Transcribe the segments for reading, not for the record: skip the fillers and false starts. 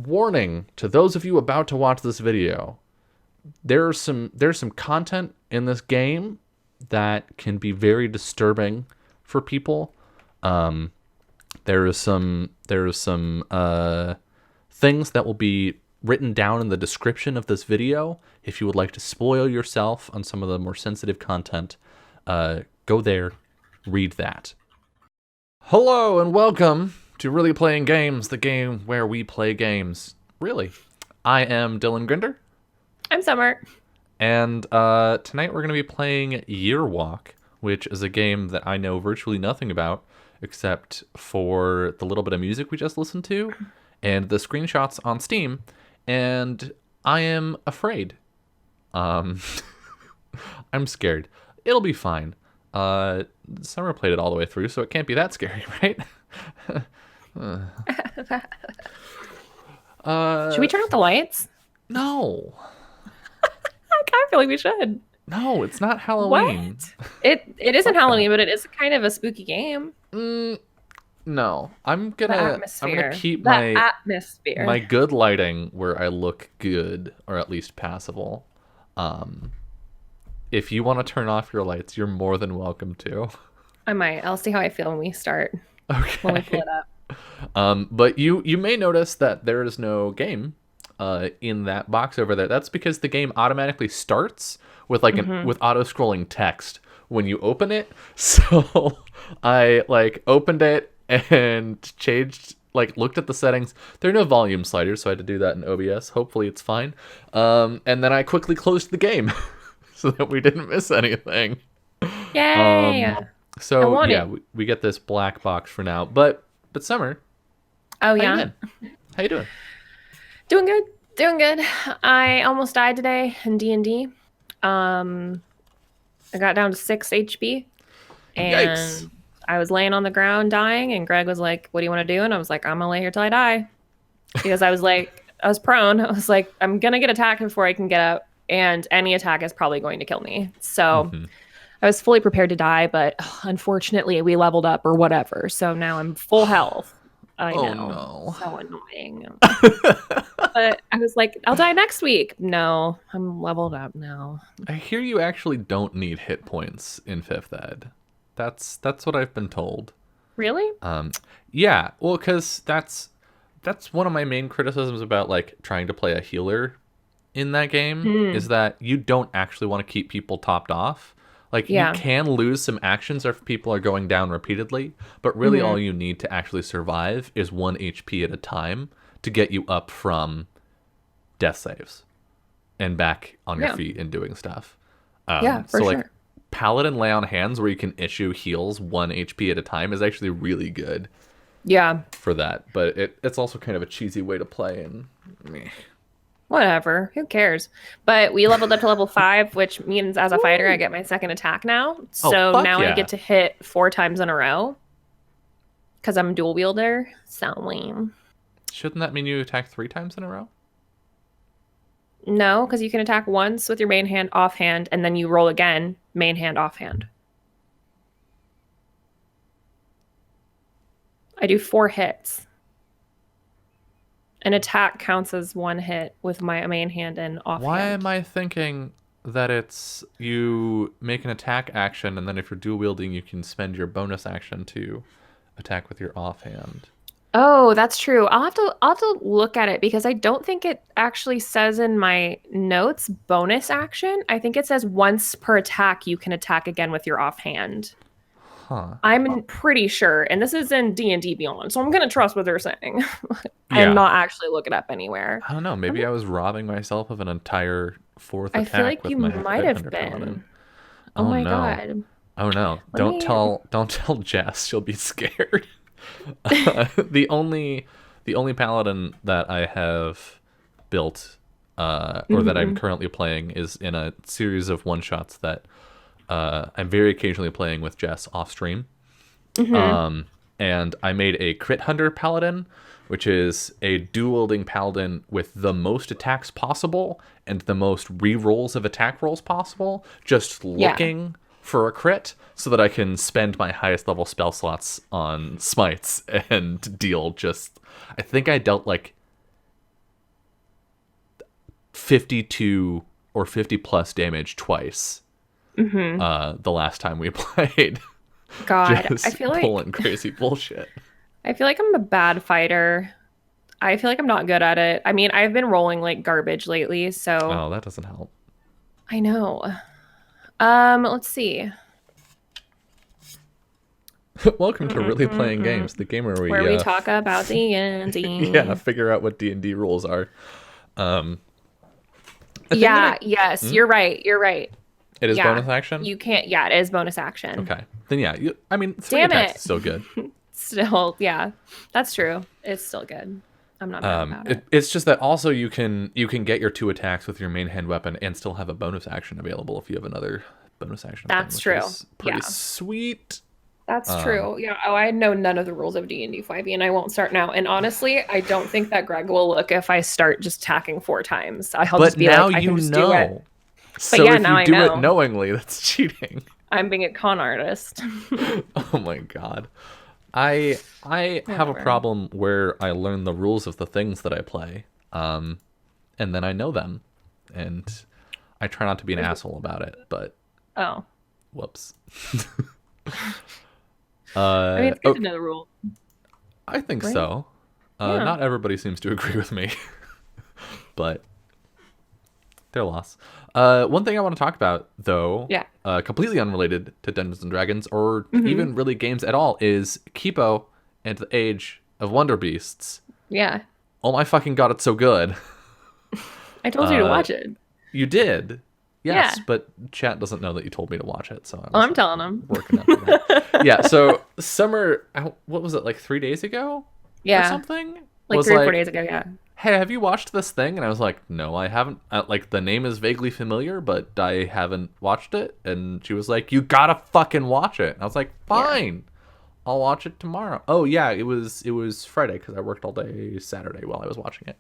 warning to those of you about to watch this video. There's some content in this game that can be very disturbing for people. There is some things that will be written down in the description of this video. If you would like to spoil yourself on some of the more sensitive content, go there, read that. Hello and welcome to Really Playing Games, the game where we play games. Really. I am Dylan Grinder. I'm Summer. And tonight we're going to be playing Year Walk, which is a game that I know virtually nothing about, except for the little bit of music we just listened to, and the screenshots on Steam, and I am afraid. I'm scared. It'll be fine. Summer played it all the way through, so it can't be that scary, right? Should we turn off the lights? No. I feel like we should. No, it's not Halloween. What? It isn't Halloween, but it is kind of a spooky game. No, I'm gonna keep the atmosphere. my good lighting where I look good, or at least passable. If you want to turn off your lights, you're more than welcome to. I might. I'll see how I feel when we start. Okay. When we pull it up. But you may notice that there is no game in that box over there. That's because the game automatically starts with with auto scrolling text when you open it. So I opened it and changed, looked at the settings. There are no volume sliders, so I had to do that in OBS. Hopefully it's fine. And then I quickly closed the game so that we didn't miss anything. Yay! So yeah, we get this black box for now. But Summer. Oh yeah. How you doing? Doing good. I almost died today in D&D. I got down to 6 HP, and Yikes. I was laying on the ground dying, and Greg was like, "What do you want to do?" And I was like, "I'm gonna lay here till I die," because I was prone. I was like, "I'm gonna get attacked before I can get up, and any attack is probably going to kill me." So I was fully prepared to die, but unfortunately, we leveled up or whatever. So now I'm full health. I know. No. So annoying. But I was like, I'll die next week. No, I'm leveled up now. I hear you actually don't need hit points in 5th Ed. That's what I've been told. Really? Yeah. Well, because that's one of my main criticisms about trying to play a healer in that game is that you don't actually want to keep people topped off. You can lose some actions if people are going down repeatedly, but really all you need to actually survive is 1 HP at a time to get you up from death saves and back on your feet and doing stuff. For sure. Paladin Lay on Hands, where you can issue heals 1 HP at a time, is actually really good. Yeah. For that, but it's also kind of a cheesy way to play, and meh. Whatever. Who cares? But we leveled up to level 5, which means as a fighter, I get my second attack now. So now I get to hit 4 times in a row because I'm a dual wielder. So lame. Shouldn't that mean you attack 3 times in a row? No, because you can attack once with your main hand, offhand, and then you roll again, main hand, offhand. I do 4 hits. An attack counts as 1 hit with my main hand and offhand. Why am I thinking that it's you make an attack action, and then if you're dual wielding, you can spend your bonus action to attack with your offhand? Oh, that's true. I'll have to look at it because I don't think it actually says in my notes bonus action. I think it says once per attack you can attack again with your offhand. Huh. I'm pretty sure, and this is in D&D Beyond, so I'm gonna trust what they're saying and not actually look it up anywhere. I don't know. Maybe I was robbing myself of an entire 4th attack. I feel like you might have been. Paladin. Oh my god. Oh no! Don't tell Jess. She'll be scared. The only paladin that I have built or that I'm currently playing is in a series of one-shots that I'm very occasionally playing with Jess off stream. And I made a Crit Hunter Paladin, which is a dual-wielding paladin with the most attacks possible and the most re-rolls of attack rolls possible, just looking for a crit so that I can spend my highest level spell slots on smites and deal just... I think I dealt like 52 or 50 plus damage twice. The last time we played. God, Just I feel like pulling crazy bullshit. I'm a bad fighter. I feel like I'm not good at it. I mean, I've been rolling like garbage lately, so Oh, that doesn't help. I know. Let's see. Welcome to Really Playing Games, the game where we talk about D&D. yeah, figure out what D&D rules are. Yes, you're right. You're right. It is Yeah. bonus action? You can't, yeah, it is bonus action. Okay. Then yeah, I mean, 3 Damn attacks it. is still good. Still, yeah, that's true. It's still good. I'm not mad about it. It's just that also you can get your 2 attacks with your main hand weapon and still have a bonus action available if you have another bonus action. That's which true. is pretty Yeah. sweet. That's true. Yeah. Oh, I know none of the rules of D&D 5e, and I won't start now. And honestly, I don't think that Greg will look if I start just attacking 4 times. I'll But just be now like, I you can just do it. know. So yeah, if now you I do know. it knowingly, that's cheating. I'm being a con artist. Oh my god. I have a Whatever. problem where I learn the rules of the things that I play, and then I know them, and I try not to be an asshole about it. But Oh. whoops. I mean, it's good to know the rule. I think Right? so. Yeah. Not everybody seems to agree with me, but their loss. One thing I want to talk about, though, Yeah. completely unrelated to Dungeons and Dragons or even really games at all, is Kipo and the Age of Wonder Beasts. Yeah. Oh my fucking god, it's so good. I told you to watch it. You did. Yes, Yeah. but chat doesn't know that you told me to watch it, so I was Oh, I'm telling them. working up to that. Yeah, so Summer, what was it, like 3 days ago? Or Yeah. something? Like Was 3 or 4 days ago, yeah. Hey, have you watched this thing? And I was like, no, I haven't. Like, the name is vaguely familiar, but I haven't watched it. And she was like, you gotta fucking watch it. And I was like, fine, I'll watch it tomorrow. Oh yeah, it was Friday because I worked all day Saturday while I was watching it.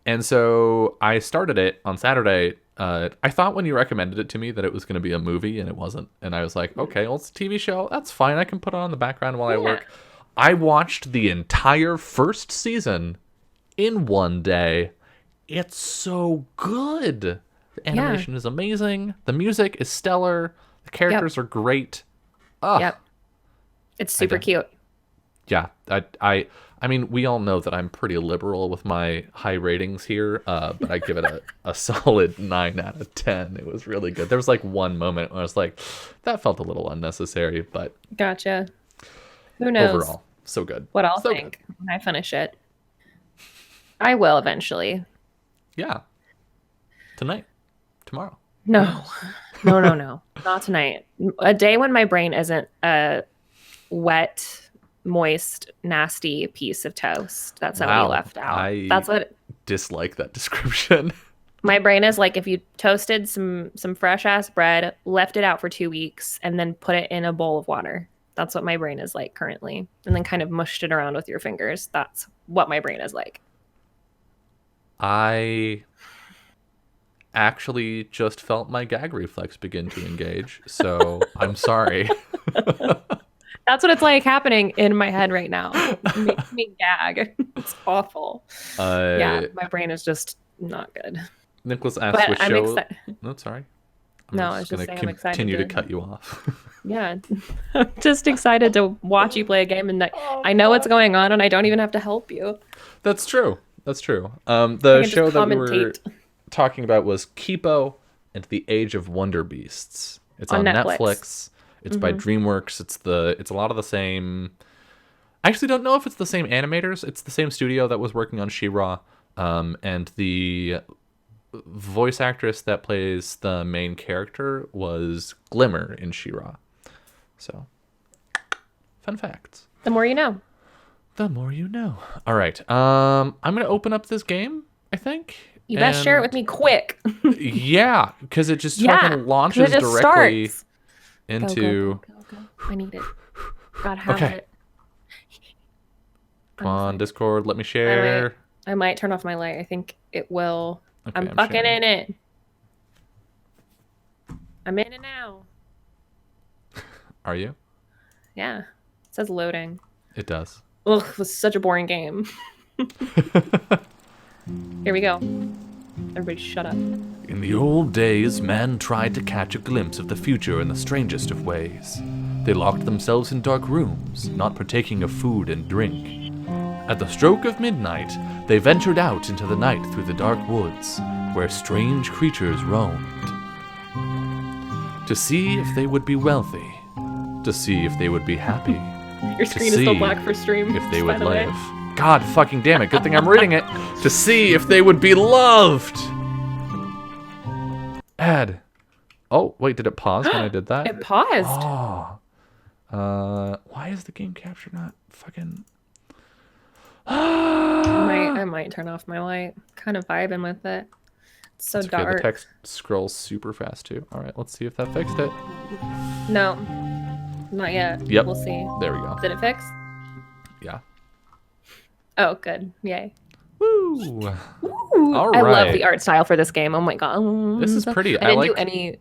And so I started it on Saturday. I thought when you recommended it to me that it was going to be a movie, and it wasn't. And I was like, okay, well, it's a TV show. That's fine. I can put it on the background while I work. I watched the entire first season in one day. It's so good. The animation is amazing. The music is stellar. The characters are great. Oh, Yep. It's super cute. yeah. I mean, we all know that I'm pretty liberal with my high ratings here, but I give it a solid 9 out of 10. It was really good. There was like one moment where I was like, that felt a little unnecessary, but Gotcha. Who knows overall, so good. what I'll So think when I finish it. I will eventually. good. Yeah. Tonight. Tomorrow. No. No. Not tonight. A day when my brain isn't a wet, moist, nasty piece of toast that somebody Wow. left out. I That's what dislike that description. my brain is like. If you toasted some fresh ass bread, left it out for 2 weeks, and then put it in a bowl of water. That's what my brain is like currently. And then kind of mushed it around with your fingers. That's what my brain is like. I actually just felt my gag reflex begin to engage, so I'm sorry. That's what it's like happening in my head right now. It makes me gag. It's awful. Yeah, my brain is just not good. Nicholas asked But which I'm show. excited. No, sorry. No, I was just gonna saying I'm excited continue to to- cut you off. Yeah, I'm just excited to watch you play a game, and that I know what's going on, and I don't even have to help you. That's true. That's true. I The can just show that we were commentate. talking about was Kipo and the Age of Wonder Beasts. It's On on Netflix. Netflix. It's by DreamWorks. It's a lot of the same. I actually don't know if it's the same animators. It's the same studio that was working on She-Ra, and the voice actress that plays the main character was Glimmer in She-Ra. So, fun facts. The more you know. The more you know. All right. I'm gonna open up this game, I think. You best share it with and- me quick. Yeah, because it just Yeah, fucking 'cause launches it just directly starts. into. Go. I need it. Gotta have Okay. it. Come on, Discord, let me share. I might turn off my light. I think it will. Okay, I'm I'm fucking sharing. in it. I'm in it now. Are you? Yeah. It says loading. It does. Ugh, it was such a boring game. Here we go. Everybody shut up. In the old days, man tried to catch a glimpse of the future in the strangest of ways. They locked themselves in dark rooms, not partaking of food and drink. At the stroke of midnight, they ventured out into the night through the dark woods, where strange creatures roamed. To see if they would be wealthy, to see if they would be happy, Your screen is still black for stream. if they by would the way. live. God fucking damn it, good thing I'm reading it. To see if they would be loved. Ad. Oh, wait, did it pause when I did that? It paused. Oh. Why is the game capture not fucking... I might turn off my light. Kind of vibing with it. It's so It's okay, dark. the text scrolls super fast too. All right, let's see if that fixed it. No, not yet. Yep. We'll see. There we go. Did it fix? Yeah. Oh, good. Yay. Woo! Ooh, All I love right. the art style for this game. Oh my god. This is pretty. I didn't do like any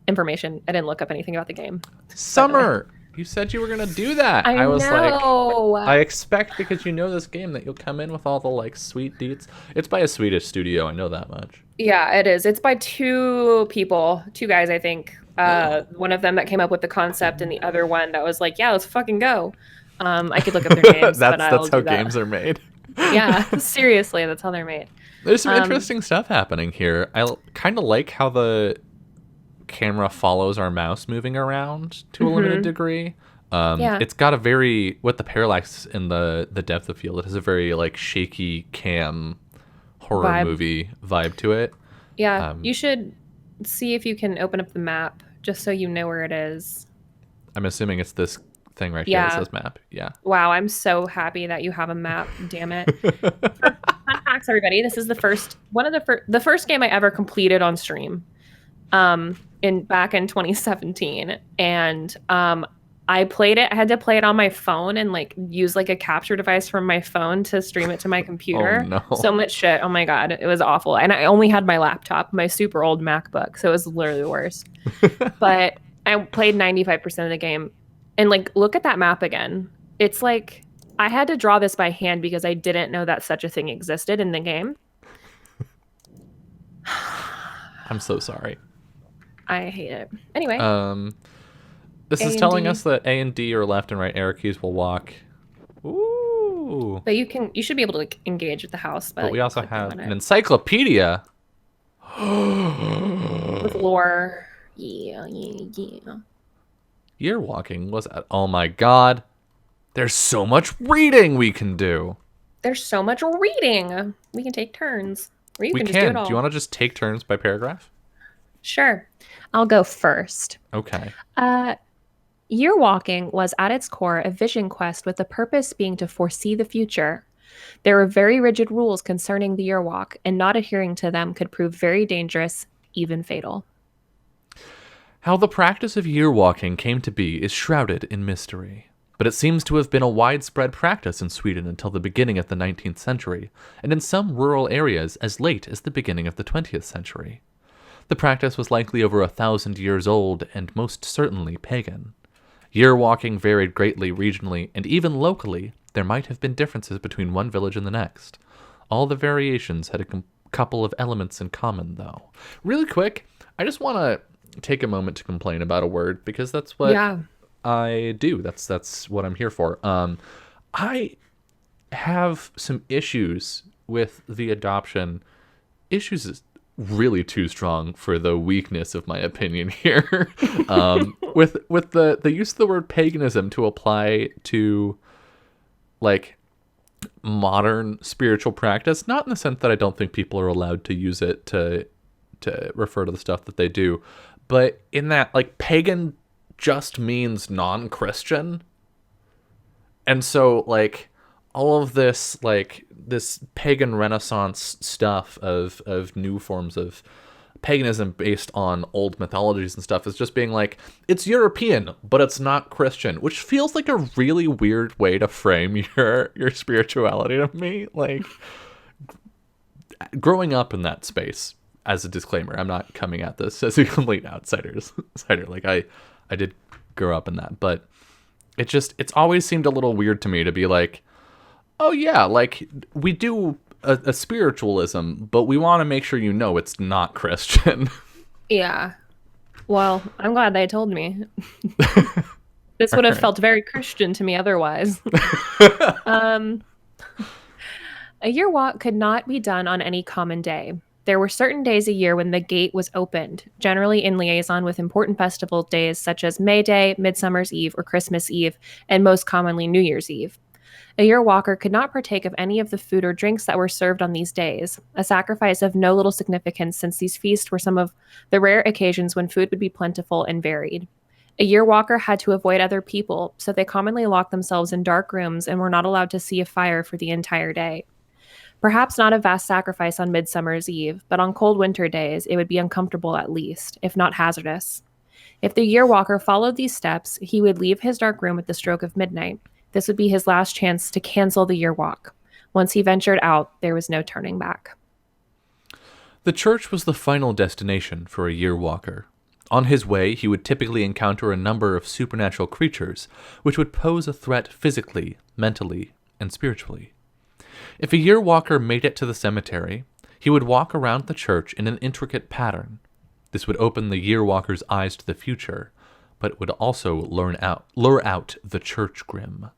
information. I didn't look up anything about the game. Summer. You said you were gonna do that. I was know. like, I expect because you know this game that you'll come in with all the like sweet deets. It's by a Swedish studio. I know that much. Yeah, it is. It's by two guys, I think. One of them that came up with the concept, and the other one that was like, "Yeah, let's fucking go." I could look up their names. but I'll that's how do that. games are made. Yeah, seriously, that's how they're made. There's some interesting stuff happening here. I kind of like how the camera follows our mouse moving around to a limited degree. Yeah. It's got a very, with the parallax in the depth of field, it has a very like shaky cam horror movie vibe to it. Yeah, you should see if you can open up the map just so you know where it is. I'm assuming it's this thing right here that says map. Yeah. Wow, I'm so happy that you have a map. Damn it! Fun facts, everybody. This is the first game I ever completed on stream. Back in 2017, and I played it. I had to play it on my phone and like use like a capture device from my phone to stream it to my computer. Oh, no. So much shit. Oh my god, it was awful. And I only had my laptop, my super old MacBook, so it was literally the worst. But I played 95% of the game, and like look at that map again. It's like I had to draw this by hand because I didn't know that such a thing existed in the game. I'm so sorry. I hate it. Anyway. This is A telling and D. us that A and D or left and right arrow keys will walk. Ooh. But you should be able to like engage with the house. But we also have on an it. encyclopedia. With lore. Yeah. Year walking was at, oh my god. There's so much reading we can do. There's so much reading. We can take turns. Or you We can just do it all. Do you want to just take turns by paragraph? Sure. I'll go first. Okay. Year walking was at its core a vision quest with the purpose being to foresee the future. There were very rigid rules concerning the year walk, and not adhering to them could prove very dangerous, even fatal. How the practice of year walking came to be is shrouded in mystery. But it seems to have been a widespread practice in Sweden until the beginning of the 19th century, and in some rural areas as late as the beginning of the 20th century. The practice was likely over 1,000 years old and most certainly pagan. Year walking varied greatly regionally, and even locally, there might have been differences between one village and the next. All the variations had a couple of elements in common, though. Really quick, I just want to take a moment to complain about a word, because that's what I do. That's what I'm here for. I have some issues with the adoption. Issues is really too strong for the weakness of my opinion here. With the use of the word paganism to apply to like modern spiritual practice, not in the sense that I don't think people are allowed to use it to refer to the stuff that they do, but in that like pagan just means non-Christian. And so like all of this like this pagan renaissance stuff of new forms of paganism based on old mythologies and stuff is just being like, it's European, but it's not Christian, which feels like a really weird way to frame your spirituality to me. Like growing up in that space, as a disclaimer, I'm not coming at this as a complete outsider. Like I did grow up in that, but it's always seemed a little weird to me to be like, oh yeah, like we do a spiritualism, but we want to make sure you know it's not Christian. Yeah. Well, I'm glad they told me. This would have felt very Christian to me otherwise. um, a year walk could not be done on any common day. There were certain days a year when the gate was opened, generally in liaison with important festival days such as May Day, Midsummer's Eve, or Christmas Eve, and most commonly New Year's Eve. A year walker could not partake of any of the food or drinks that were served on these days, a sacrifice of no little significance since these feasts were some of the rare occasions when food would be plentiful and varied. A year walker had to avoid other people, so they commonly locked themselves in dark rooms and were not allowed to see a fire for the entire day. Perhaps not a vast sacrifice on Midsummer's Eve, but on cold winter days it would be uncomfortable at least, if not hazardous. If the year walker followed these steps, he would leave his dark room at the stroke of midnight. This would be his last chance to cancel the year walk. Once he ventured out, there was no turning back. The church was the final destination for a year walker. On his way, he would typically encounter a number of supernatural creatures, which would pose a threat physically, mentally, and spiritually. If a year walker made it to the cemetery, he would walk around the church in an intricate pattern. This would open the year walker's eyes to the future, but it would also lure out the church grim.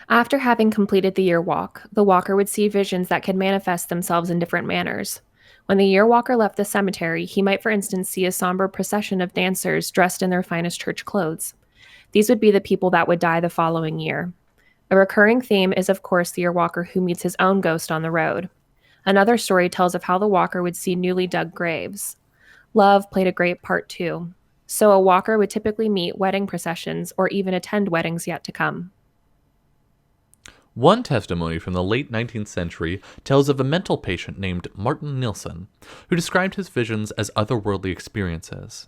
After having completed the year walk, the walker would see visions that could manifest themselves in different manners. When the year walker left the cemetery, he might, for instance, see a somber procession of dancers dressed in their finest church clothes. These would be the people that would die the following year. A recurring theme is, of course, the year walker who meets his own ghost on the road. Another story tells of how the walker would see newly dug graves. Love played a great part too. So a walker would typically meet wedding processions or even attend weddings yet to come. One testimony from the late 19th century tells of a mental patient named Martin Nilsson, who described his visions as otherworldly experiences.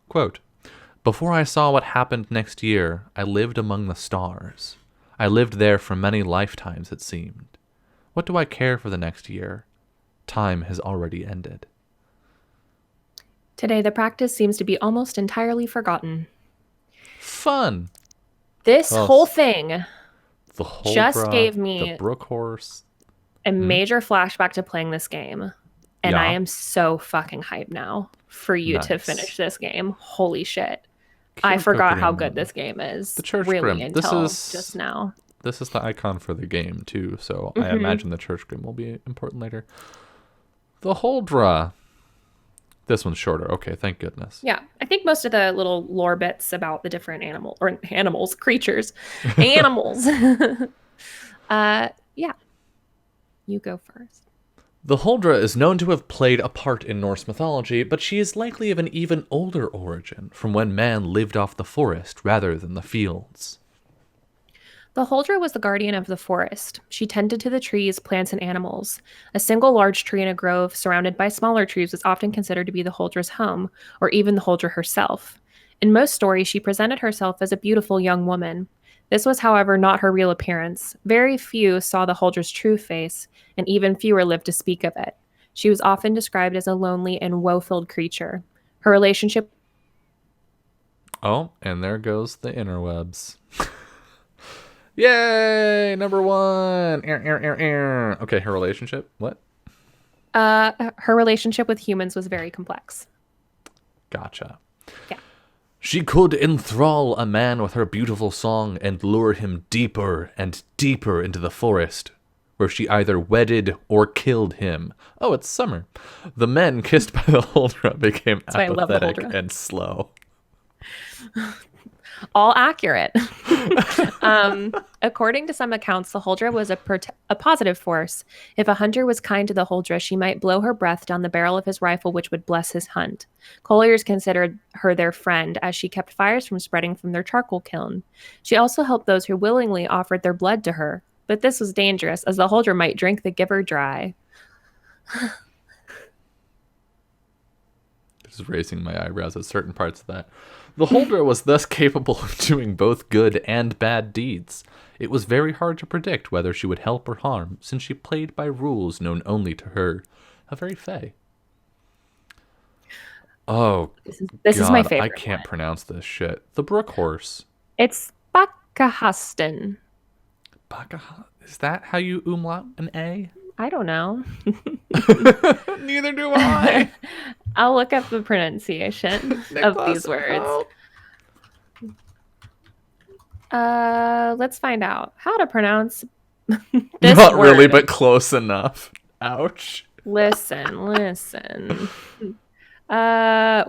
Quote, "Before I saw what happened next year, I lived among the stars. I lived there for many lifetimes, it seemed. What do I care for the next year? Time has already ended." Today, the practice seems to be almost entirely forgotten. Fun! This whole thing the whole just gave me the Brook Horse. A major flashback to playing this game. And Yeah. I am so fucking hyped now for you to Nice. finish this game. Holy shit. Keep I forgot how cooking. good this game is. The Church really Grim. This until is- just now. This is the icon for the game, too, so I imagine the Church Grim will be important later. The Huldra. This one's shorter. Okay, thank goodness. Yeah, I think most of the little lore bits about the different creatures, animals. Yeah, you go first. The Huldra is known to have played a part in Norse mythology, but she is likely of an even older origin, from when man lived off the forest rather than the fields. The Huldra was the guardian of the forest. She tended to the trees, plants, and animals. A single large tree in a grove surrounded by smaller trees was often considered to be the Huldra's home, or even the Huldra herself. In most stories, she presented herself as a beautiful young woman. This was, however, not her real appearance. Very few saw the Huldra's true face, and even fewer lived to speak of it. She was often described as a lonely and woe-filled creature. Her relationship... Oh, and there goes the interwebs. Yay! Number one! Okay, her relationship? What? Her relationship with humans was very complex. Gotcha. Yeah. She could enthrall a man with her beautiful song and lure him deeper and deeper into the forest, where she either wedded or killed him. Oh, it's summer. The men kissed by the Huldra became why I love the apathetic Huldra. and slow. All accurate. According to some accounts, the Huldra was a positive force. If a hunter was kind to the Huldra, she might blow her breath down the barrel of his rifle, which would bless his hunt. Colliers considered her their friend, as she kept fires from spreading from their charcoal kiln. She also helped those who willingly offered their blood to her. But this was dangerous, as the Huldra might drink the giver dry. Just raising my eyebrows at certain parts of that. The Huldra was thus capable of doing both good and bad deeds. It was very hard to predict whether she would help or harm, since she played by rules known only to her. How very fey. Oh, This is my God, favorite I can't one. pronounce this shit. The Brook Horse. It's Bakahastin. Is that how you umlaut an A? I don't know. Neither do I. I'll look up the pronunciation of Nicholas, these words. help. Let's find out how to pronounce this Not word. really, but close enough. Ouch. Listen.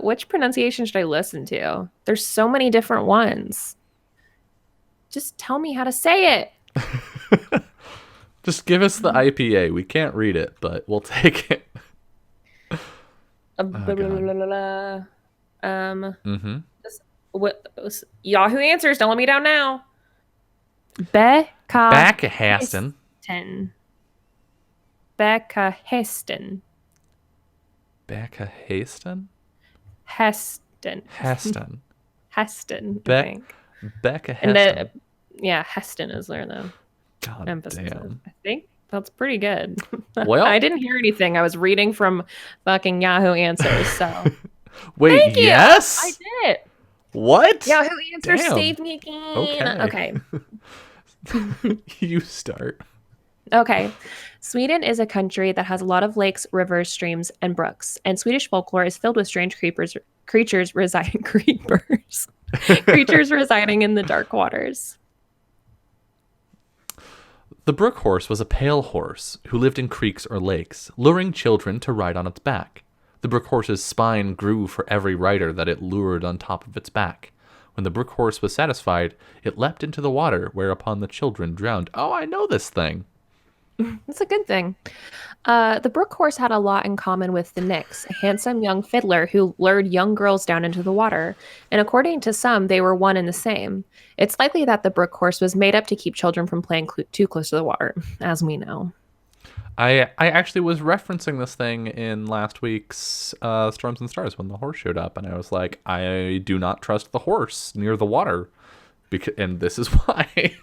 Which pronunciation should I listen to? There's so many different ones. Just tell me how to say it. Just give us the IPA. We can't read it, but we'll take it. Mm-hmm. What Yahoo Answers? Don't let me down now. Becca Back-Haston. Becca Heston. Back-Haston? Heston. Heston. Heston, I Beck- think. Becca And Heston. yeah, Heston is there though. God Emphasis. damn. I think that's pretty good. Well, I didn't hear anything. I was reading from fucking Yahoo Answers. So wait, thank you. yes? I did it. What? Yahoo Answers Damn. saved me again. Okay. Okay. You start. Okay. Sweden is a country that has a lot of lakes, rivers, streams, and brooks. And Swedish folklore is filled with strange creatures residing in the dark waters. The brook horse was a pale horse who lived in creeks or lakes, luring children to ride on its back. The brook horse's spine grew for every rider that it lured on top of its back. When the brook horse was satisfied, it leapt into the water, whereupon the children drowned. Oh, I know this thing. That's a good thing. The brook horse had a lot in common with the Nix, a handsome young fiddler who lured young girls down into the water. And according to some, they were one and the same. It's likely that the brook horse was made up to keep children from playing too close to the water, as we know. I actually was referencing this thing in last week's Storms and Stars when the horse showed up, and I was like, I do not trust the horse near the water, and this is why.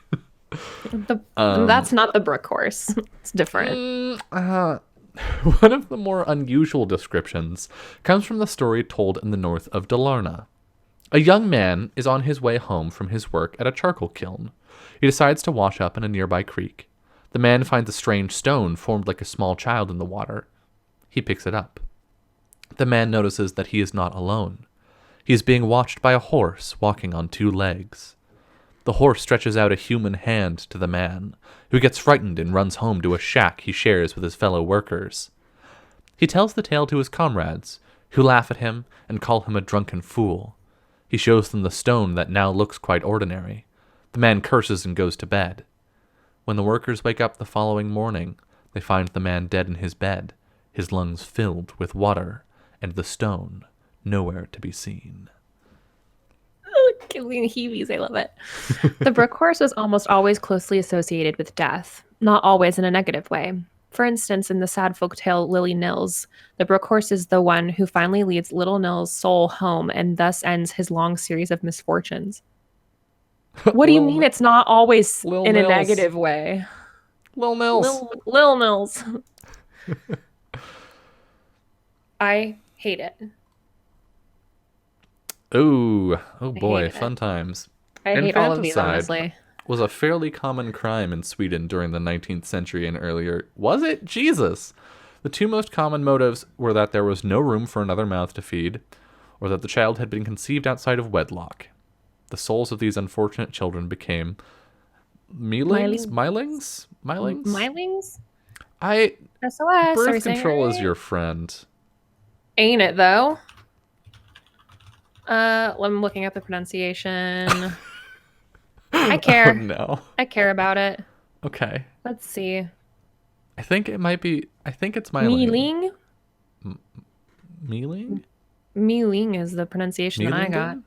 That's not the brook horse. It's different. One of the more unusual descriptions comes from the story told in the north of Dalarna. A young man is on his way home from his work at a charcoal kiln. He decides to wash up in a nearby creek. The man finds a strange stone formed like a small child in the water. He picks it up. The man notices that he is not alone. He is being watched by a horse walking on two legs. The horse stretches out a human hand to the man, who gets frightened and runs home to a shack he shares with his fellow workers. He tells the tale to his comrades, who laugh at him and call him a drunken fool. He shows them the stone that now looks quite ordinary. The man curses and goes to bed. When the workers wake up the following morning, they find the man dead in his bed, his lungs filled with water, and the stone nowhere to be seen. Gives me heebies. I love it. The brook horse was almost always closely associated with death, not always in a negative way. For instance, in the sad folktale Lily Nils, the brook horse is the one who finally leads little Nils' soul home and thus ends his long series of misfortunes. What do you mean it's not always in a negative way? Lil Nils. Lil Nils. I hate it. Oh boy, hate fun times. I hate Infanticide these, honestly. was a fairly common crime in Sweden during the 19th century and earlier. Was it? Jesus! The two most common motives were that there was no room for another mouth to feed, or that the child had been conceived outside of wedlock. The souls of these unfortunate children became Mylings? SOS. Birth control is your friend. Ain't it, though? I'm looking up the pronunciation. I care. Oh, no. I care about it. Okay. Let's see. I think it's Myling. Mealing? Mealing? Mealing is the pronunciation that I got. Mealingen?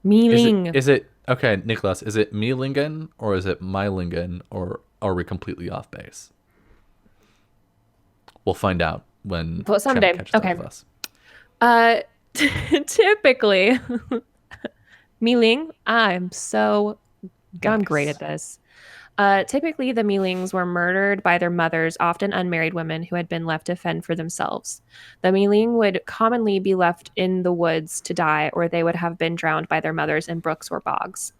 Mealing. Is it okay, Nicholas, is it Mealingen or is it Mylingen, or are we completely off base? We'll find out when someday. Trent catches up Okay. with us. Typically, Mealing. I'm great at this. Typically, the Mealings were murdered by their mothers, often unmarried women who had been left to fend for themselves. The Mealing would commonly be left in the woods to die, or they would have been drowned by their mothers in brooks or bogs.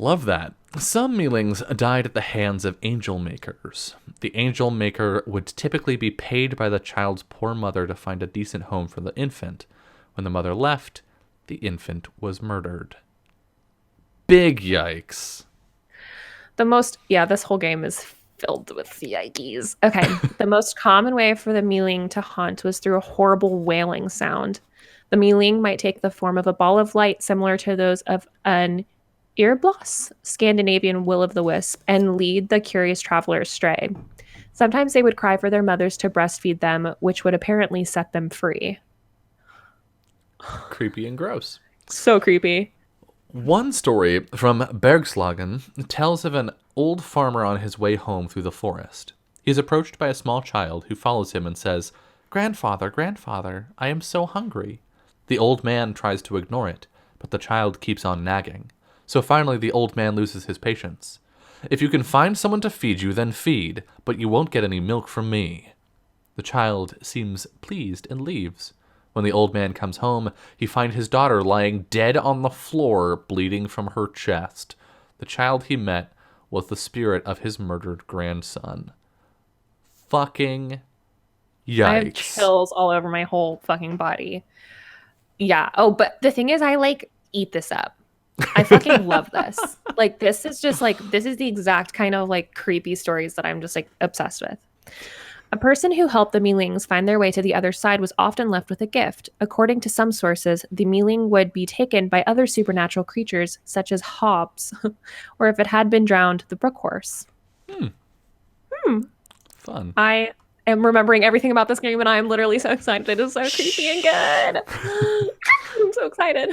Love that. Some Mealings died at the hands of angel makers. The angel maker would typically be paid by the child's poor mother to find a decent home for the infant. When the mother left, the infant was murdered. Big yikes. This whole game is filled with yikes. Okay. The most common way for the Mealing to hunt was through a horrible wailing sound. The Mealing might take the form of a ball of light similar to those of an earbloss, Scandinavian will-o'-the-wisp, and lead the curious traveler astray. Sometimes they would cry for their mothers to breastfeed them, which would apparently set them free. Creepy and gross. So creepy. One story from Bergslagen tells of an old farmer on his way home through the forest. He is approached by a small child who follows him and says, "Grandfather, grandfather, I am so hungry." The old man tries to ignore it, but the child keeps on nagging. So finally the old man loses his patience. "If you can find someone to feed you, then feed, but you won't get any milk from me." The child seems pleased and leaves. When the old man comes home, he finds his daughter lying dead on the floor, bleeding from her chest. The child he met was the spirit of his murdered grandson. Fucking yikes. I have chills all over my whole fucking body. Yeah. Oh, but the thing is, I eat this up. I fucking love this. This is just this is the exact kind of creepy stories that I'm just obsessed with. A person who helped the Mealings find their way to the other side was often left with a gift. According to some sources, the Mealing would be taken by other supernatural creatures, such as Hobbs, or if it had been drowned, the brook horse. Fun. I am remembering everything about this game, and I am literally so excited. It is so creepy and good. I'm so excited.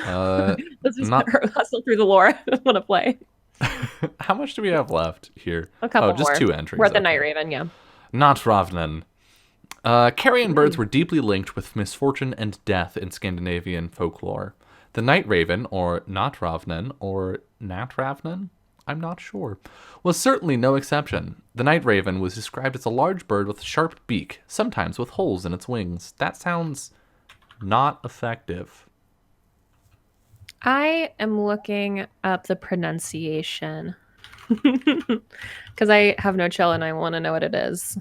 Let's just hustle through the lore. I just want to play. How much do we have left here? A couple just more. 2 entries. We're at the Night Raven, yeah. Natravnen. Carrion birds were deeply linked with misfortune and death in Scandinavian folklore. The Night Raven, or Natravnen, or Natravnen, I'm not sure, was certainly no exception. The Night Raven was described as a large bird with a sharp beak, sometimes with holes in its wings. That sounds not effective. I am looking up the pronunciation because I have no chill and I want to know what it is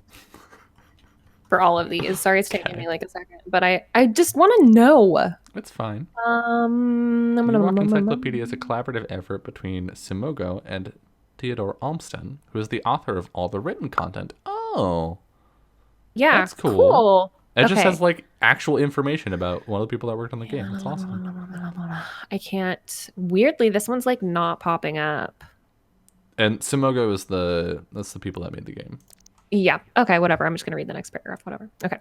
for all of these. Sorry, it's taking me a second, but I just want to know. It's fine. Ewok Encyclopedia is a collaborative effort between Simogo and Theodore Almsten, who is the author of all the written content. Oh. Yeah, that's cool. It okay. just has actual information about one of the people that worked on the game. That's awesome. I can't. Weirdly, this one's not popping up. And Simogo is that's the people that made the game. Yeah. Okay, whatever. I'm just going to read the next paragraph. Whatever. Okay.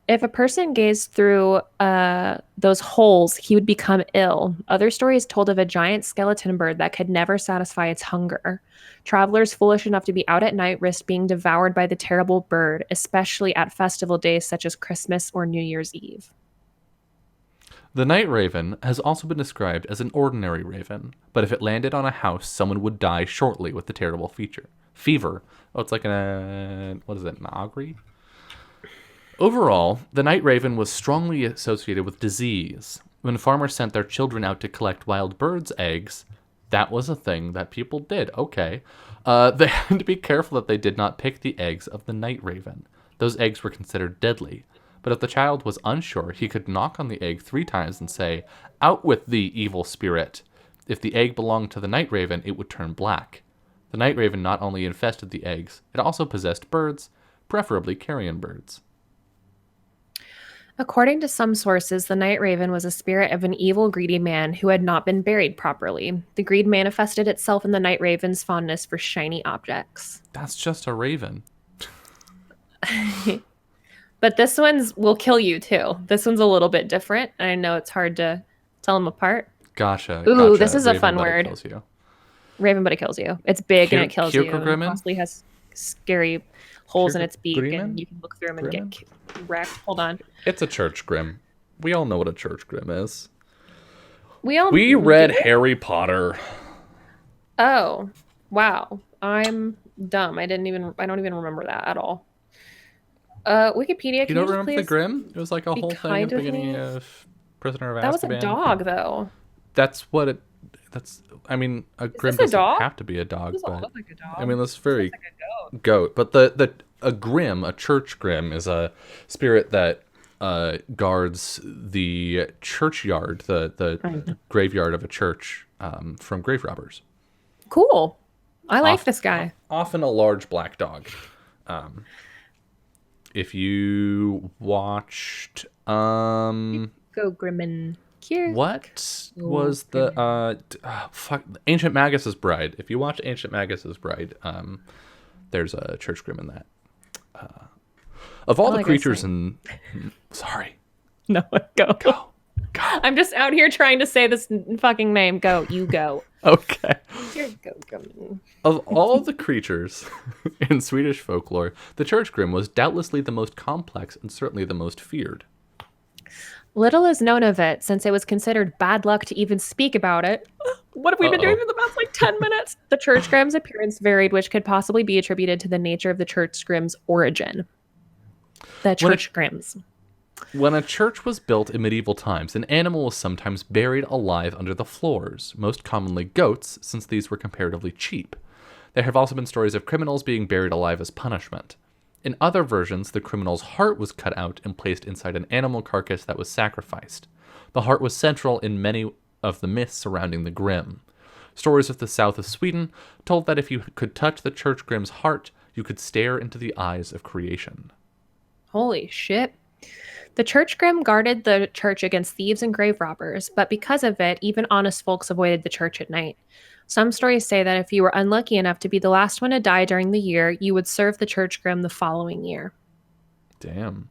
If a person gazed through those holes, he would become ill. Other stories told of a giant skeleton bird that could never satisfy its hunger. Travelers foolish enough to be out at night risked being devoured by the terrible bird, especially at festival days such as Christmas or New Year's Eve. The Night Raven has also been described as an ordinary raven, but if it landed on a house, someone would die shortly with the terrible fever. Oh, it's like an augury? Overall, the Night Raven was strongly associated with disease. When farmers sent their children out to collect wild birds' eggs, that was a thing that people did. Okay. They had to be careful that they did not pick the eggs of the Night Raven. Those eggs were considered deadly. But if the child was unsure, he could knock on the egg 3 times and say, "Out with thee, evil spirit." If the egg belonged to the Night Raven, it would turn black. The Night Raven not only infested the eggs, it also possessed birds, preferably carrion birds. According to some sources, the Night Raven was a spirit of an evil, greedy man who had not been buried properly. The greed manifested itself in the Night Raven's fondness for shiny objects. That's just a raven. But this one's will kill you too. This one's a little bit different. I know it's hard to tell them apart. Gotcha. Ooh, this is raven, a fun word. Kills you. Raven, but it kills you. It's big and it kills you. It possibly has scary holes in its beak, Grimmon? and you can look through them and get wrecked. Hold on. It's a church grim. We all know what a church grim is. We read Harry Potter. Oh, wow. I'm dumb. I don't even remember that at all. Wikipedia. You don't remember the Grimm? It was like a whole thing at the beginning of Prisoner of Azkaban. That was a dog, though. That's what That's. I mean, a Is Grim this a doesn't dog? have to be a dog, This doesn't but look like a dog. I mean, that's This very looks like a goat. goat. But the a Grim, a church Grim, is a spirit that guards the churchyard, the graveyard of a church from grave robbers. Cool. I like this guy. Often a large black dog. If you watched Go Grimmin. Here. what was the Ancient Magus's Bride? If you watch Ancient Magus's Bride, there's a church Grim in that. Of all the creatures in sorry. No, go. Go. I'm just out here trying to say this fucking name. Go. You go. Okay. Here, go Grimmin. Of all the creatures in Swedish folklore, the church Grim was doubtlessly the most complex and certainly the most feared. Little is known of it since it was considered bad luck to even speak about it. What have we been doing for the past 10 minutes? The church Grim's appearance varied, which could possibly be attributed to the nature of the church Grim's origin. The church Grims. When a church was built in medieval times, an animal was sometimes buried alive under the floors, most commonly goats, since these were comparatively cheap. There have also been stories of criminals being buried alive as punishment. In other versions, the criminal's heart was cut out and placed inside an animal carcass that was sacrificed. The heart was central in many of the myths surrounding the Grim. Stories of the south of Sweden told that if you could touch the church Grim's heart, you could stare into the eyes of creation. Holy shit. The church Grim guarded the church against thieves and grave robbers, but because of it, even honest folks avoided the church at night. Some stories say that if you were unlucky enough to be the last one to die during the year, you would serve the church Grim the following year. Damn.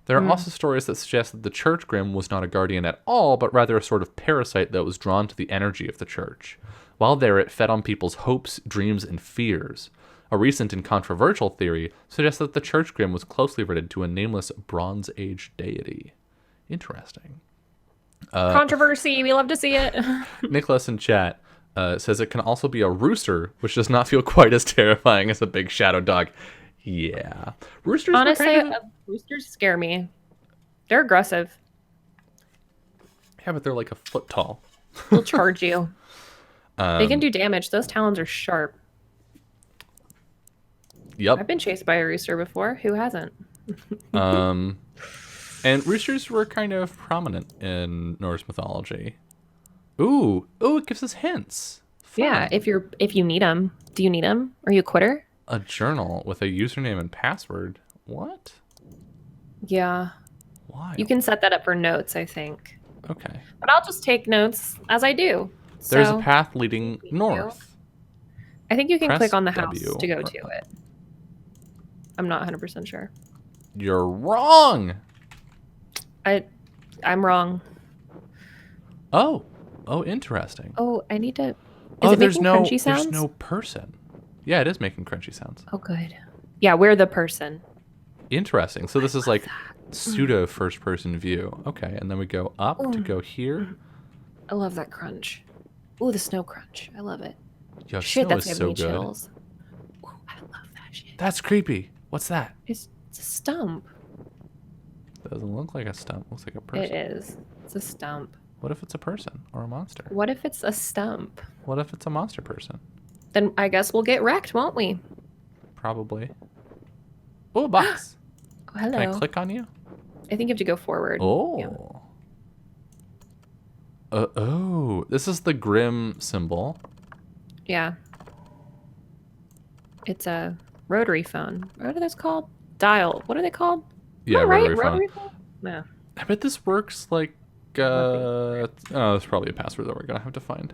There are also stories that suggest that the church Grim was not a guardian at all, but rather a sort of parasite that was drawn to the energy of the church. While there, it fed on people's hopes, dreams, and fears. A recent and controversial theory suggests that the church Grim was closely related to a nameless Bronze Age deity. Interesting. Controversy, we love to see it. Nicholas in chat says it can also be a rooster, which does not feel quite as terrifying as a big shadow dog. Yeah. Roosters honestly, roosters scare me. They're aggressive. Yeah, but they're like a foot tall. They'll charge you. They can do damage. Those talons are sharp. Yep. I've been chased by a rooster before. Who hasn't? And roosters were kind of prominent in Norse mythology. Ooh, it gives us hints. Fun. Yeah, if you need them. Do you need them? Are you a quitter? A journal with a username and password. What? Yeah. Why? You can set that up for notes, I think. Okay. But I'll just take notes as I do. There's a path leading north. I think you can Press click on the house W to go to it. I'm not 100% sure. You're wrong. I'm wrong. Oh, interesting. Oh, I need to. Is it making crunchy sounds? There's no person. Yeah, it is making crunchy sounds. Oh, good. Yeah, we're the person. Interesting. So this is like pseudo first-person view. Okay, and then we go up to go here. I love that crunch. Ooh, the snow crunch. I love it. Yo, Shit, snow that's is giving so me good. chills. Ooh, I love that shit. That's creepy. What's that? It's a stump. Doesn't look like a stump. Looks like a person. It is. It's a stump. What if it's a person or a monster? What if it's a stump? What if it's a monster person? Then I guess we'll get wrecked, won't we? Probably. Oh, a box. Oh, hello. Can I click on you? I think you have to go forward. Oh. Yeah. This is the Grim symbol. Yeah. It's a rotary phone. What are those called? Dial. What are they called? Yeah, Am I right? rotary phone. phone? Yeah. I bet this works like. There's probably a password that we're gonna have to find.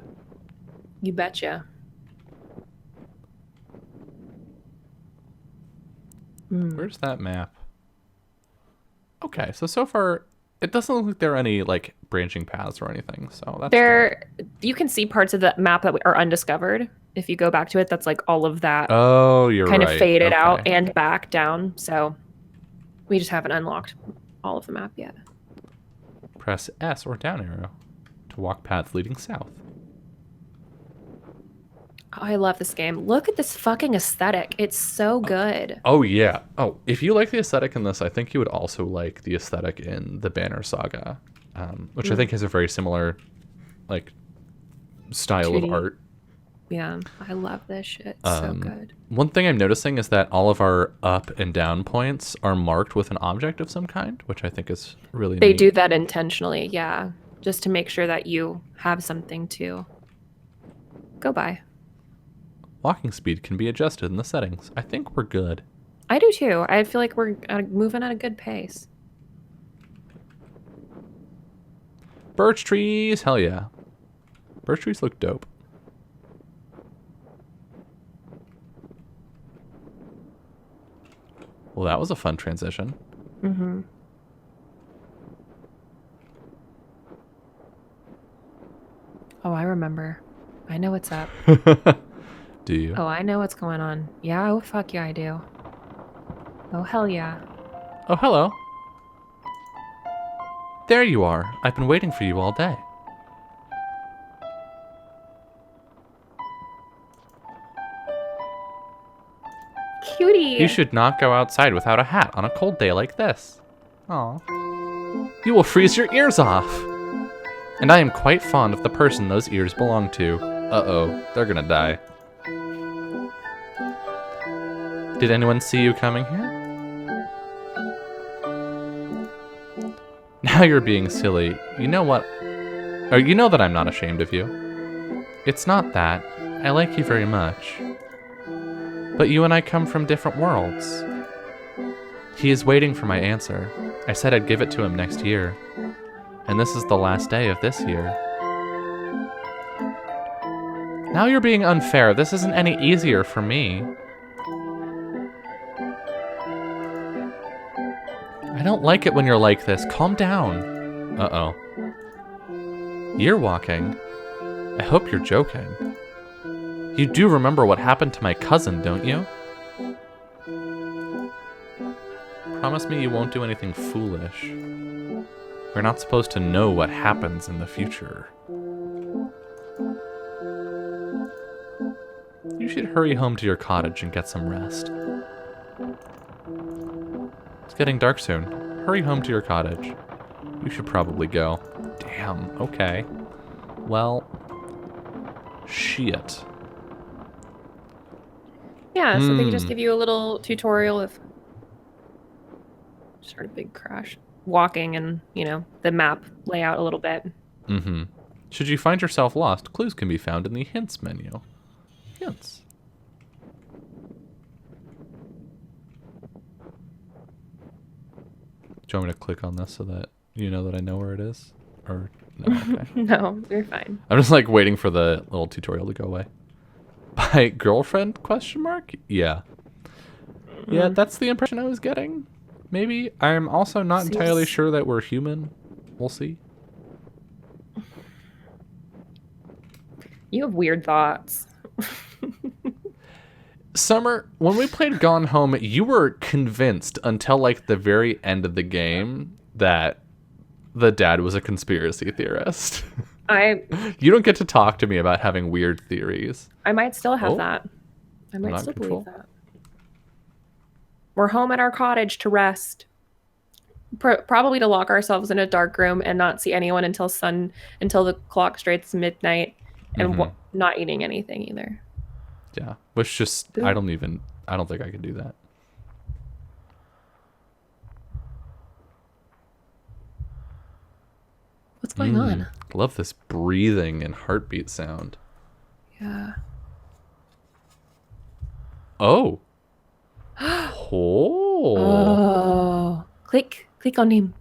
You betcha. Where's that map? Okay, so far it doesn't look like there are any like branching paths or anything. So that's you can see parts of the map that are undiscovered. If you go back to it, that's like all of that Oh, you're kind right. of faded Okay. out and back down. So we just haven't unlocked all of the map yet. Press S or down arrow to walk paths leading south. Oh, I love this game. Look at this fucking aesthetic. It's so good. Oh yeah. Oh, if you like the aesthetic in this, I think you would also like the aesthetic in the Banner Saga, which I think has a very similar, like, style 2D. of art. Yeah, I love this shit. So good. One thing I'm noticing is that all of our up and down points are marked with an object of some kind, which I think is really They neat. do that intentionally, yeah, just to make sure that you have something to go by. Walking speed can be adjusted in the settings. I think we're good. I do too. I feel like we're moving at a good pace. Birch trees, hell yeah. Birch trees look dope. Well, that was a fun transition. Mm-hmm. Oh, I remember. I know what's up. Do you? Oh, I know what's going on. Yeah, oh, fuck yeah, I do. Oh, hell yeah. Oh, hello. There you are. I've been waiting for you all day. Cutie! You should not go outside without a hat on a cold day like this. Aw. You will freeze your ears off. And I am quite fond of the person those ears belong to. Uh-oh, they're gonna die. Did anyone see you coming here? Now you're being silly. You know what? Or you know that I'm not ashamed of you. It's not that. I like you very much. But you and I come from different worlds. He is waiting for my answer. I said I'd give it to him next year. And this is the last day of this year. Now you're being unfair. This isn't any easier for me. I don't like it when you're like this. Calm down. Uh-oh. You're walking. I hope you're joking. You do remember what happened to my cousin, don't you? Promise me you won't do anything foolish. We're not supposed to know what happens in the future. You should hurry home to your cottage and get some rest. It's getting dark soon. Hurry home to your cottage. You should probably go. Damn, okay. Well, shit. Yeah, so they just give you a little tutorial of just sort of big crash. Walking and, you know, the map layout a little bit. Mm-hmm. Should you find yourself lost, clues can be found in the hints menu. Hints. Do you want me to click on this so that you know that I know where it is? Or no, okay. No, you're fine. I'm just like waiting for the little tutorial to go away. By girlfriend, question mark? Yeah. Yeah, that's the impression I was getting. Maybe. I'm also not entirely sure that we're human. We'll see. You have weird thoughts. Summer, when we played Gone Home, you were convinced until like the very end of the game that the dad was a conspiracy theorist. You don't get to talk to me about having weird theories. I might still have that. I might still believe that. We're home at our cottage to rest. Probably to lock ourselves in a dark room and not see anyone until the clock strikes midnight, and not eating anything either. Yeah, which just I don't think I could do that. What's going on? Love this breathing and heartbeat sound. Yeah. Oh. Oh. Click on him.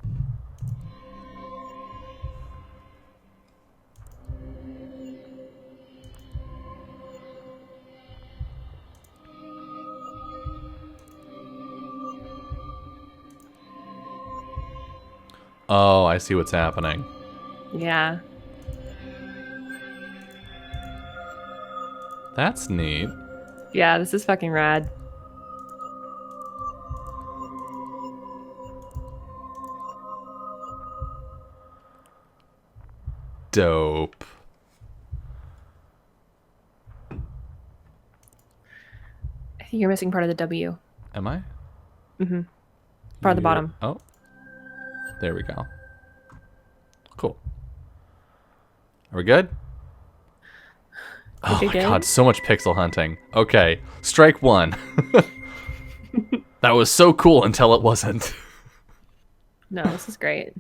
Oh, I see what's happening. Yeah. That's neat. Yeah, this is fucking rad. Dope. I think you're missing part of the W. Am I? Mm-hmm. Part of the bottom. Oh. There we go. Cool. Are we good? Oh you my good? god, so much pixel hunting. Okay, strike one. That was so cool until it wasn't. No, this is great.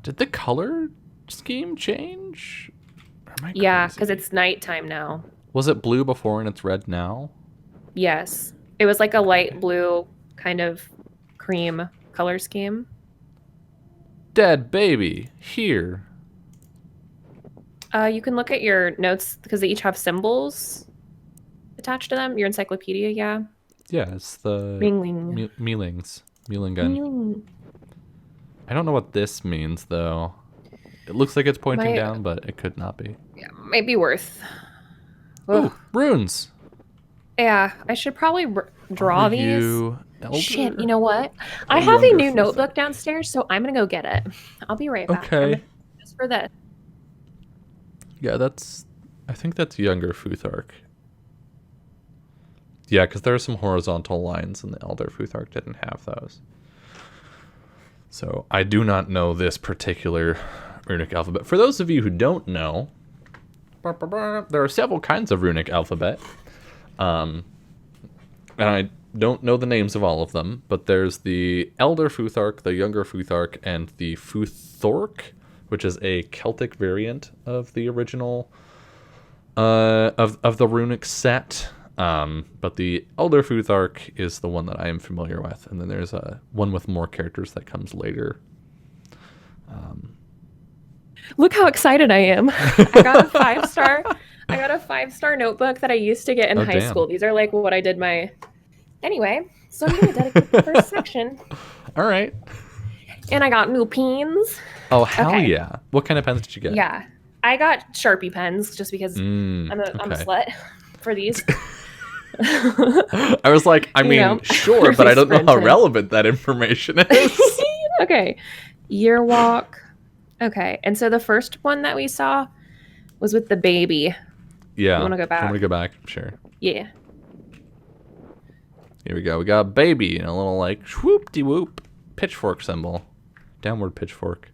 Did the color scheme change? Or am I Yeah, crazy? because it's nighttime now. Was it blue before and it's red now? Yes. It was like a light blue kind of cream color scheme. Dead baby, here. You can look at your notes because they each have symbols attached to them. Your encyclopedia, yeah. Yeah, it's the Mingling. Mealings. Mealingen. Mingling. I don't know what this means, though. It looks like it's pointing down, but it could not be. Yeah, might be worth. Ooh, Ugh. runes. Yeah, I should probably draw Are these. you elder? Shit, you know what? I Or have a younger new Futhark? notebook downstairs, so I'm gonna go get it. I'll be right back. Okay. Just for this. Yeah, I think that's younger Futhark. Yeah, because there are some horizontal lines, and the elder Futhark didn't have those. So I do not know this particular runic alphabet. For those of you who don't know, there are several kinds of runic alphabet. And I don't know the names of all of them, but there's the elder Futhark, the younger Futhark, and the Futhork, which is a Celtic variant of the original of the runic set. But the elder Futhark is the one that I am familiar with, and then there's one with more characters that comes later. Look how excited I am. I got a 5-star. I got a 5-star notebook that I used to get in high school. These are like what I did my. Anyway, so I'm gonna dedicate the first section. All right. And I got new pens. Oh hell Okay. yeah! What kind of pens did you get? Yeah, I got Sharpie pens just because I'm a okay. slut for these. I was like, I mean, know, sure, but I don't know how sprinting. relevant that information is. Okay, year walk. Okay, and so the first one that we saw was with the baby. Yeah. You wanna go back? Want to go back? Sure. Yeah. Here we go. We got baby and a little like whoop-de-whoop pitchfork symbol. Downward pitchfork.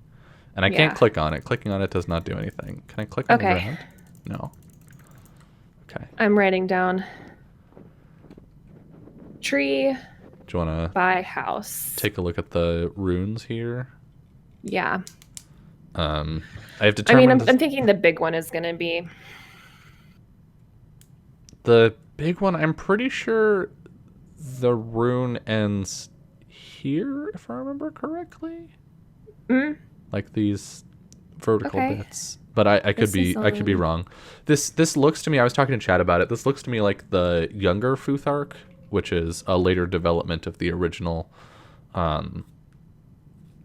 And I can't Yeah. click on it. Clicking on it does not do anything. Can I click on the Okay. ground? No. Okay. I'm writing down tree Do you want to by house. take a look at the runes here? Yeah. I have I determined mean, I'm thinking the big one is gonna be. the big one. I'm pretty sure the rune ends here, if I remember correctly. Like these vertical Okay. bits. But I could This be is, wrong. This looks to me, I was talking to Chad about it. This looks to me like the younger Futhark, which is a later development of the original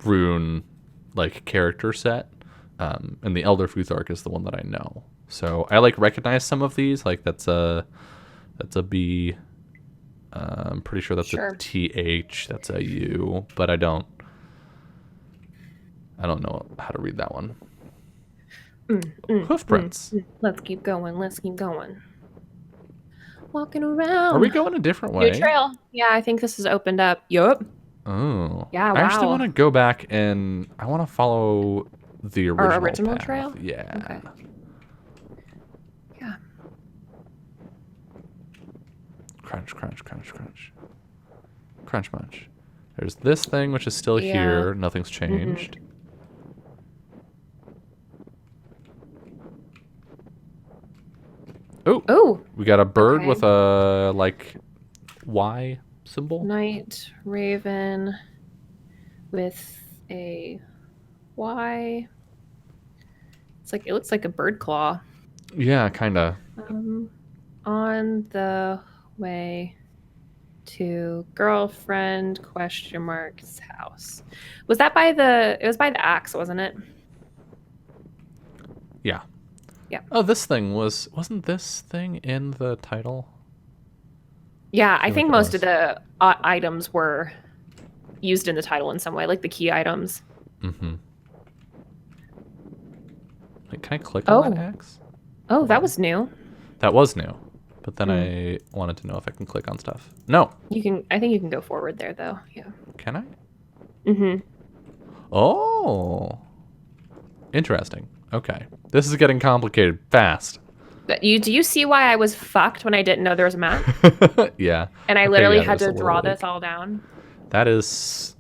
rune like character set. And the elder Futhark is the one that I know. So I like recognize some of these. Like that's a B. I'm pretty sure that's Sure. a TH. That's a U, but I don't know how to read that one. Hoof prints. Let's keep going. Let's keep going. Walking around. Are we going a different way? New trail. Yeah, I think this is opened up. Yup. Oh. Yeah, I actually wow. want to go back and I want to follow the original Our original path. trail? Yeah. Okay. Yeah. Crunch, crunch, crunch, crunch. Crunch munch. There's this thing which is still Yeah. here. Nothing's changed. Oh, Oh, we got a bird Okay. with a like Y symbol. night raven with a Y. It looks like a bird claw. Yeah, kind of. On the way to girlfriend ? House. Was that by the? It was by the axe, wasn't it? Yeah. Yeah. Oh, this thing wasn't this thing in the title? Yeah, I feel think like it most was. of the items were used in the title in some way, like the key items. Mm-hmm. Wait, can I click on that axe? Oh, that was new. That was new. But then I wanted to know if I can click on stuff. No. You can. I think you can go forward there, though. Yeah. Can I? Mm-hmm. Oh. Interesting. Okay. This is getting complicated fast. But do you see why I was fucked when I didn't know there was a map? Yeah. And I Okay, literally yeah, had there's to a draw little this leak. all down. That is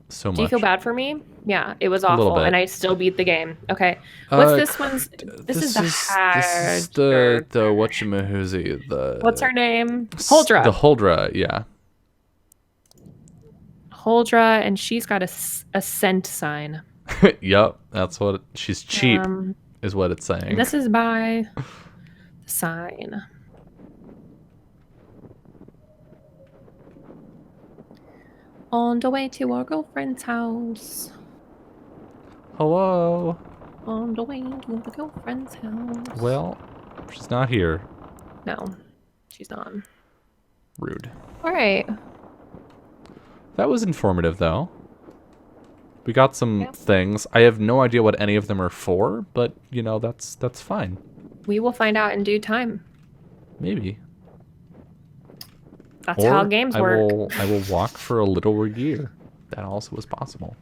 so much. Do you feel bad for me? Yeah, it was little awful, bit. and I still beat the game. Okay, what's this Uh, one's? This is the This is Hadger. the whatchamahoozy, the What's her name? the Holdra. Holdra, yeah. Holdra, and she's got a scent sign. Yup, that's what she's cheap is what it's saying. This is by the sign. On the way to our girlfriend's house. Hello. On the way to the girlfriend's house. Well, she's not here. No, she's not. Rude. All right. That was informative, though. We got some things. I have no idea what any of them are for, but you know that's fine. We will find out in due time. Maybe. That's how games work. I will walk for a little year. That also is possible.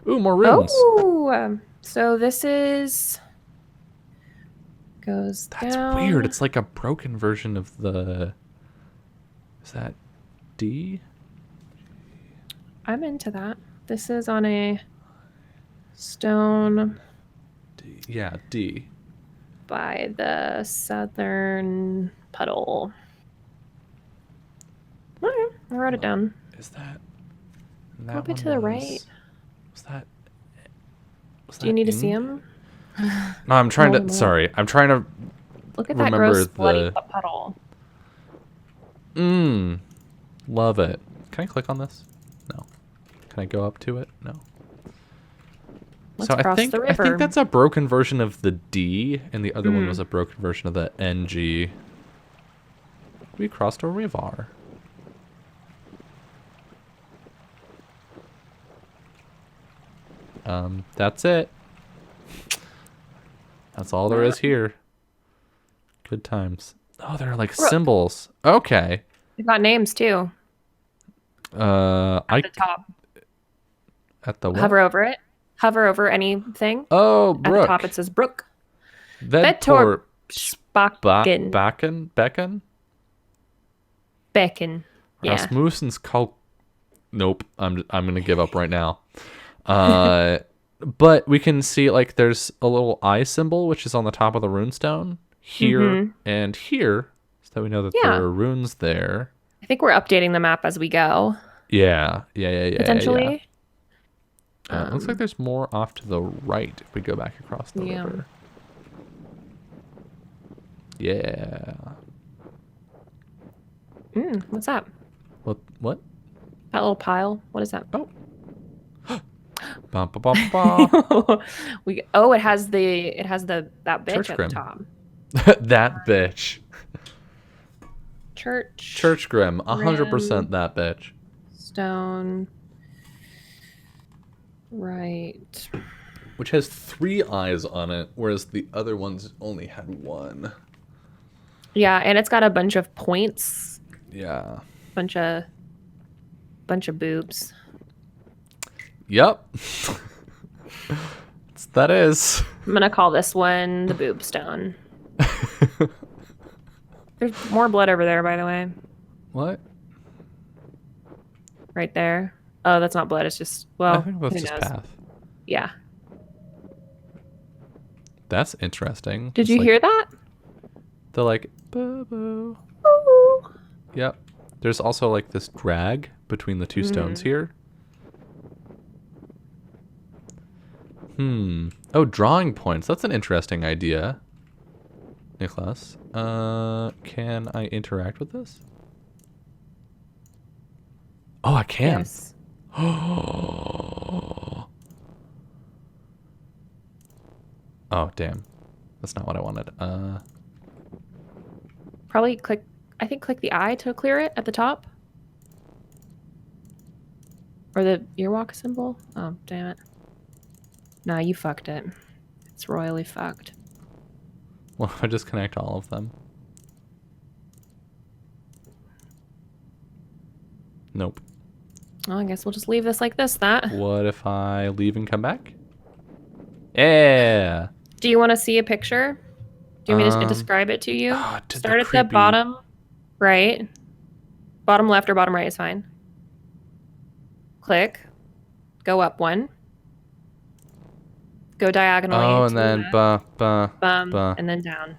Ooh, more runes. Oh, so this goes That's down. weird. It's like a broken version of the. Is that D? I'm into that. This is on a stone D. Yeah, D. by the southern puddle. Okay, I wrote it down. Is that? A little bit to the right. Was that? Do you need to see him? No, I'm trying No. to. Sorry, I'm trying to. Look at that remember gross bloody the- puddle. Love it. Can I click on this? No. Can I go up to it? No. Let's cross the I river. think that's a broken version of the D, and the other one was a broken version of the NG. We crossed a river. That's it. That's all there is here. Good times. Oh, there are like symbols. Okay. We've got names too. At The top. At the what? Hover over it. Hover over anything. Oh, At Brook. the top it says Brook. Vedtor Spaken. Becken? Becken. Yeah. Rasmussen's Kal. Nope. I'm gonna give up right now. But we can see like there's a little eye symbol which is on the top of the runestone here and here, so that we know that there are runes there. I think we're updating the map as we go. Yeah. Potentially. Yeah. Looks like there's more off to the right if we go back across the river. Yeah. What's that? What? That little pile. What is that? Oh. Bum, ba, bum, ba. It has that bitch Church at Grim. the top. That bitch. Church Grim. 100% that bitch. stone. Right. Which has 3 eyes on it, whereas the other ones only had 1. Yeah, and it's got a bunch of points. Yeah. Bunch of boobs. Yep. That is. I'm gonna call this one the boob stone. There's more blood over there, by the way. What? Right there. Oh, that's not blood. It's just I think who that's just knows? path. Yeah. That's interesting. Did you hear that? The like boo boo. Ooh. Yep. There's also like this drag between the 2 stones here. Oh, drawing points. That's an interesting idea. Nicholas, can I interact with this? Oh, I can. Yes. Oh, damn. That's not what I wanted. Probably click the eye to clear it at the top. Or the earwalk symbol. Oh, damn it. Nah, you fucked it. It's royally fucked. Well, I just connect all of them. Nope. Well, I guess we'll just leave this like this, that. What if I leave and come back? Yeah. Do you want to see a picture? Do you want me to describe it to you? Start at the bottom right. Bottom left or bottom right is fine. Click. Go up one. Go diagonally. Oh, and then and then down.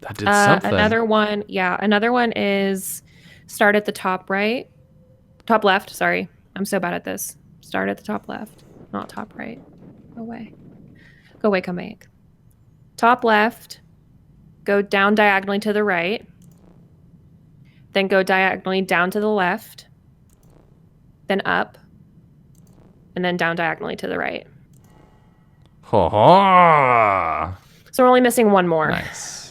That did something. Another one is start at the top right. Top left, sorry. I'm so bad at this. Start at the top left, not top right. Go away. Go away, come back. Top left. Go down diagonally to the right. Then go diagonally down to the left. Then up. And then down diagonally to the right. Ha. So we're only missing one more. Nice.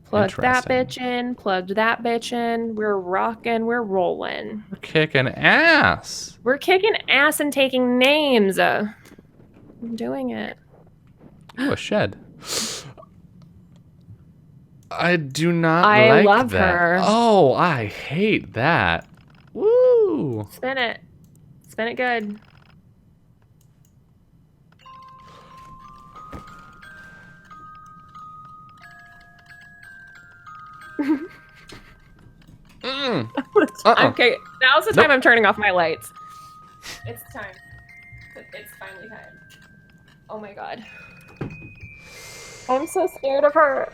Plugged that bitch in. Plugged that bitch in. We're rocking. We're rolling. We're kicking ass. We're kicking ass and taking names. I'm doing it. Ooh, a shed. I do not like that. I love that. her. Oh, I hate that. Woo. Spin it. Spin it good. Okay, now's the time I'm turning off my lights. It's time. It's finally time. Oh my god. I'm so scared of her.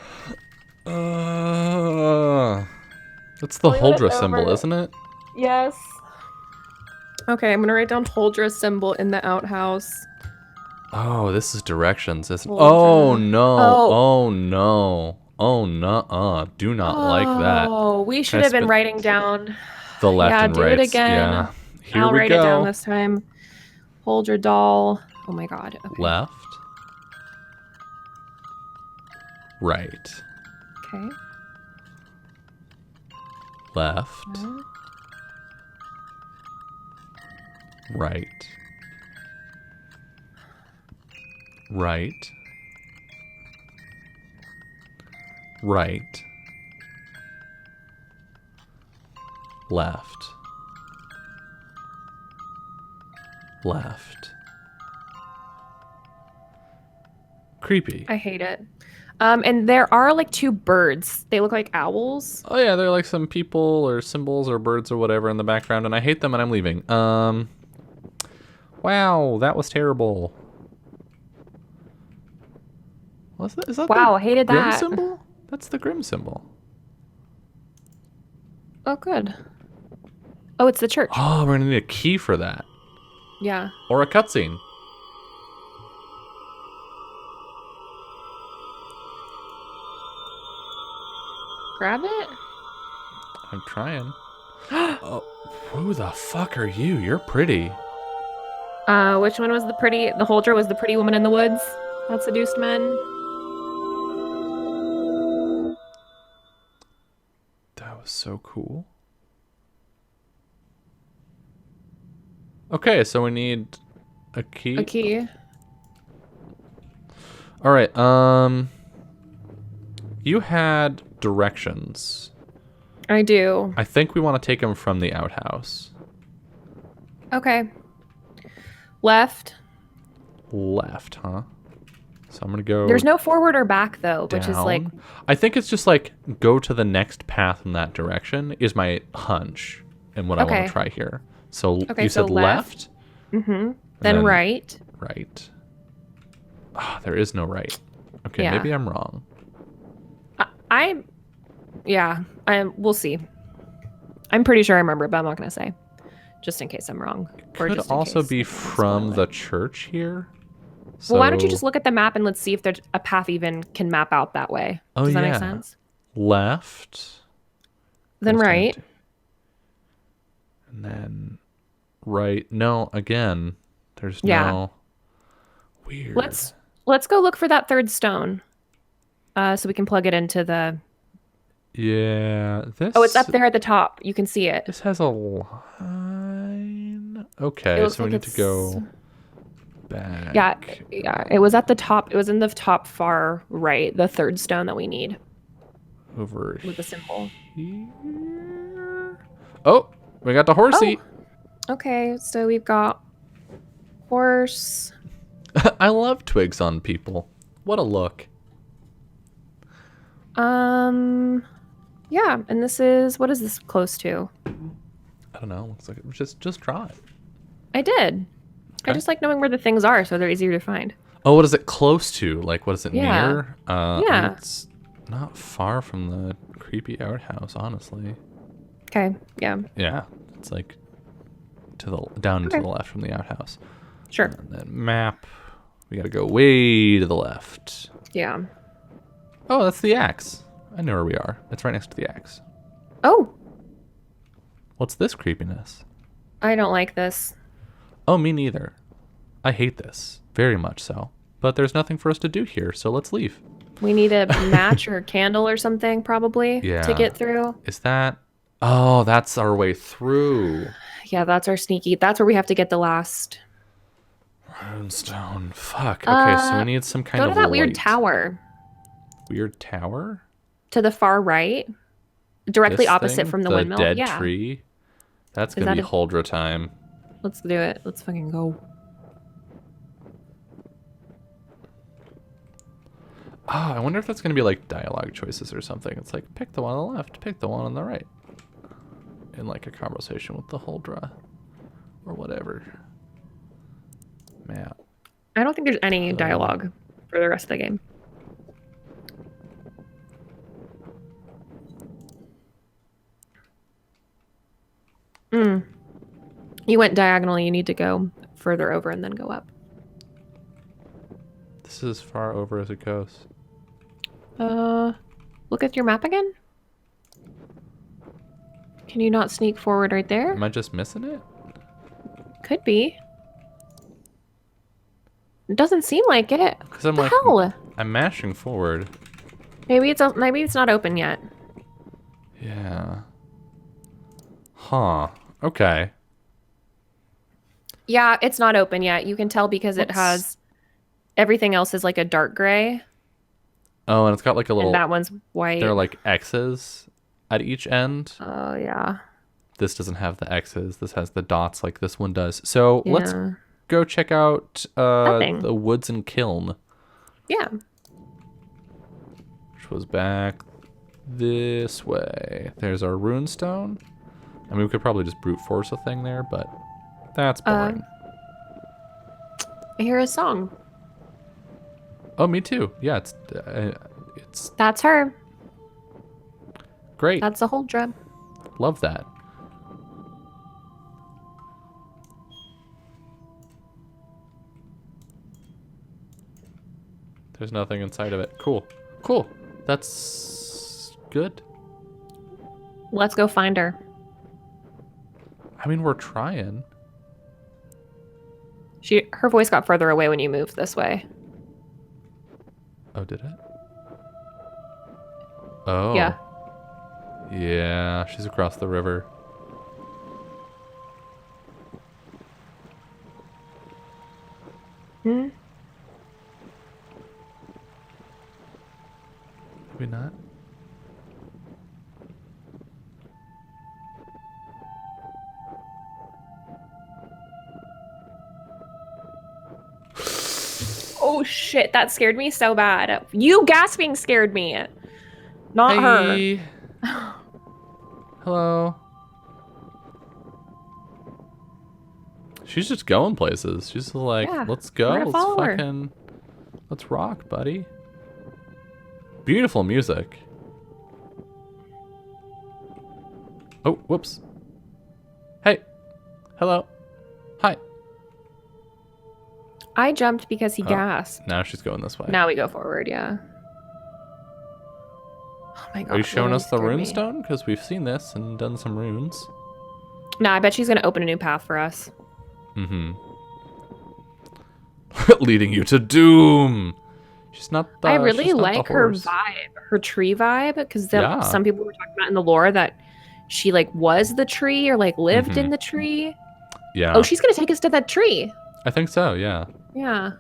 That's the Huldra symbol, isn't it? Yes. Okay, I'm gonna write down Huldra symbol in the outhouse. Oh, this is directions, isn't it? Oh no. Oh no. Oh no. Do not like that. Oh, we should have been writing down the left and right. Yeah, do it again. Yeah. Here I'll we write go. it down this time. Huldra doll. Oh my god. Okay. Left. Right. Okay. Left. Right. Right. Right. Left. Left. Creepy. I hate it. And there are like two birds. They look like owls. Oh yeah, they're like some people or symbols or birds or whatever in the background, and I hate them and I'm leaving. Wow, that was terrible. Is that wow, the I hated Grimm that. symbol? That's the Grimm symbol. Oh, good. Oh, it's the church. Oh, we're gonna need a key for that. Yeah. Or a cutscene. Grab it? I'm trying. Oh, who the fuck are you? You're pretty. Which one was the pretty? The Huldra was the pretty woman in the woods that seduced men. That was so cool. Okay, so we need a key. A key. All right. You had directions. I do. I think we want to take them from the outhouse. Okay. Left. Left, huh? So I'm gonna go. There's no forward or back though, down. which is like. I think it's just like go to the next path in that direction is my hunch and what I want to try here. So you said left. Mm-hmm. Then right. Right. Ah, there is no right. Okay, maybe I'm wrong. We'll see. I'm pretty sure I remember, but I'm not gonna say, just in case I'm wrong. Could also be from the church here. So... Well, why don't you just look at the map and let's see if there's a path even can map out that way. Does that make sense? Left. Then right. And then right. No, again, there's no. Weird. Let's go look for that third stone. So we can plug it into the. Yeah, this. Oh, it's up there at the top. You can see it. This has a line. Okay, so we need to go back. Yeah. It was at the top. It was in the top far right. The third stone that we need. Over with the symbol. Here. Oh, We got the horsey. Okay, so we've got horse. I love twigs on people. What a look. Yeah, and this is, what is this close to? I don't know. Looks like it. Just draw it. I did. I Okay. just like knowing where the things are so they're easier to find. Oh, what is it close to? Like, what is it Yeah. near? Yeah. It's not far from the creepy outhouse, honestly. Okay, yeah, Yeah, it's like to the down to Okay. the left from the outhouse. sure. And then map. We gotta go way to the left. Yeah. Oh, that's the axe. I know where we are. It's right next to the axe. Oh, What's this creepiness? I don't like this. Oh, me neither. I hate this. Very much so. But there's nothing for us to do here, so let's leave. We need a match or a candle or something, probably, Yeah. to get through. Is that... Oh, that's our way through. Yeah, that's our sneaky. That's where we have to get the last. Runestone. Fuck. Okay, so we need some kind Go of to that weird light. tower Weird tower? to the far right, directly This opposite thing? from the The windmill. dead Yeah, tree? That's Is gonna that be a- Huldra time. let's do it. Let's fucking go. Oh, I wonder if that's gonna be like dialogue choices or something. It's like, pick the one on the left, pick the one on the right. In like a conversation with the Huldra. Or whatever. Map. I don't think there's any dialogue for the rest of the game. You went diagonally. You need to go further over and then go up. This is as far over as it goes. Look at your map again. Can you not sneak forward right there? Am I just missing it? Could be. It doesn't seem like it. Because I'm What the hell? I'm mashing forward. Maybe it's not open yet. Yeah. Huh. Okay. Yeah, it's not open yet. You can tell because it What's- has everything else is like a dark gray, Oh, and it's got like a little... and that one's white. There are like X's at each end. Oh yeah. This doesn't have the X's. This has the dots like this one does. So let's Yeah. go check out Nothing. the Woods and Kiln, Yeah. which was back this way. There's our runestone. I mean, we could probably just brute force a thing there, but that's boring. I hear a song. Oh, me too. Yeah, it's That's her. great. That's the whole drug. Love that. There's nothing inside of it. Cool. Cool. That's good. Let's go find her. I mean, we're trying. Her voice got further away when you moved this way. Oh, did it? Oh. Yeah. Yeah, she's across the river. Hmm? Maybe not. Oh shit, that scared me so bad. You gasping scared me. Not her. Hey. Hello. She's just going places. She's just like, Yeah, let's go. we're gonna Let's follow her." fucking, let's rock, buddy. Beautiful music. Oh, whoops. Hey. Hello. Hi. I jumped because he Oh. gasped. Now she's going this way. Now we go forward, yeah. Oh my god. Are you showing really us the scared me. runestone? Because we've seen this and done some runes. No, I bet she's gonna open a new path for us. Mm-hmm. Leading you to doom. She's not the I really she's not the like her horse. vibe, her tree vibe, because Yeah. some people were talking about in the lore that she like was the tree or like lived Mhm. in the tree. Yeah. Oh, she's gonna take us to that tree. I think so, yeah. Yeah.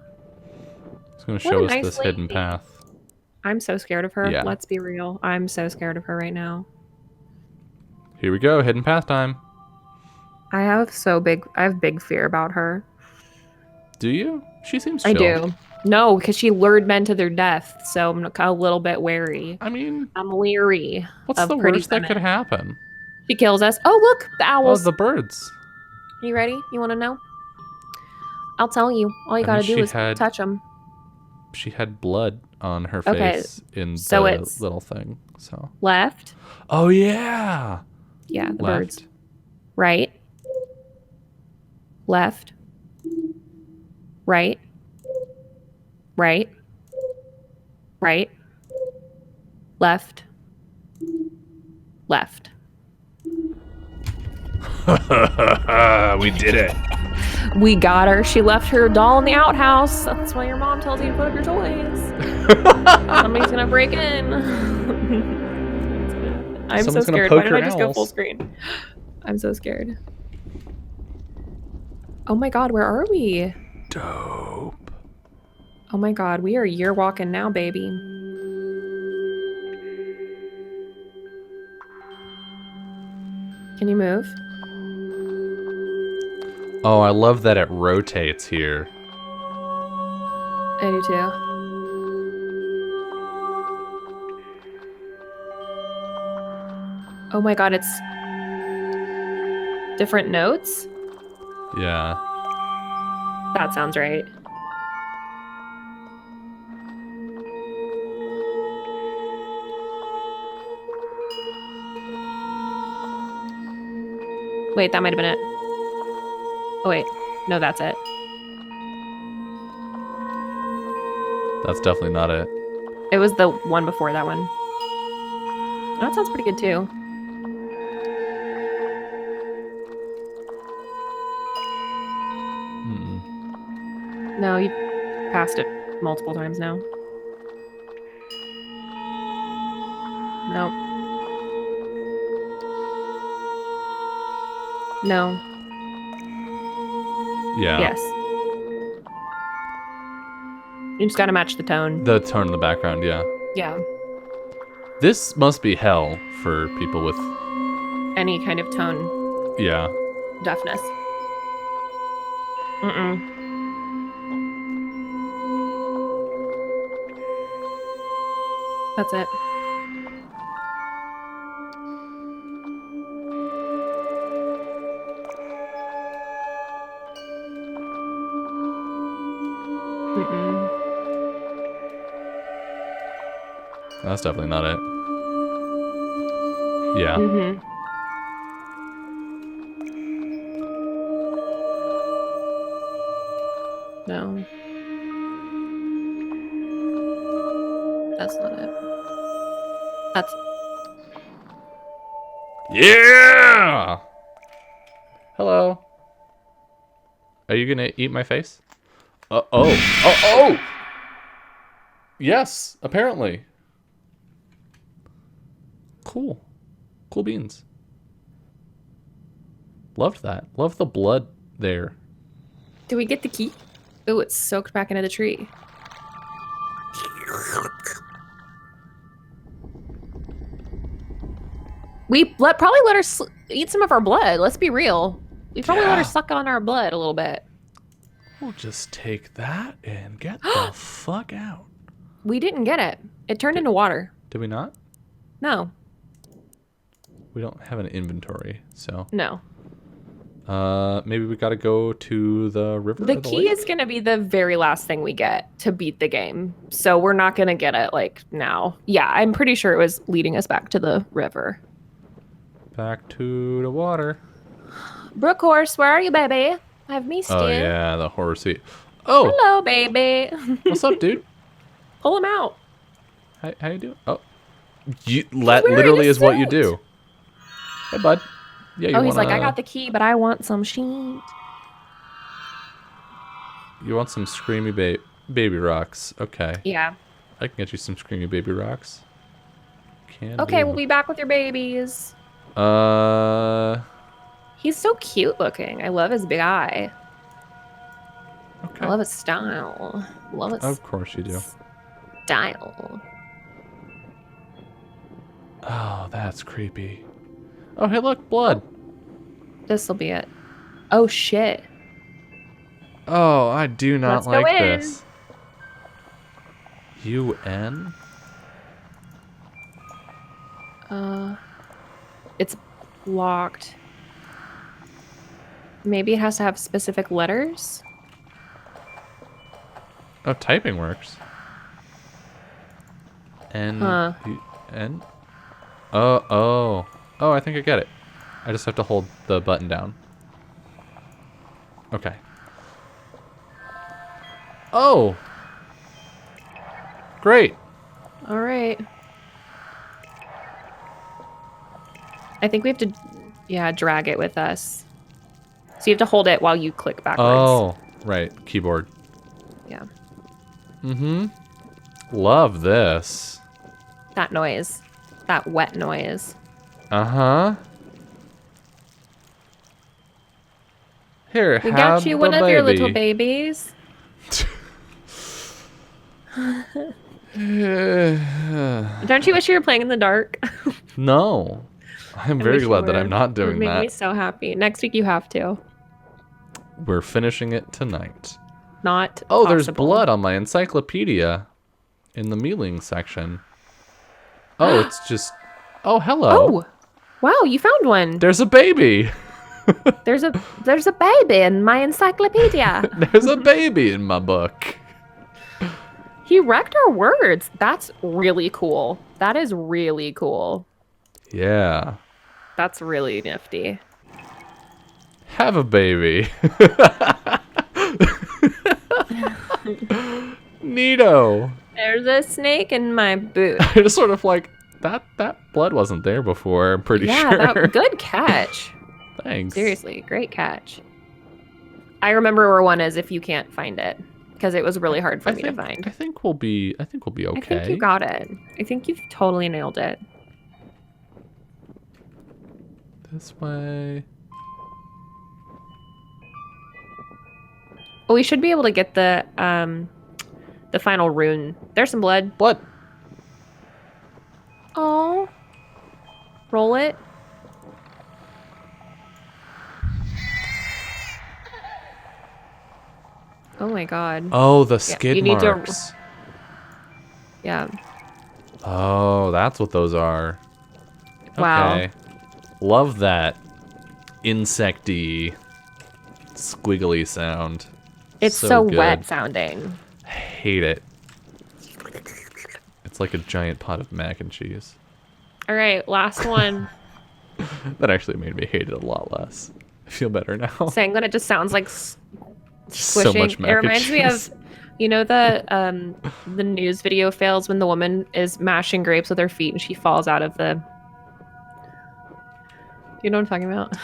It's going to What show a us nice this hidden lady. path. I'm so scared of her. Yeah. Let's be real. I'm so scared of her right now. Here we go, hidden path time. I have big fear about her. Do you? She seems I chill. do. No, because she lured men to their death, so I'm a little bit wary. I mean, I'm leery what's of the pretty worst that could women. happen? She kills us. Oh, look, the Oh, owls. the birds. You ready? You want to know? I'll tell you. All you I mean, gotta do is touch them. she had blood on her Okay, face in so the it's little thing. So. left. Oh yeah. Yeah, the birds. Left. Right. Left. Right. Right. Right. Left. Left. We did it. We got her. She left her doll in the outhouse. That's why your mom tells you to put up your toys. Somebody's gonna break in. I'm so scared. Why did I just go full screen? I'm so scared. Oh my god, where are we? Dope. Oh my god, we are year walking now, baby. Can you move? Oh, I love that it rotates here. I do too. Oh my god, it's different notes? Yeah. That sounds right. Wait, that might have been it. Oh wait, no, that's it. That's definitely not it. It was the one before that one. That sounds pretty good too. Mm-mm. No, you passed it multiple times now. Nope. No. Yeah. Yes. You just gotta match the tone. The tone in the background, yeah. Yeah. This must be hell for people with... Any kind of tone Yeah. deafness. Mm-mm. That's it. Mm-mm. That's definitely not it. Yeah. Mm-hmm. No. That's not it. That's... Yeah! Hello. Are you gonna eat my face? Oh! Yes, apparently. Cool. Cool beans. Loved that. Loved the blood there. Do we get the key? Oh, it's soaked back into the tree. We probably let her eat some of our blood. Let's be real. We probably let her suck on our blood a little bit. We'll just take that and get the fuck out. We didn't get it. It turned into water. Did we not? No. We don't have an inventory, so. No. Maybe we gotta go to the river. The key is gonna be the very last thing we get to beat the game. So we're not gonna get it like now. Yeah, I'm pretty sure it was leading us back to the river. Back to the water. Brook horse, where are you, baby? I've missed you. Oh yeah, the horsey. Oh. Hello, baby. What's up, dude? Pull him out. How you doing? Oh. That literally is what you do. Hey, bud. Yeah, he's like, I got the key, but I want some sheet. You want some screamy baby rocks? Okay. Yeah. I can get you some screamy baby rocks. Okay, we'll be back with your babies. He's so cute looking. I love his big eye. Okay. I love his style. Love it. Of course you do. Style. Oh, that's creepy. Oh, hey, look, blood. This'll be it. Oh shit. Oh, I do not Let's go like in. this. UN? It's locked. Maybe it has to have specific letters? Oh, typing works. N. Huh. N? Oh. Oh, I think I get it. I just have to hold the button down. Okay. Oh! Great. All right. I think we have to, yeah, drag it with us. So you have to hold it while you click backwards. Oh, right. Keyboard. Yeah. Mm-hmm. Love this. That noise. That wet noise. Uh-huh. Here, We have got you one the of your little baby. babies. Don't you wish you were playing in the dark? No. I'm I very wish you glad that were. I'm not It would doing make me that. so happy. Next week you have to. We're finishing it tonight. Not Oh, there's possible. blood on my encyclopedia in the mealing section. Oh, it's just... Oh, hello. Oh, wow! You found one. There's a baby. There's a baby in my encyclopedia. There's a baby in my book. He wrecked our words. That's really cool. That is really cool. Yeah. That's really nifty. Have a baby. Neato. There's a snake in my boot. I just sort of like, that blood wasn't there before, I'm pretty Yeah, sure. good catch. Thanks. Seriously, great catch. I remember where one is if you can't find it, because it was really hard for me to find. I think we'll be okay. I think you got it. I think you've totally nailed it. This way. Well, we should be able to get the final rune. There's some blood. Blood. Oh. Roll it. Oh my god. Oh, the skid you need to- marks. Yeah. Oh, that's what those are. Wow. Okay. Love that insecty squiggly sound. It's so good. wet sounding. Hate it. It's like a giant pot of mac and cheese. All right, last one. That actually made me hate it a lot less. I feel better now. Saying that it just sounds like So squishing. much mac It and reminds me cheese. of, you know, the news video fails when the woman is mashing grapes with her feet and she falls out of the. Do you know what I'm talking about?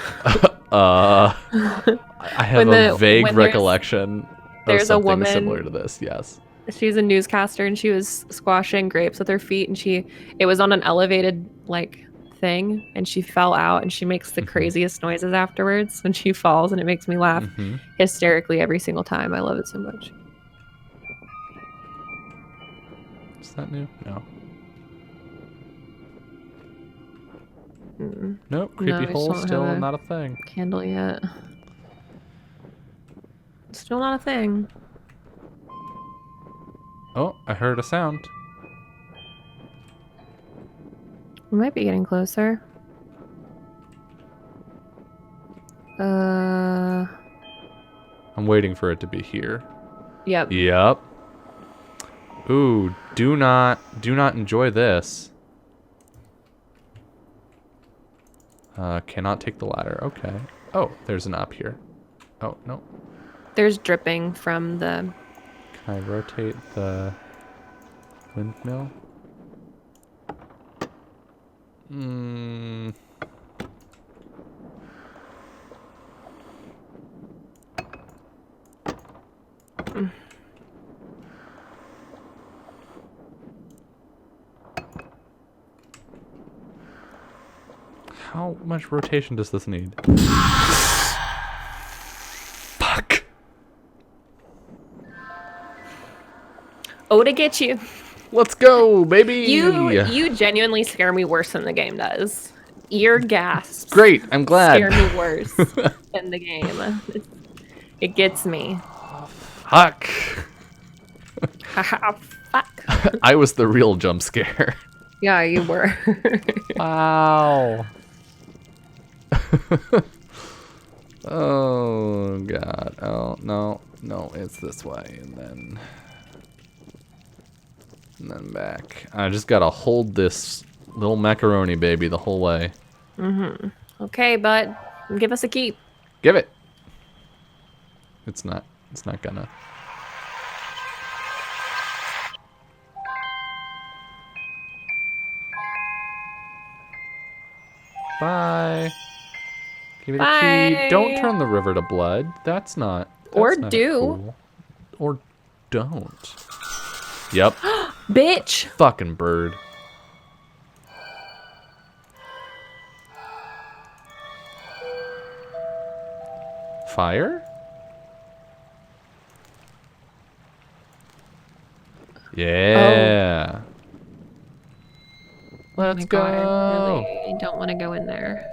I have a vague when recollection there's of a something woman- similar to this. Yes. She's a newscaster and she was squashing grapes with her feet and it was on an elevated like thing and she fell out and she makes the craziest noises afterwards when she falls and it makes me laugh Mhm. hysterically every single time. I love it so much. Is that new? No. Mm, Nope. Creepy I just hole don't still have a- not a thing. candle yet. Still not a thing. Oh, I heard a sound. We might be getting closer. I'm waiting for it to be here. Yep. Yep. Ooh, do not enjoy this. Cannot take the ladder. Okay. Oh, there's an up here. Oh, no. There's dripping from the. Can I rotate the windmill? How much rotation does this need? Fuck. Oh, to get you. Let's go, baby. You genuinely scare me worse than the game does. Ear gasps Great, I'm glad. scare me worse in the game. It gets me. Fuck. Haha, fuck. I was the real jump scare. Yeah, you were. Wow. Oh god. Oh no, no, it's this way, and then back. I just gotta hold this little macaroni baby the whole way. Okay, bud. Give us a keep. Give it. It's not gonna. Bye. Give it a key. Bye. Don't turn the river to blood. That's not. Or not do. cool. Or don't. Yep. Bitch. Fucking bird. Fire? Yeah. Let's Oh my go. God, I really don't want to go in there.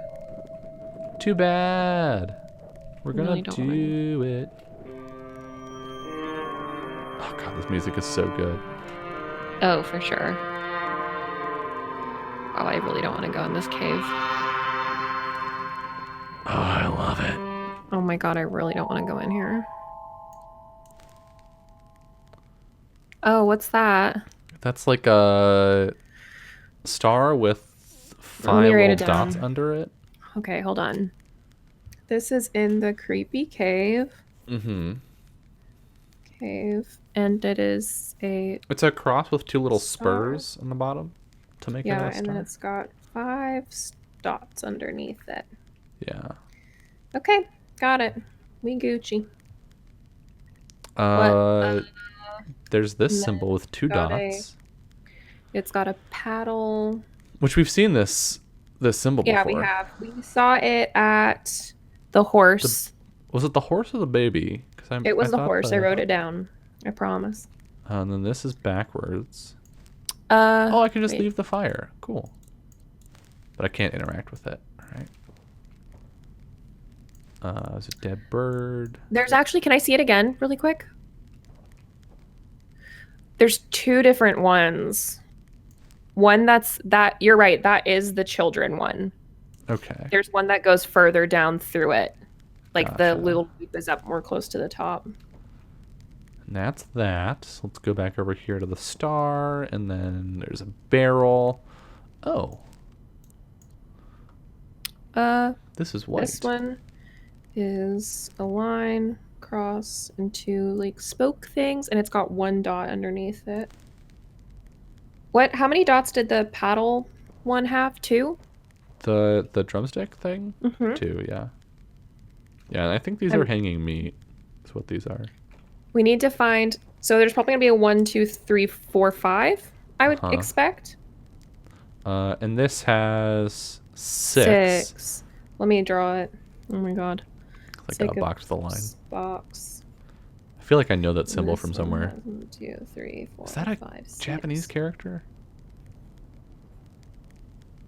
Too bad. We're gonna Really don't wanna. do it. Oh god, this music is so good. Oh, for sure. Oh, I really don't want to go in this cave. Oh, I love it. Oh my God, I really don't want to go in here. Oh, what's that? That's like a star with Let me 5 write little it down. dots under it. Okay, hold on. This is in the creepy cave. Mm-hmm. Cave. And it is a... It's a cross with 2 little Star. spurs on the bottom to make it Yeah, a and then star. it's got 5 dots underneath it. Yeah. Okay, got it. We Gucci. There's this then symbol with 2 got dots, It's got a paddle. which we've seen this symbol Yeah, before. we have. We saw it at the horse. Was it the horse or the baby? It was I the thought horse. I wrote it down. I promise. And then this is backwards. Oh, I can just wait. leave the fire. Cool. But I can't interact with it. All right. There's a dead bird. There's actually, can I see it again really quick? There's 2 different ones. One you're right, that is the children one. Okay. There's one that goes further down through it. Like Gotcha. the little peep is up more close to the top. And that's that. So let's go back over here to the star, and then there's a barrel. Oh. This is white. This one is a line, cross, and 2 like spoke things, and it's got 1 dot underneath it. How many dots did the paddle one have? 2? The drumstick thing? Mm-hmm. 2, yeah. Yeah, and I think these are hanging meat. That's what these are. We need to find, so there's probably gonna be a 1, 2, 3, 4, 5, I would expect. And this has 6. Let me draw it. Oh my God. Like a box with a line. Box. I feel like I know that symbol This from one somewhere. has 1, 2, 3, 4, Is that a 5, 6. Japanese character?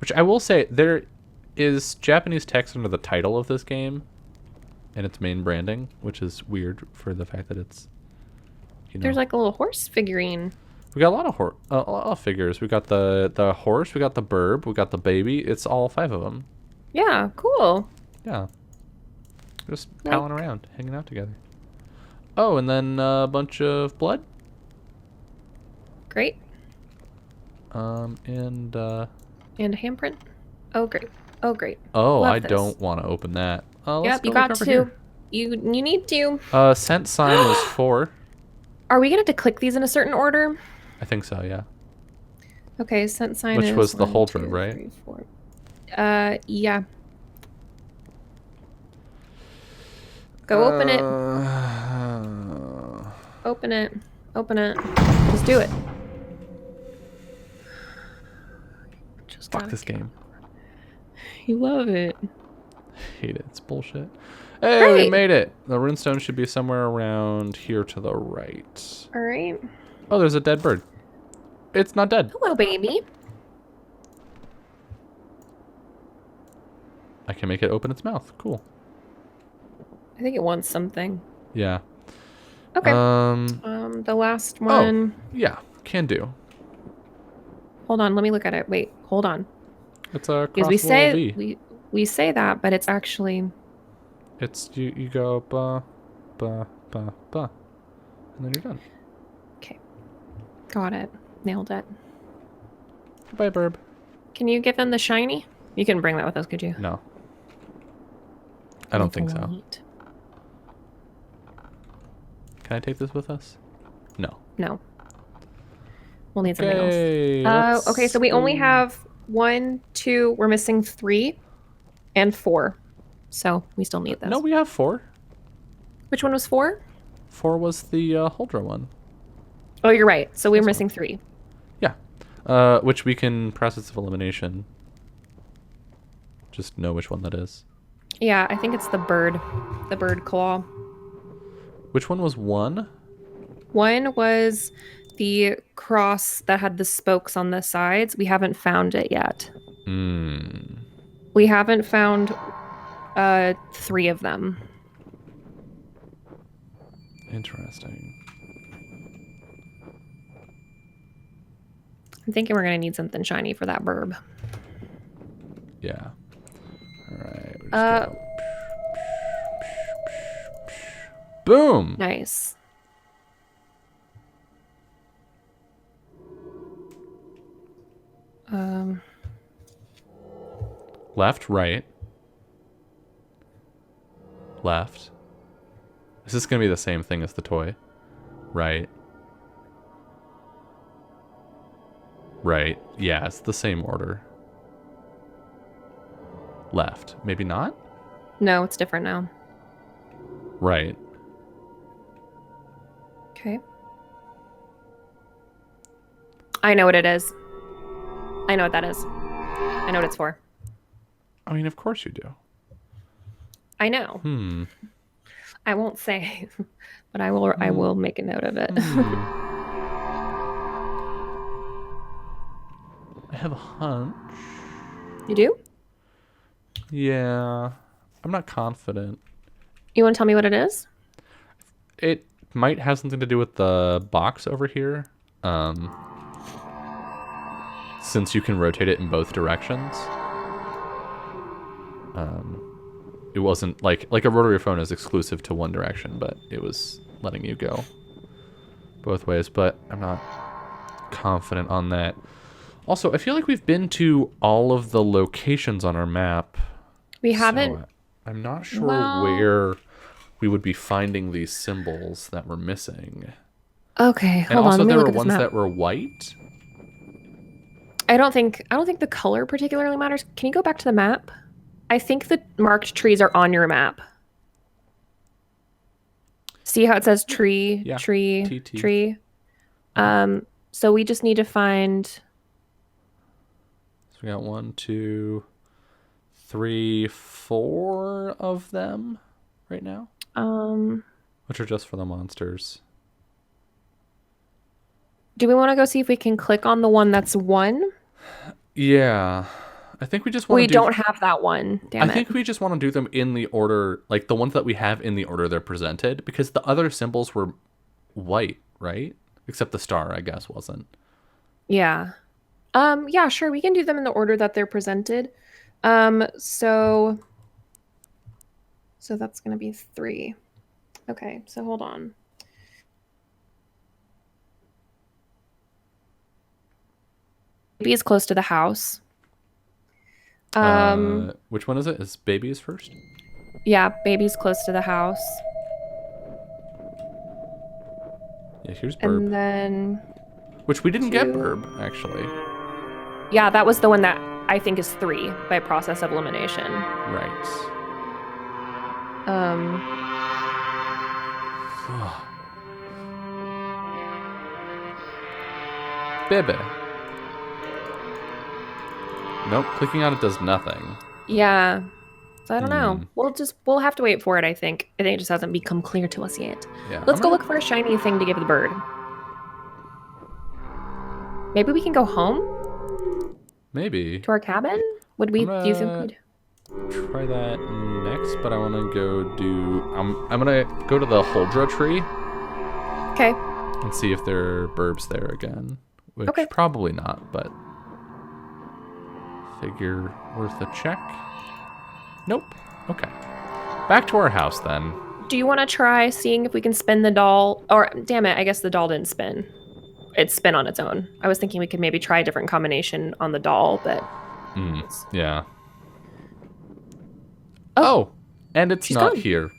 Which I will say, there is Japanese text under the title of this game and its main branding, which is weird for the fact that it's, you know. There's like a little horse figurine. We got a lot of figures. We got the horse, we got the burb, we got the baby. It's all 5 of them. Yeah, cool. Yeah. Just palling around, hanging out together. Oh, and then a bunch of blood. Great. And a handprint. Oh, great. Oh, great. oh, Love I this. don't want to open that. Let's Yep, go you look got over to. here. You need to. Scent sign was 4. Are we gonna have to click these in a certain order? I think so, yeah. Okay, scent sign Which is was the 1, hold 2, road, right? 3, 4. Yeah. Go open it. Open it. Open it. Just do it. Just Fuck gotta this game. You love it. Hate it. It's bullshit. Hey, we Great. made it. The runestone should be somewhere around here to the right. All right. Oh, there's a dead bird. It's not dead. Hello, baby. I can make it open its mouth. Cool. I think it wants something. Yeah. Okay. The last one. Oh, yeah. Can do. Hold on, let me look at it. Wait, hold on. It's a Because we crossable say V. we say that, but it's actually It's you go ba ba ba ba, and then you're done. okay. Got it. Nailed it. Bye, Burb. Can you give him the shiny? You can bring that with us, could you? No. I don't think so. Can I take this with us? No. No. We'll need something Okay. else. Okay, so we only have 1, 2. We're missing 3 and 4. So we still need those. No, we have 4. Which one was 4? 4 was the Huldra one. Oh, you're right. So we're missing 3. Yeah. Which we can process of elimination. Just know which one that is. Yeah, I think it's the bird claw. Which one was 1? 1 was the cross that had the spokes on the sides. We haven't found it yet. We haven't found 3 of them. Interesting. I'm thinking we're going to need something shiny for that burb. Yeah. Alright. Boom! Nice. Left, right. Left. Is this going to be the same thing as the toy? Right. Right. Yeah, it's the same order. Left. Maybe not? No, it's different now. Right. Okay. I know what it is. I know what that is. I know what it's for. I mean, of course you do. I know. I won't say, but I will make a note of it. I have a hunch. You do? Yeah. I'm not confident. You want to tell me what it is? It might have something to do with the box over here. Since you can rotate it in both directions. It wasn't like a rotary phone is exclusive to one direction, but it was letting you go both ways, but I'm not confident on that. Also, I feel like we've been to all of the locations on our map. We haven't. So I'm not sure where we would be finding these symbols that we're missing. Okay, hold and also on. Let me there look were at this ones map. that were white. I don't think the color particularly matters. Can you go back to the map? I think the marked trees are on your map. See how it says tree, Yeah, tree, TT. tree? So we just need to find... So we got 1, 2, 3, 4 of them right now. Which are just for the monsters. Do we want to go see if we can click on the one that's 1? Yeah. I think we just want We don't have that one. Damn it. I think we just want to do them in the order, like the ones that we have in the order they're presented, because the other symbols were white, right? Except the star, I guess, wasn't. Yeah. Yeah, sure. We can do them in the order that they're presented. So that's going to be 3. Okay, so hold on. Baby is close to the house. Which one is it? Is babies first? Yeah, baby's close to the house. Yeah, here's Burb. And then... Which we didn't get Burb, actually. Yeah, that was the one that I think is 3 by process of elimination. Right. Bebe. Nope, clicking on it does nothing. Yeah. So I don't know. We'll have to wait for it, I think. I think it just hasn't become clear to us yet. Yeah. Let's go look for a shiny thing to give the bird. Maybe we can go home? Maybe. To our cabin? Do you think we'd... try that next, but I want to go do... I'm going to go to the Huldra tree Okay. and see if there are burbs there again. Which Okay. probably not, but figure worth a check. Nope. Okay. Back to our house then. Do you want to try seeing if we can spin the doll? Or, damn it, I guess the doll didn't spin. It spin on its own. I was thinking we could maybe try a different combination on the doll, but... Yeah. Oh. And it's She's not gone. here.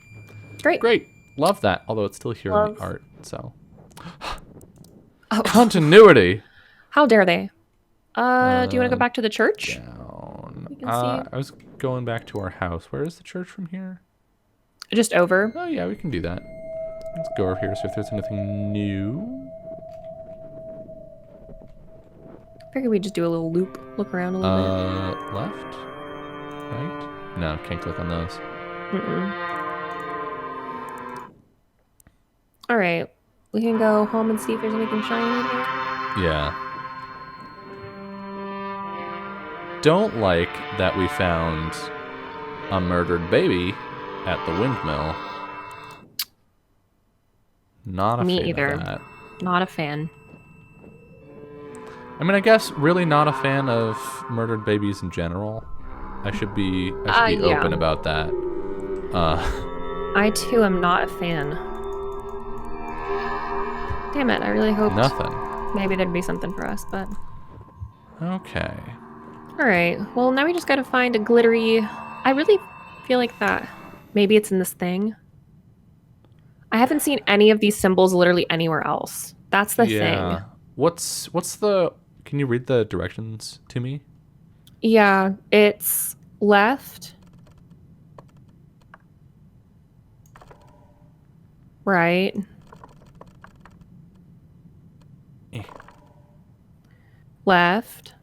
Great. Great. Love that. Although it's still here in Love. the art, so. Oh. Continuity. How dare they? Do you want to go back to the church? Down. We can see. I was going back to our house. Where is the church from here? Just over. Oh yeah, we can do that. Let's go over here, see if there's anything new. Figured we'd just do a little loop, look around a little Left? Right? No, can't click on those. bit. All right, we can go home and see if there's anything shiny here. Yeah. Don't like that we found a murdered baby at the windmill. Not a Me fan either. of that. Not a fan. I mean, I guess really not a fan of murdered babies in general. I should be Yeah. open about that. I too am not a fan. Damn it! I really hoped Nothing. maybe there'd be something for us, but Okay. all right. Well, now we just gotta find a glittery. I really feel like that. Maybe it's in this thing. I haven't seen any of these symbols literally anywhere else. That's the thing. What's the? Can you read the directions to me? Yeah, it's left, right, Eh. left,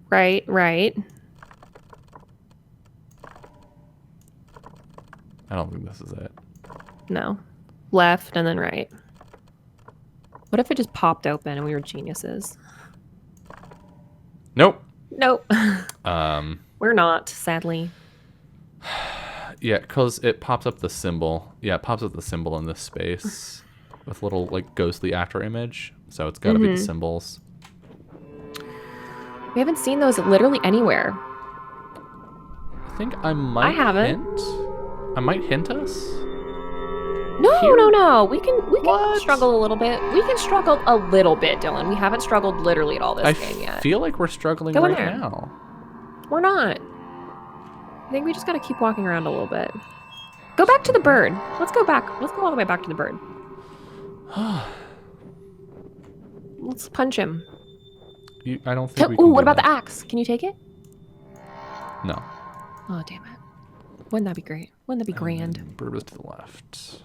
right, right. I don't think this is it. No, left and then right. What if it just popped open and we were geniuses? Nope. Nope. Um. We're not, sadly. Yeah, because it pops up the symbol. Yeah, it pops up the symbol in this space with little like ghostly after image. So it's got to be the symbols. We haven't seen those literally anywhere. I think I might. haven't. Hint. I might hint us. No, Here? no. We can What? struggle a little bit. We can struggle a little bit, Dylan. We haven't struggled literally at all this I game yet. feel like we're struggling Go in right there. now. We're not. I think we just gotta keep walking around a little bit. Go back to the bird. Let's go back. Let's go all the way back to the bird. Let's punch him. I don't think we Ooh, can what do about the that. axe? Can you take it? No. Oh, damn it. Wouldn't that be great? Wouldn't that be grand? Burb is to the left.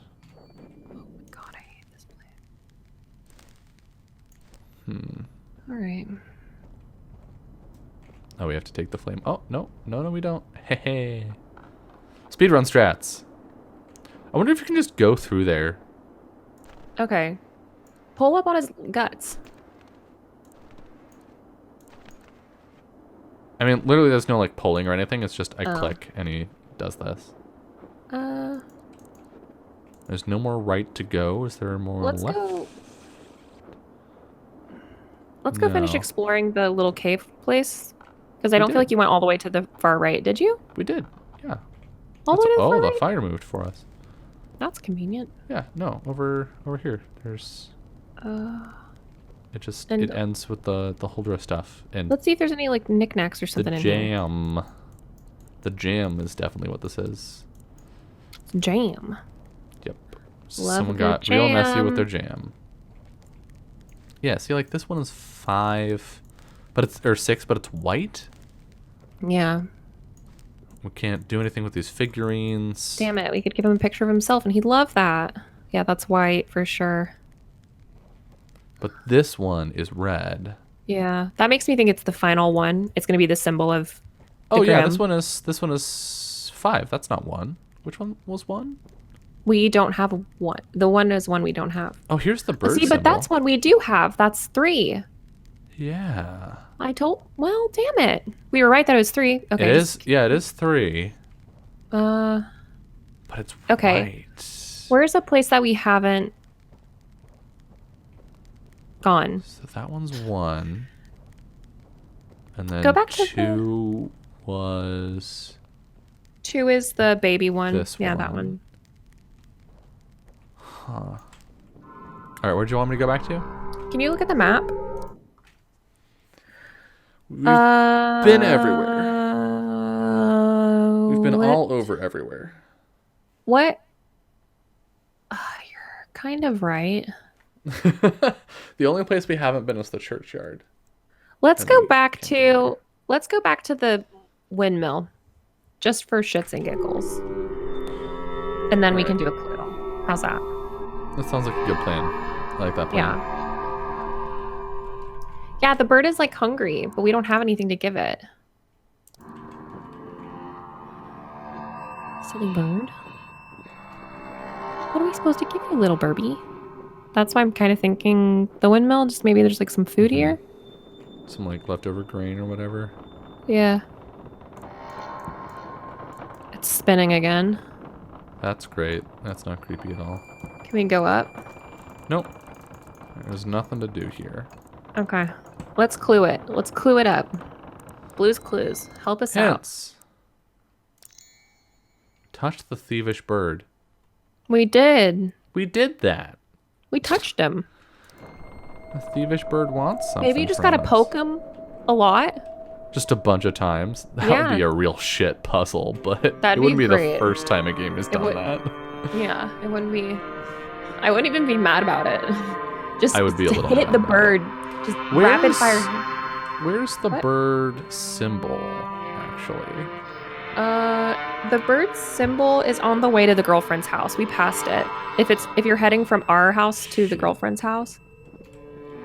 God, I hate this place. All right. Oh, we have to take the flame. Oh, no, we don't. Hey. Speedrun strats. I wonder if you can just go through there. Okay. Pull up on his guts. I mean, literally there's no like pulling or anything. It's just I Oh. click and he does this. Uh, There's no more right to go. Is there more let's left? go. Let's go finish No. exploring the little cave place. Because I don't did. feel like you went all the way to the far right, did you? We did. Yeah. All the way to the far the right? fire moved for us. That's convenient. Yeah, no, over here. There's it just And- it ends with the Huldra stuff and Let's see if there's any like knickknacks or the something in here. jam. The jam is definitely what this is. Jam. Yep. Love Someone the got real messy with jam. their jam. Yeah, see like this one is 5 but it's or 6 but it's white. Yeah. We can't do anything with these figurines. Damn it. We could give him a picture of himself and he'd love that. Yeah, that's white for sure. But this one is red. Yeah. That makes me think it's the final one. It's going to be the symbol of the Oh yeah, Grim. this one is 5. That's not 1. Which one was 1? We don't have one. The one is one we don't have. Oh, here's the bird See, but symbol. that's one we do have. That's 3. Yeah. Well, damn it. We were right that it was 3. Okay. It is. Yeah, it is 3. Uh, But it's okay. right. Where's a place that we haven't gone? So that one's 1. And then Go back to 2 was 2 is the baby one. this Yeah, one. that one. Huh. All right, where'd you want me to go back to? Can you look at the map? We've been everywhere. We've been What? all over everywhere. What? You're kind of right. The only place we haven't been is the churchyard. Let's And go we back can't do to the windmill, just for shits and giggles, and then we can do a clue. How's that? That sounds like a good plan. I like that plan. Yeah. Yeah, the bird is like hungry, but we don't have anything to give it. Silly bird. What are we supposed to give you, little Burby? That's why I'm kind of thinking the windmill. Just maybe there's like some food here. Some like leftover grain or whatever. Yeah. It's spinning again. That's great. That's not creepy at all. Can we go up? Nope. There's nothing to do here. Okay. Let's clue it. Let's clue it up. Blue's Clues. Help us out. Hints. Touch the thievish bird. We did. We did that. We touched him. The thievish bird wants something. Maybe you just from gotta us. poke him a lot. Just a bunch of times. That Yeah. would be a real shit puzzle, but That'd it wouldn't be be the great. first time a game has done would- that. Yeah, it wouldn't be. I wouldn't even be mad about it. Just I would be a little hit mad the about bird. Just rapid fire. Where's the What? bird symbol, actually? The bird symbol is on the way to the girlfriend's house. We passed it. If you're heading from our house to the girlfriend's house,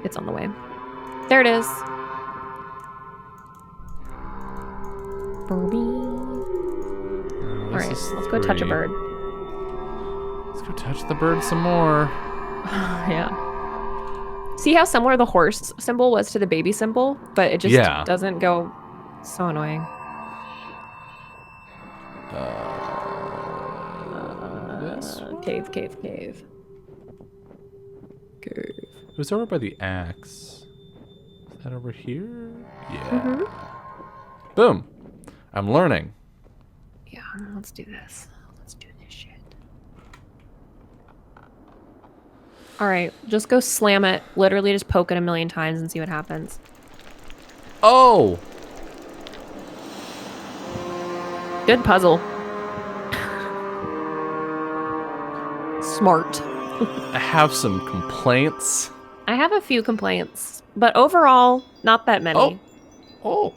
it's on the way. There it is. Burby. All right, let's go touch a bird. Let's go touch the bird some more. Yeah. See how similar the horse symbol was to the baby symbol, but it just Yeah. doesn't go. So annoying. This Cave. It was over by the axe. Is that over here? Yeah. Mhm. Boom. I'm learning. Yeah, let's do this. Let's do this shit. All right, just go slam it. Literally just poke it a million times and see what happens. Oh! Good puzzle. Smart. I have some complaints. I have a few complaints, but overall, not that many. Oh.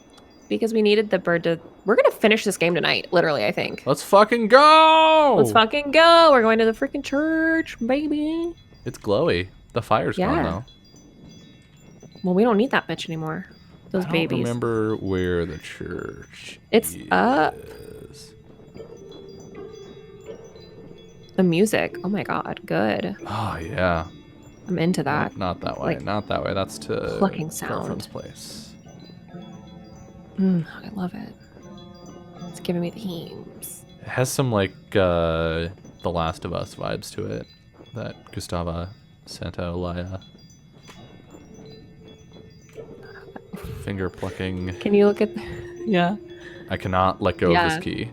Because we needed the bird to... We're going to finish this game tonight, literally, I think. Let's fucking go! Let's fucking go. We're going to the freaking church, baby. It's glowy. The fire's gone Yeah. now. Well, we don't need that bitch anymore. Those I don't babies. remember where the church It's is. up. The music. Oh my god, good. Oh, yeah. I'm into that. Not that way. Like, Not that way. That's to plucking sound. girlfriend's place. I love it. It's giving me the heaves. It has some, like, The Last of Us vibes to it. That Gustavo Santaolalla. Finger plucking. Can you look at... Yeah. I cannot let go of Yeah. this key.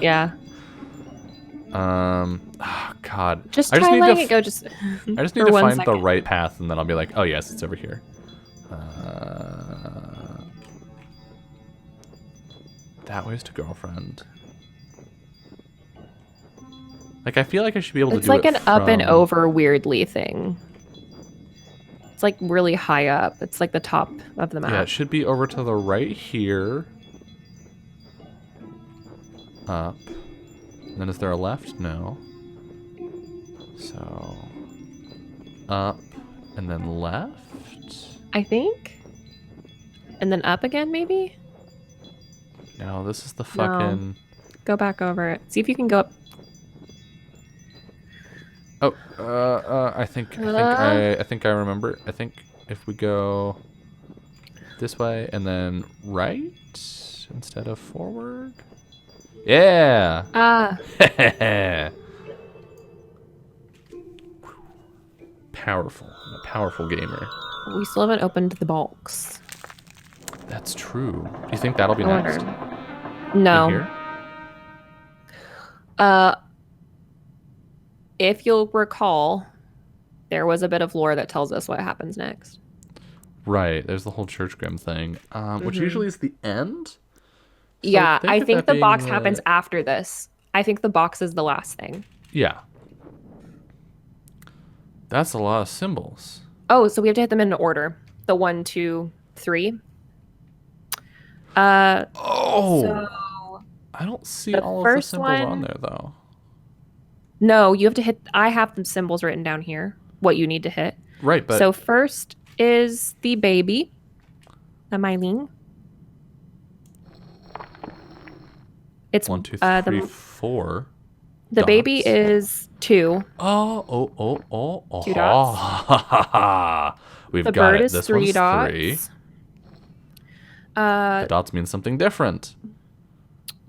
Yeah. Oh, God. Just I try need letting to it go just I just need for to 1 find the second. right path, and then I'll be like, oh, yes, it's over here. That way's to girlfriend. Like, I feel like I should be able to It's do like it an up and from- over weirdly thing. It's like really high up. It's like the top of the map. Yeah, it should be over to the right here. Up. And then is there a left? No. So... Up. And then left? I think. And then up again, maybe? No, this is the fucking... Go back over it. See if you can go up. Oh, I think I remember. I think if we go this way, and then right instead of forward. Yeah. Powerful. I'm a powerful gamer. We still haven't opened the box. That's true. Do you think that'll be I next? wonder. No. In here? If you'll recall, there was a bit of lore that tells us what happens next. Right. There's the whole Church Grim thing, which usually is the end. So yeah, I of think that the box being happens after this. I think the box is the last thing. Yeah. That's a lot of symbols. Oh, so we have to hit them in order. The 1, 2, 3. Oh. So I don't see the all of the first symbols one- on there though. no, you have to hit. I have the symbols written down here. What you need to hit. Right, but So first is the baby, the Mylene. It's 1, 2, 3, the 4. the baby dots. is 2. Oh. 2 dots. We've The got bird it. is This 3 one's dots. 3. The dots mean something different.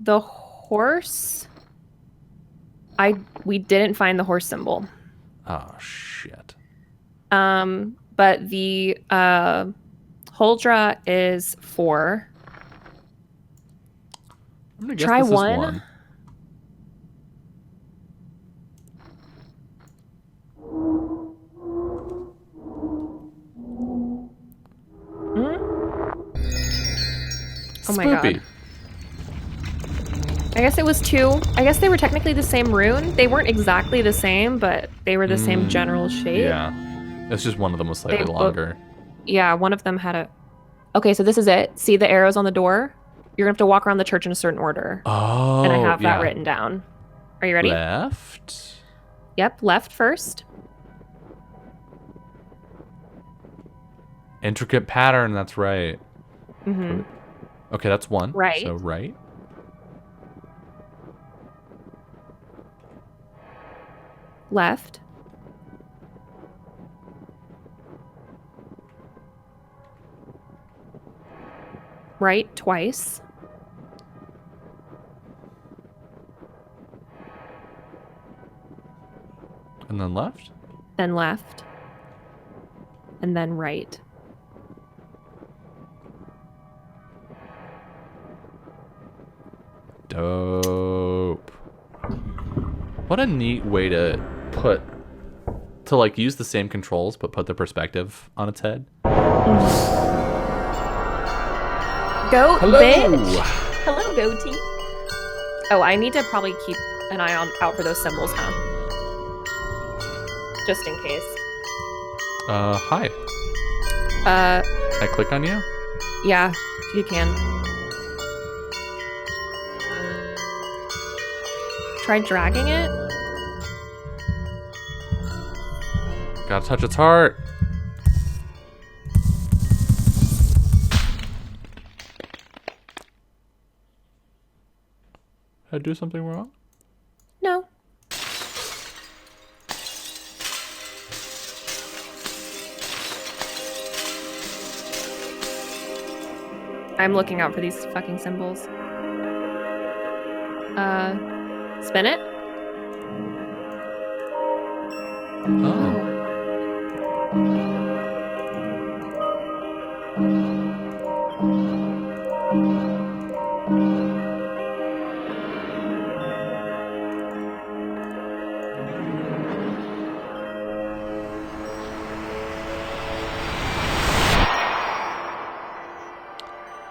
The horse. We didn't find the horse symbol. Oh shit. But the Huldra is 4. I'm gonna guess Try this one. is 1. Oh my Spoopy. God. I guess it was 2. I guess they were technically the same rune. They weren't exactly the same, but they were the same general shape. Yeah. It's just one of them was slightly They longer. Yeah, one of them had a... Okay, so this is it. See the arrows on the door? You're going to have to walk around the church in a certain order. Oh, And I have that yeah. written down. Are you ready? Left. Yep, left first. Intricate pattern, that's right. Mm-hmm. Okay, that's 1. Right. So right. Left. Right twice. And then left. Then left. And then right. Dope. What a neat way to like use the same controls but put the perspective on its head. Go, Hello. bitch. Hello, goatee. Oh, I need to probably keep an eye out for those symbols, huh? Just in case. Hi. Uh, I click on you? yeah, you can. Try dragging it. Gotta touch its heart. Did I do something wrong? No. I'm looking out for these fucking symbols. Spin it. Oh.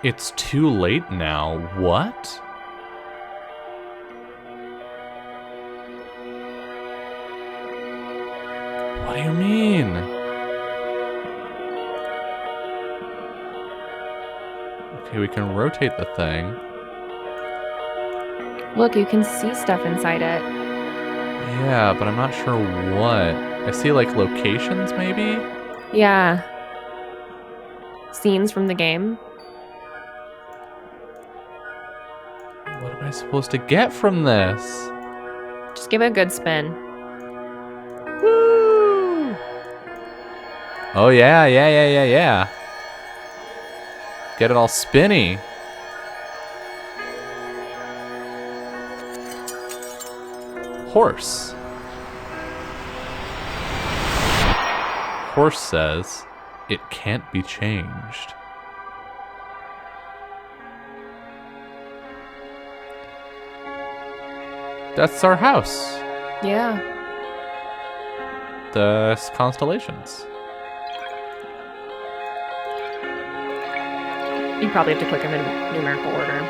It's too late now. What? What do you mean? Okay, we can rotate the thing. Look, you can see stuff inside it. Yeah, but I'm not sure what. I see like locations maybe? Yeah. Scenes from the game. What am I supposed to get from this? Just give it a good spin. Woo! Oh yeah. Get it all spinny. Horse. Horse says it can't be changed. That's our house. Yeah. The constellations. You probably have to click them in numerical order.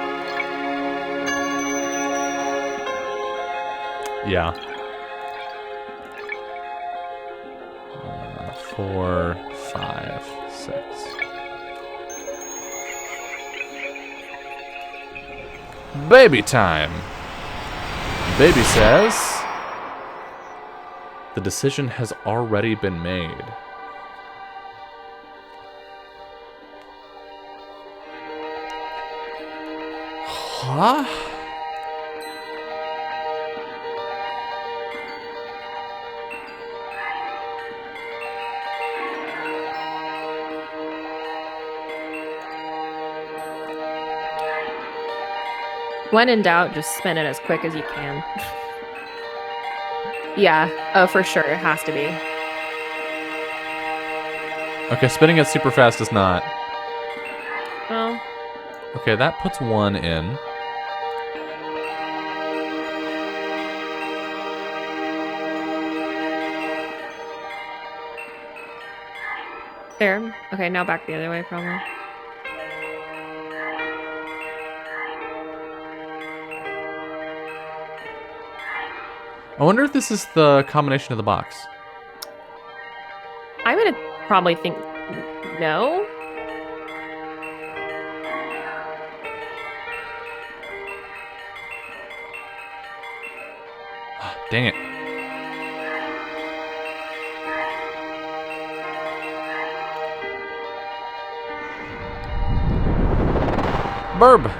Yeah. 4, 5, 6. Baby time. Baby says the decision has already been made. Huh? When in doubt, just spin it as quick as you can. Yeah. Oh, for sure. It has to be. Okay, spinning it super fast is not. Well. Okay, that puts 1 in. There. Okay, now back the other way, probably. I wonder if this is the combination of the box. I'm gonna probably think no. Dang it. Burb.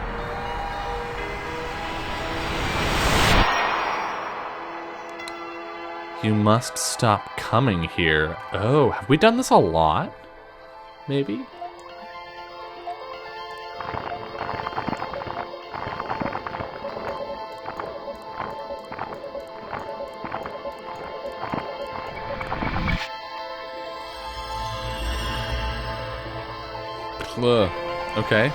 You must stop coming here. Oh, have we done this a lot? Maybe? Okay.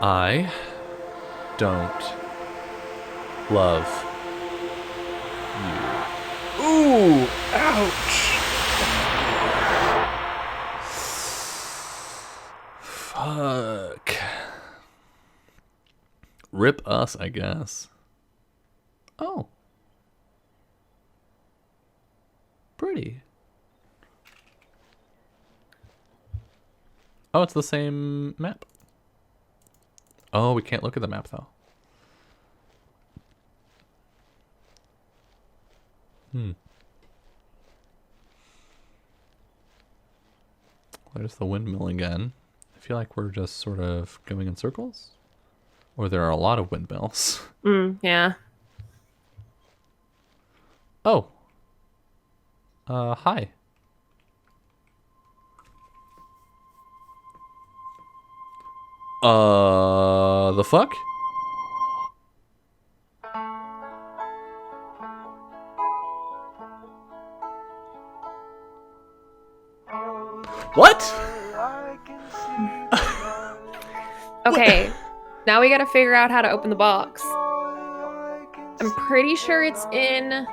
I don't love you. Ooh, ouch. Fuck. Rip us, I guess. Oh. Pretty. Oh, it's the same map. Oh, we can't look at the map, though. There's the windmill again. I feel like we're just sort of going in circles. Or there are a lot of windmills. Yeah. Oh. Hi. The fuck? What? Okay. Now we gotta figure out how to open the box. I'm pretty sure it's in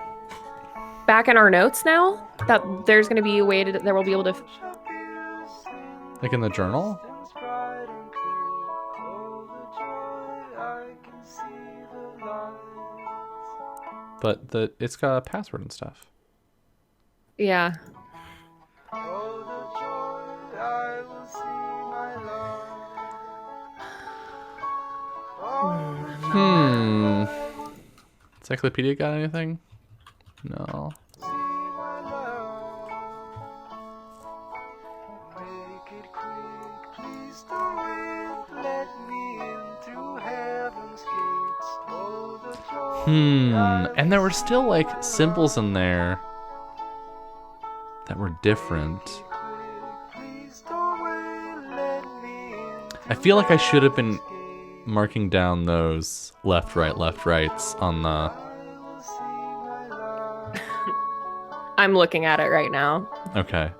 back in our notes now that there's gonna be a way that we'll be able to. Like in the journal? But it's got a password and stuff. Yeah. Encyclopedia got anything? No. And there were still like symbols in there that were different. I feel like I should have been marking down those left, rights on the... I'm looking at it right now. Okay.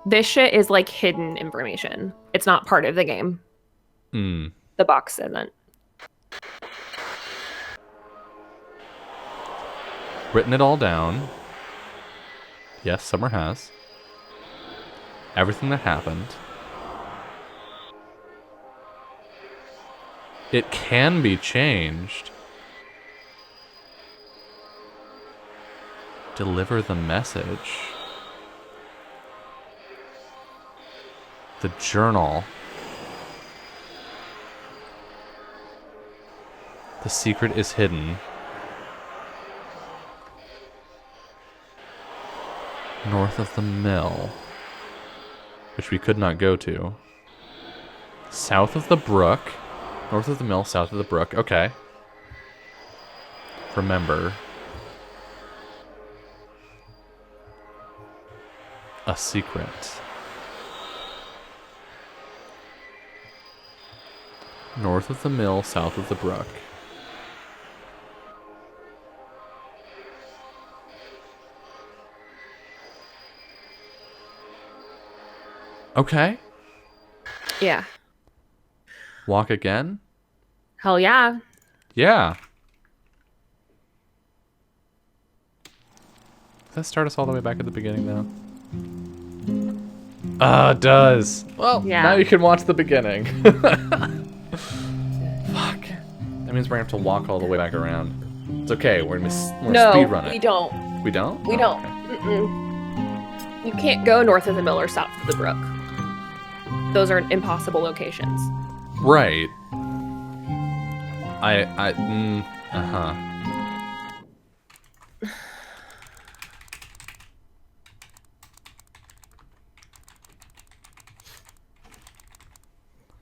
This shit is like hidden information. It's not part of the game. The box isn't. Written it all down. Yes, Summer has. Everything that happened. It can be changed. Deliver the message. The journal. The secret is hidden. North of the mill, which we could not go to. South of the brook. North of the mill, south of the brook. Okay. Remember. A secret. North of the mill, south of the brook. Okay. Yeah. Walk again? Hell yeah. Yeah. Does that start us all the way back at the beginning, though? It does. Well, Yeah. now you can watch the beginning. Fuck. That means we're going to have to walk all the way back around. It's okay. We're going to speed run it. We don't. We don't? We Oh, don't. okay. You can't go north of the mill or south of the brook. Those are impossible locations. Right. Uh-huh.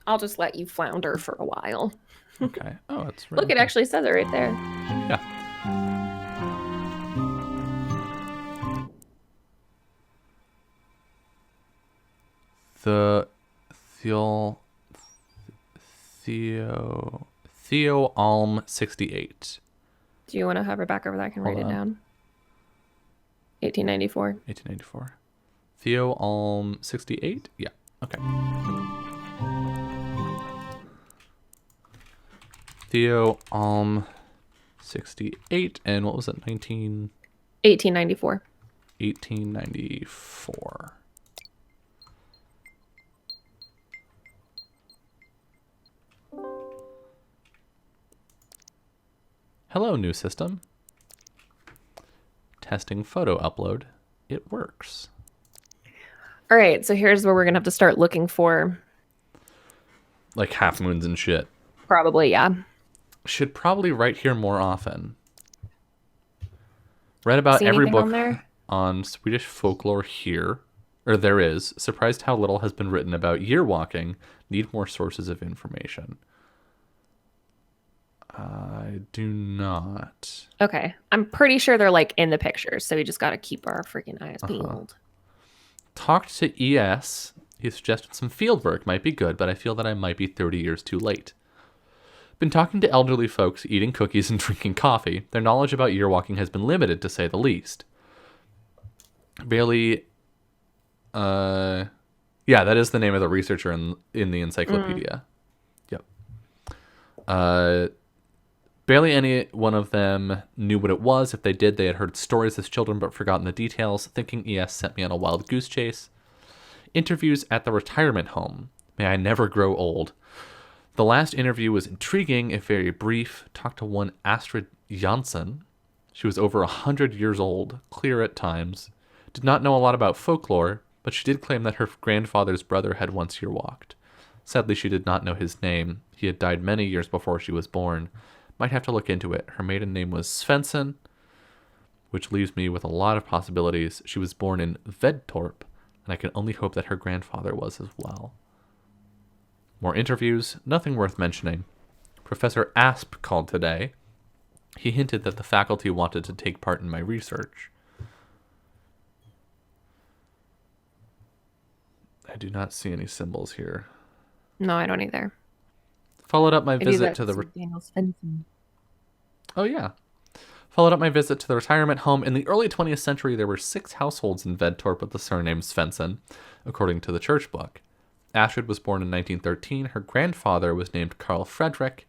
I'll just let you flounder for a while. Okay. Oh, it's really Look, it actually says it right there. Yeah. The Theo Alm 68. Do you want to hover back over that? I can write Hold it on. down. 1894. 1894. Theo Alm 68? Yeah. Okay. Theo Alm 68. And what was it? 1894. 1894. Hello, new system. Testing photo upload. It works. All right, so here's where we're going to have to start looking for. Like half moons and shit. Probably, yeah. Should probably write here more often. Read about See every anything book on there? on Swedish folklore here. Or there is. Surprised how little has been written about year walking. Need more sources of information. I do not. Okay. I'm pretty sure they're like in the pictures, so we just got to keep our freaking eyes peeled. Talked to ES. He suggested some field work might be good, but I feel that I might be 30 years too late. Been talking to elderly folks, eating cookies and drinking coffee. Their knowledge about year walking has been limited, to say the least. Barely... Yeah, that is the name of the researcher in the encyclopedia. Yep. Barely any one of them knew what it was. If they did, they had heard stories as children but forgotten the details. Thinking ES sent me on a wild goose chase. Interviews at the retirement home. May I never grow old. The last interview was intriguing, if very brief. Talked to one Astrid Janssen. She was over 100 years old, clear at times. Did not know a lot about folklore, but she did claim that her grandfather's brother had once year walked. Sadly, she did not know his name. He had died many years before she was born. Might have to look into it. Her maiden name was Svensson, which leaves me with a lot of possibilities. She was born in Vedtorp, and I can only hope that her grandfather was as well. More interviews, nothing worth mentioning. Professor Asp called today. He hinted that the faculty wanted to take part in my research. I do not see any symbols here. No, I don't either. Followed up my Maybe visit to that's the... Daniel Svensson. Oh, yeah. Followed up my visit to the retirement home. In the early 20th century, there were 6 households in Vedtorp with the surname Svensson, according to the church book. Astrid was born in 1913. Her grandfather was named Carl Frederick.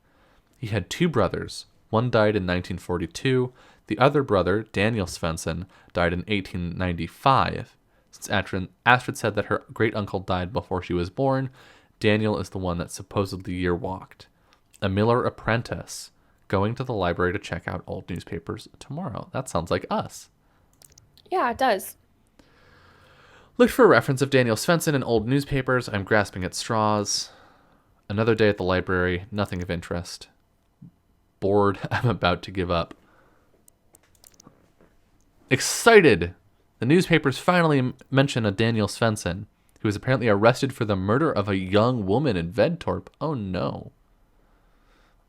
He had 2 brothers. One died in 1942. The other brother, Daniel Svensson, died in 1895. Since Astrid said that her great-uncle died before she was born, Daniel is the one that supposedly year-walked. A Miller apprentice, going to the library to check out old newspapers tomorrow. That sounds like us. Yeah, it does. Looked for a reference of Daniel Svensson in old newspapers. I'm grasping at straws. Another day at the library. Nothing of interest. Bored. I'm about to give up. Excited! The newspapers finally mention a Daniel Svensson, who was apparently arrested for the murder of a young woman in Vedtorp. Oh no.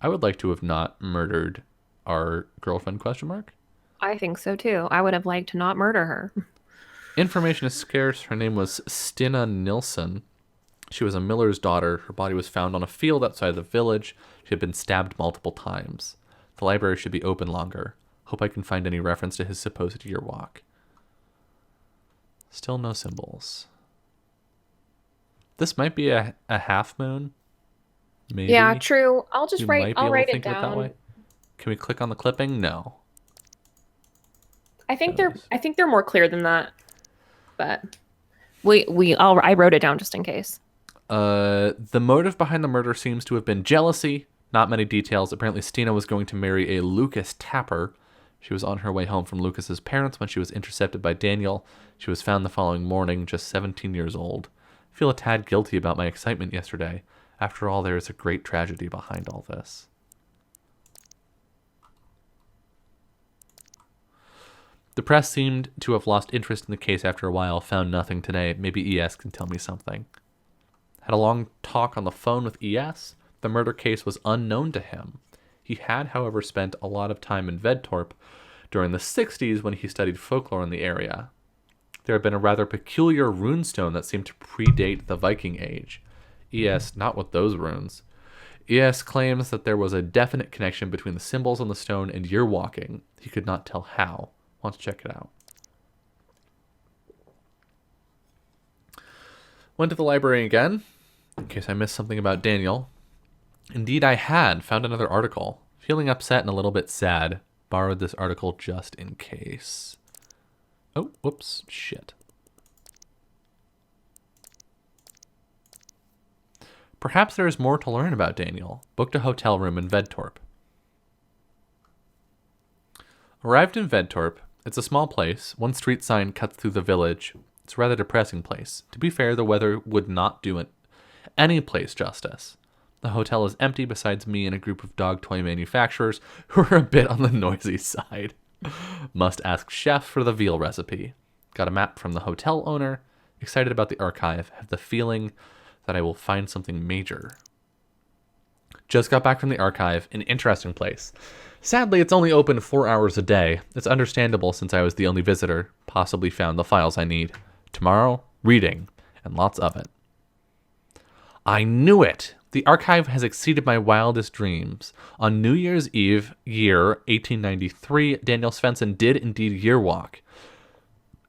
I would like to have not murdered our girlfriend, ? I think so too. I would have liked to not murder her. Information is scarce. Her name was Stina Nilsson. She was a miller's daughter. Her body was found on a field outside the village. She had been stabbed multiple times. The library should be open longer. Hope I can find any reference to his supposed year walk. Still no symbols. This might be a half moon. Maybe. Yeah, true. I'll just You write. might be I'll able to write it think of it that down. way. Can we click on the clipping? No. I think they're more clear than that. But I wrote it down just in case. The motive behind the murder seems to have been jealousy. Not many details. Apparently, Stina was going to marry a Lucas Tapper. She was on her way home from Lucas's parents when she was intercepted by Daniel. She was found the following morning, just 17 years old. I feel a tad guilty about my excitement yesterday. After all, there is a great tragedy behind all this. The press seemed to have lost interest in the case after a while, found nothing today. Maybe ES can tell me something. Had a long talk on the phone with ES. The murder case was unknown to him. He had, however, spent a lot of time in Vedtorp during the 60s when he studied folklore in the area. There had been a rather peculiar runestone that seemed to predate the Viking Age. ES, not with those runes. ES claims that there was a definite connection between the symbols on the stone and year walking. He could not tell how. Want to check it out. Went to the library again, in case I missed something about Daniel. Indeed, I had found another article. Feeling upset and a little bit sad. Borrowed this article just in case. Oh, whoops, shit. Perhaps there is more to learn about Daniel. Booked a hotel room in Vedtorp. Arrived in Vedtorp. It's a small place. One street sign cuts through the village. It's a rather depressing place. To be fair, the weather would not do any place justice. The hotel is empty besides me and a group of dog toy manufacturers who are a bit on the noisy side. Must ask chef for the veal recipe. Got a map from the hotel owner. Excited about the archive. Have the feeling that I will find something major. Just got back from the archive. An interesting place. Sadly, it's only open 4 hours a day. It's understandable since I was the only visitor. Possibly found the files I need. Tomorrow, reading. And lots of it. I knew it! The archive has exceeded my wildest dreams. On New Year's Eve, year 1893, Daniel Svensson did indeed year walk.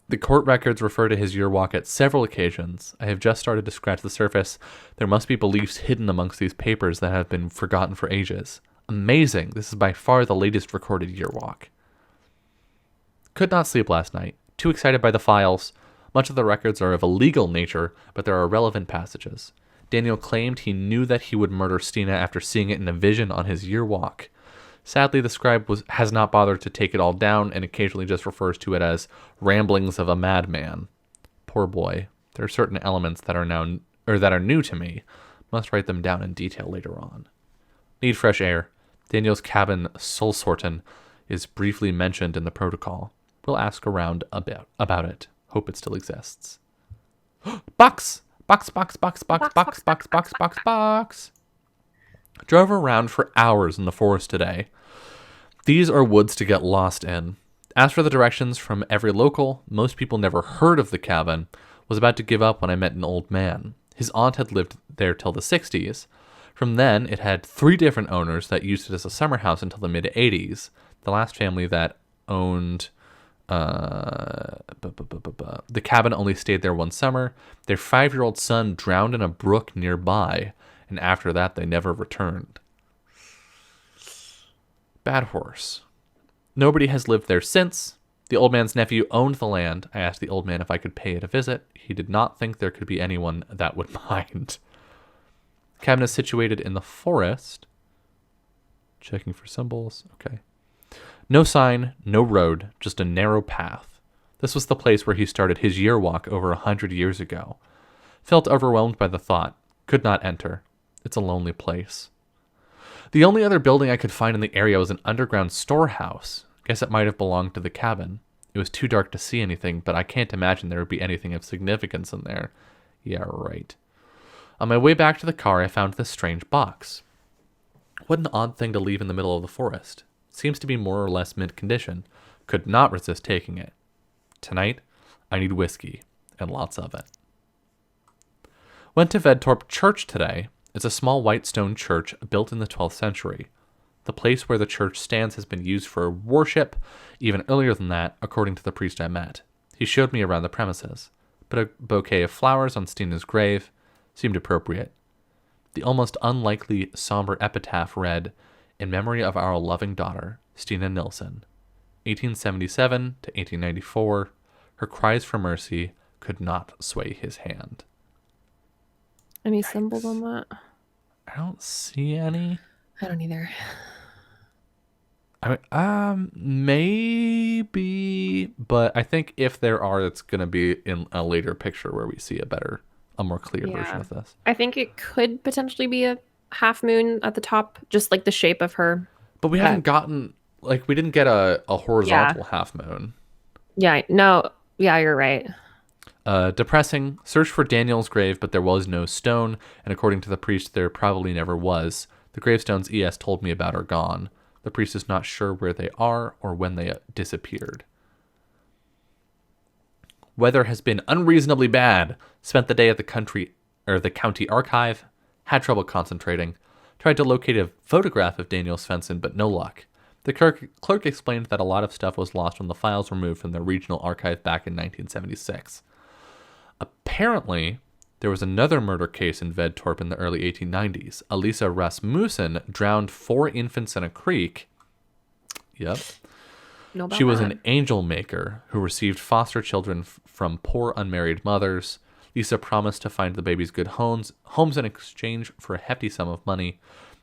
The court records refer to his year walk at several occasions. I have just started to scratch the surface. There must be beliefs hidden amongst these papers that have been forgotten for ages. Amazing. This is by far the latest recorded year walk. Could not sleep last night. Too excited by the files. Much of the records are of a legal nature, but there are relevant passages. Daniel claimed he knew that he would murder Stina after seeing it in a vision on his year walk. Sadly, the scribe has not bothered to take it all down and occasionally just refers to it as ramblings of a madman. Poor boy. There are certain elements that are new to me. Must write them down in detail later on. Need fresh air. Daniel's cabin, Solsorten, is briefly mentioned in the protocol. We'll ask around about it. Hope it still exists. Box! Box. Drove around for hours in the forest today. These are woods to get lost in. Asked for the directions from every local. Most people never heard of the cabin. Was about to give up when I met an old man. His aunt had lived there till the 60s. From then, it had 3 different owners that used it as a summer house until the mid 80s. The last family that owned the cabin only stayed there one summer. Their 5-year-old son drowned in a brook nearby, and after that, they never returned. Bad horse. Nobody has lived there since. The old man's nephew owned the land. I asked the old man if I could pay it a visit. He did not think there could be anyone that would mind. The cabin is situated in the forest. Checking for symbols. Okay. No sign, no road, just a narrow path. This was the place where he started his year walk over 100 years ago. Felt overwhelmed by the thought. Could not enter. It's a lonely place. The only other building I could find in the area was an underground storehouse. Guess it might have belonged to the cabin. It was too dark to see anything, but I can't imagine there would be anything of significance in there. Yeah, right. On my way back to the car, I found this strange box. What an odd thing to leave in the middle of the forest. Seems to be more or less mint condition. Could not resist taking it. Tonight, I need whiskey, and lots of it. Went to Vedtorp Church today. It's a small white stone church built in the 12th century. The place where the church stands has been used for worship, even earlier than that, according to the priest I met. He showed me around the premises. But a bouquet of flowers on Stina's grave seemed appropriate. The almost unlikely somber epitaph read, "In memory of our loving daughter, Stina Nilsson, 1877 to 1894, her cries for mercy could not sway his hand." Any symbols on that? I don't see any. I don't either. Maybe, but I think if there are, it's gonna be in a later picture where we see a more clear version of this. I think it could potentially be a half moon at the top, just like the shape of her. But we haven't gotten, like, we didn't get a horizontal half moon. Yeah, no, yeah, you're right. Depressing. Search for Daniel's grave, but there was no stone, and according to the priest, there probably never was. The gravestones ES told me about are gone. The priest is not sure where they are or when they disappeared. Weather has been unreasonably bad. Spent the day at the county archive. Had trouble concentrating. Tried to locate a photograph of Daniel Svensson, but no luck. The clerk explained that a lot of stuff was lost when the files were moved from the regional archive back in 1976. Apparently, there was another murder case in Vedtorp in the early 1890s. Elisa Rasmussen drowned 4 infants in a creek. Yep. She was an angel maker who received foster children from poor unmarried mothers. Lisa promised to find the babies good homes in exchange for a hefty sum of money.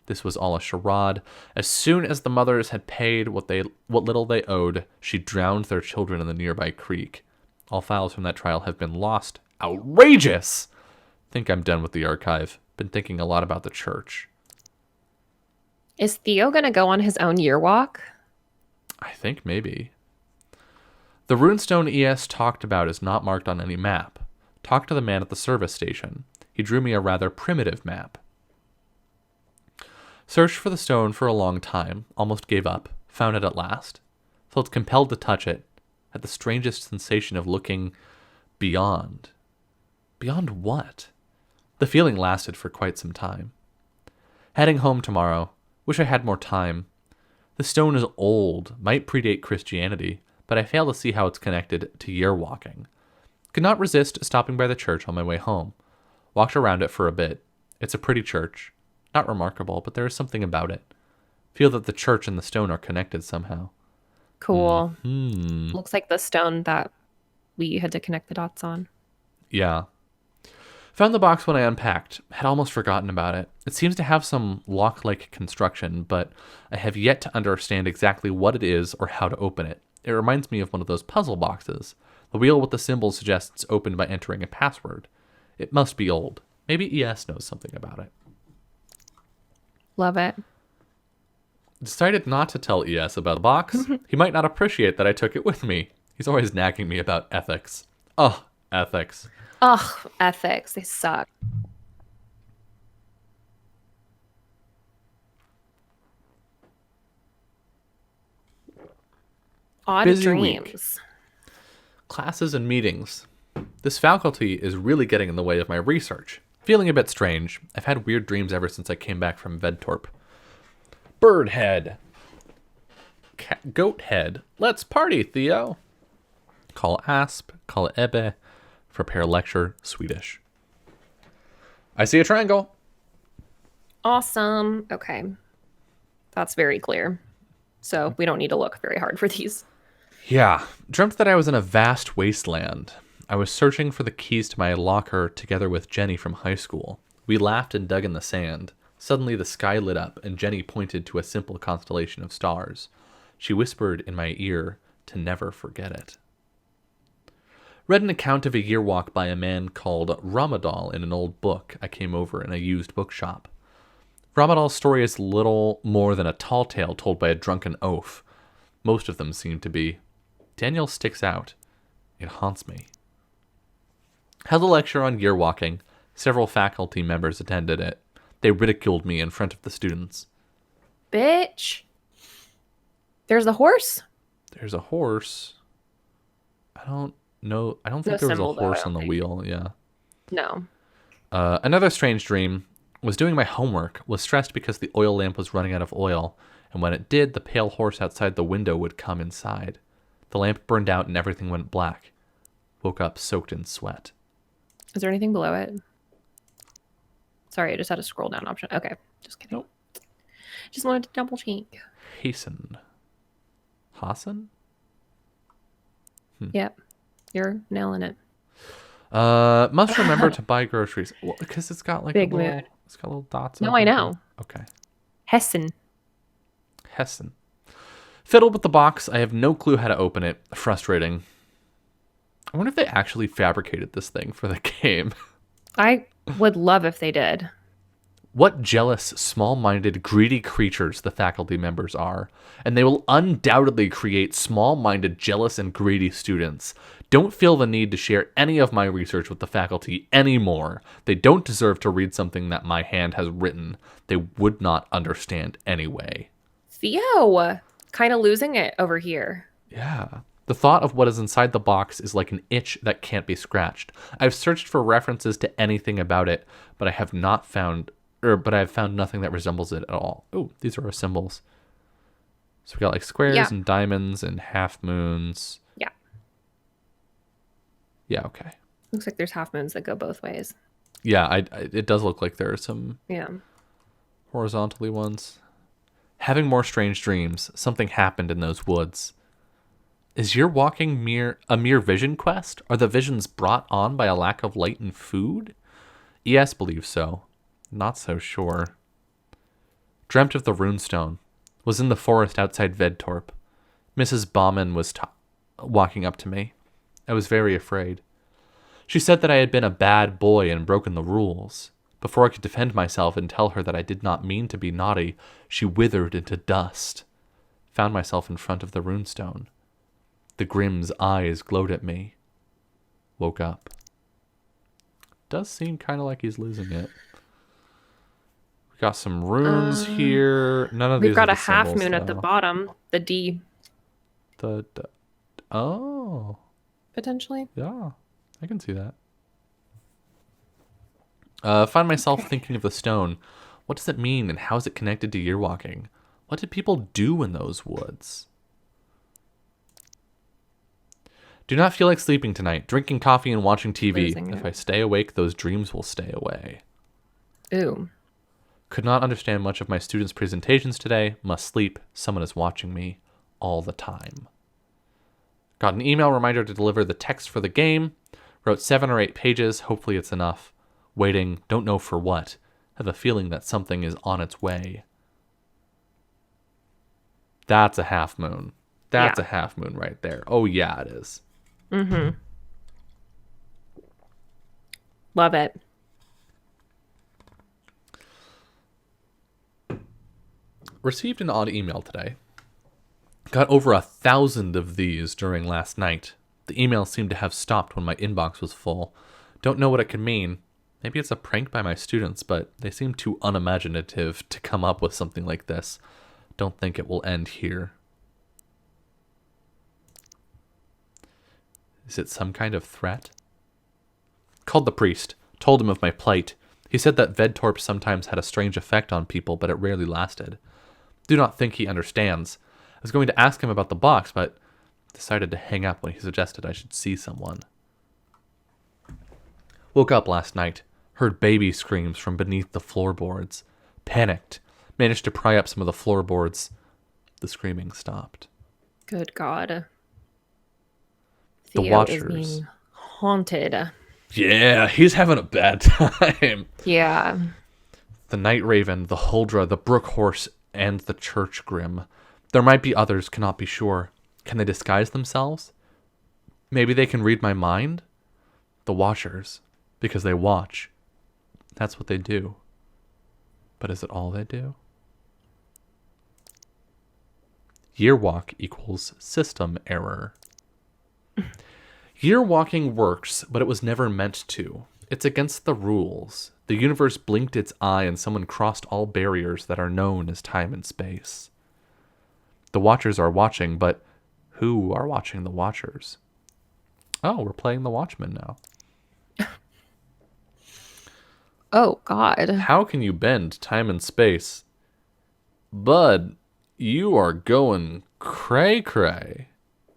This was all a charade. As soon as the mothers had paid what little they owed, she drowned their children in the nearby creek. All files from that trial have been lost. Outrageous! Think I'm done with the archive. Been thinking a lot about the church. Is Theo going to go on his own year walk? I think maybe. The runestone ES talked about is not marked on any map. Talked to the man at the service station. He drew me a rather primitive map. Searched for the stone for a long time. Almost gave up. Found it at last. Felt compelled to touch it. Had the strangest sensation of looking beyond. Beyond what? The feeling lasted for quite some time. Heading home tomorrow. Wish I had more time. The stone is old, might predate Christianity, but I fail to see how it's connected to year walking. Could not resist stopping by the church on my way home. Walked around it for a bit. It's a pretty church. Not remarkable, but there is something about it. Feel that the church and the stone are connected somehow. Cool. Looks like the stone that we had to connect the dots on. Yeah. Found the box when I unpacked. Had almost forgotten about it. It seems to have some lock-like construction, but I have yet to understand exactly what it is or how to open it. It reminds me of one of those puzzle boxes. The wheel with the symbol suggests it's opened by entering a password. It must be old. Maybe ES knows something about it. Love it. Decided not to tell ES about the box. He might not appreciate that I took it with me. He's always nagging me about ethics. Oh, ethics. Ugh, ethics. They suck. Odd Busy dreams. week. Classes and meetings. This faculty is really getting in the way of my research. Feeling a bit strange. I've had weird dreams ever since I came back from Vedtorp. Birdhead. Goathead. Let's party, Theo. Call Asp. Call Ebbe. Prepare lecture. Swedish. I see a triangle. Awesome. Okay. That's very clear. So we don't need to look very hard for these. Yeah. Dreamt that I was in a vast wasteland. I was searching for the keys to my locker together with Jenny from high school. We laughed and dug in the sand. Suddenly the sky lit up and Jenny pointed to a simple constellation of stars. She whispered in my ear to never forget it. Read an account of a year walk by a man called Ramadal in an old book I came over in a used bookshop. Ramadal's story is little more than a tall tale told by a drunken oaf. Most of them seem to be. Daniel sticks out. It haunts me. Held a lecture on year walking. Several faculty members attended it. They ridiculed me in front of the students. Bitch. There's a horse? There's a horse. I don't know. I don't think No there was a symbol, though, horse I on don't the think. wheel. Yeah. No. Another strange dream. Was doing my homework. Was stressed because the oil lamp was running out of oil. And when it did, the pale horse outside the window would come inside. The lamp burned out and everything went black. Woke up soaked in sweat. Is there anything below it? Sorry, I just had a scroll down option. Okay, just kidding. Nope. Just wanted to double check. Hasten. Hassan? Yep, you're nailing it. Must remember to buy groceries. Well, because it's got like Big a little, mood. it's got little dots. No, over I it. know. Okay. Hessen. Hessen. Fiddled with the box. I have no clue how to open it. Frustrating. I wonder if they actually fabricated this thing for the game. I would love if they did. What jealous, small-minded, greedy creatures the faculty members are. And they will undoubtedly create small-minded, jealous, and greedy students. Don't feel the need to share any of my research with the faculty anymore. They don't deserve to read something that my hand has written. They would not understand anyway. Theo, kind of losing it over here. Yeah. The thought of what is inside the box is like an itch that can't be scratched. I've searched for references to anything about it, but I have found nothing that resembles it at all. Oh, these are our symbols. So we got like squares and diamonds and half moons. Yeah. Yeah, okay. Looks like there's half moons that go both ways. Yeah, it does look like there are some Yeah. horizontally ones. Having more strange dreams. Something happened in those woods. Is your walking a mere vision quest? Are the visions brought on by a lack of light and food? ES believes so. Not so sure. Dreamt of the runestone. Was in the forest outside Vedtorp. Mrs. Bauman was walking up to me. I was very afraid. She said that I had been a bad boy and broken the rules. Before I could defend myself and tell her that I did not mean to be naughty, she withered into dust. Found myself in front of the runestone. The Grimm's eyes glowed at me. Woke up. Does seem kind of like he's losing it. We got some runes here. None of these. We've got are a the half symbols, moon at the though. bottom. The D, Oh, potentially. yeah. I can see that. Find myself thinking of the stone. What does it mean and how is it connected to year walking? What did people do in those woods? Do not feel like sleeping tonight. Drinking coffee and watching TV. Losing If it. I stay awake, those dreams will stay away. Ooh. Could not understand much of my students' presentations today. Must sleep. Someone is watching me all the time. Got an email reminder to deliver the text for the game. Wrote 7 or 8 pages. Hopefully it's enough. Waiting. Don't know for what. Have a feeling that something is on its way. That's a half moon. That's Yeah. a half moon right there. Oh, yeah, it is. Mm-hmm. Love it. Received an odd email today. Got over 1,000 of these during last night. The email seemed to have stopped when my inbox was full. Don't know what it could mean. Maybe it's a prank by my students, but they seem too unimaginative to come up with something like this. Don't think it will end here. Is it some kind of threat? Called the priest, told him of my plight. He said that Vedtorp sometimes had a strange effect on people, but it rarely lasted. Do not think he understands. I was going to ask him about the box, but decided to hang up when he suggested I should see someone. Woke up last night, heard baby screams from beneath the floorboards. Panicked, managed to pry up some of the floorboards. The screaming stopped. Good God. The Theo is Watchers. being haunted. Yeah, he's having a bad time. Yeah. The Night Raven, the Huldra, the Brook Horse, and the Church Grim. There might be others, cannot be sure. Can they disguise themselves? Maybe they can read my mind? The Watchers, because they watch. That's what they do. But is it all they do? Year walk equals system error. Year walking works, but it was never meant to. It's against the rules. The universe blinked its eye and someone crossed all barriers that are known as time and space. The Watchers are watching, but who are watching the Watchers? Oh, we're playing the Watchmen now. Oh, God. How can you bend time and space? Bud, you are going cray-cray.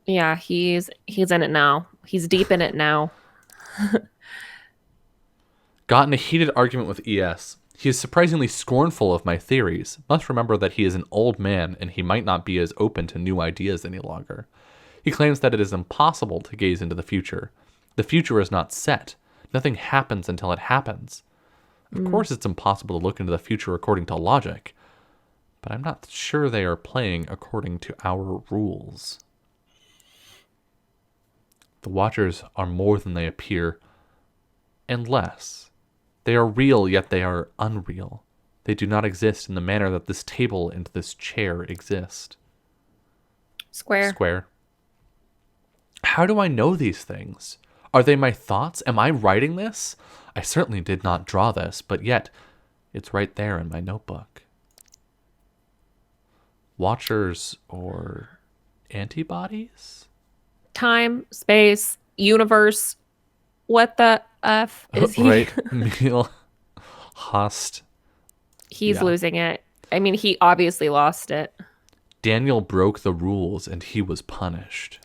Yeah, he's in it now. He's deep in it now. Got in a heated argument with ES. He is surprisingly scornful of my theories. Must remember that he is an old man and he might not be as open to new ideas any longer. He claims that it is impossible to gaze into the future. The future is not set. Nothing happens until it happens. Of course it's impossible to look into the future according to logic, but I'm not sure they are playing according to our rules. The Watchers are more than they appear, and less. They are real, yet they are unreal. They do not exist in the manner that this table and this chair exist. Square. How do I know these things? Are they my thoughts? Am I writing this? I certainly did not draw this, but yet it's right there in my notebook. Watchers or antibodies? Time, space, universe. What the F is he? Right, Meal, Host. He's Yeah. losing it. I mean, he obviously lost it. Daniel broke the rules and he was punished.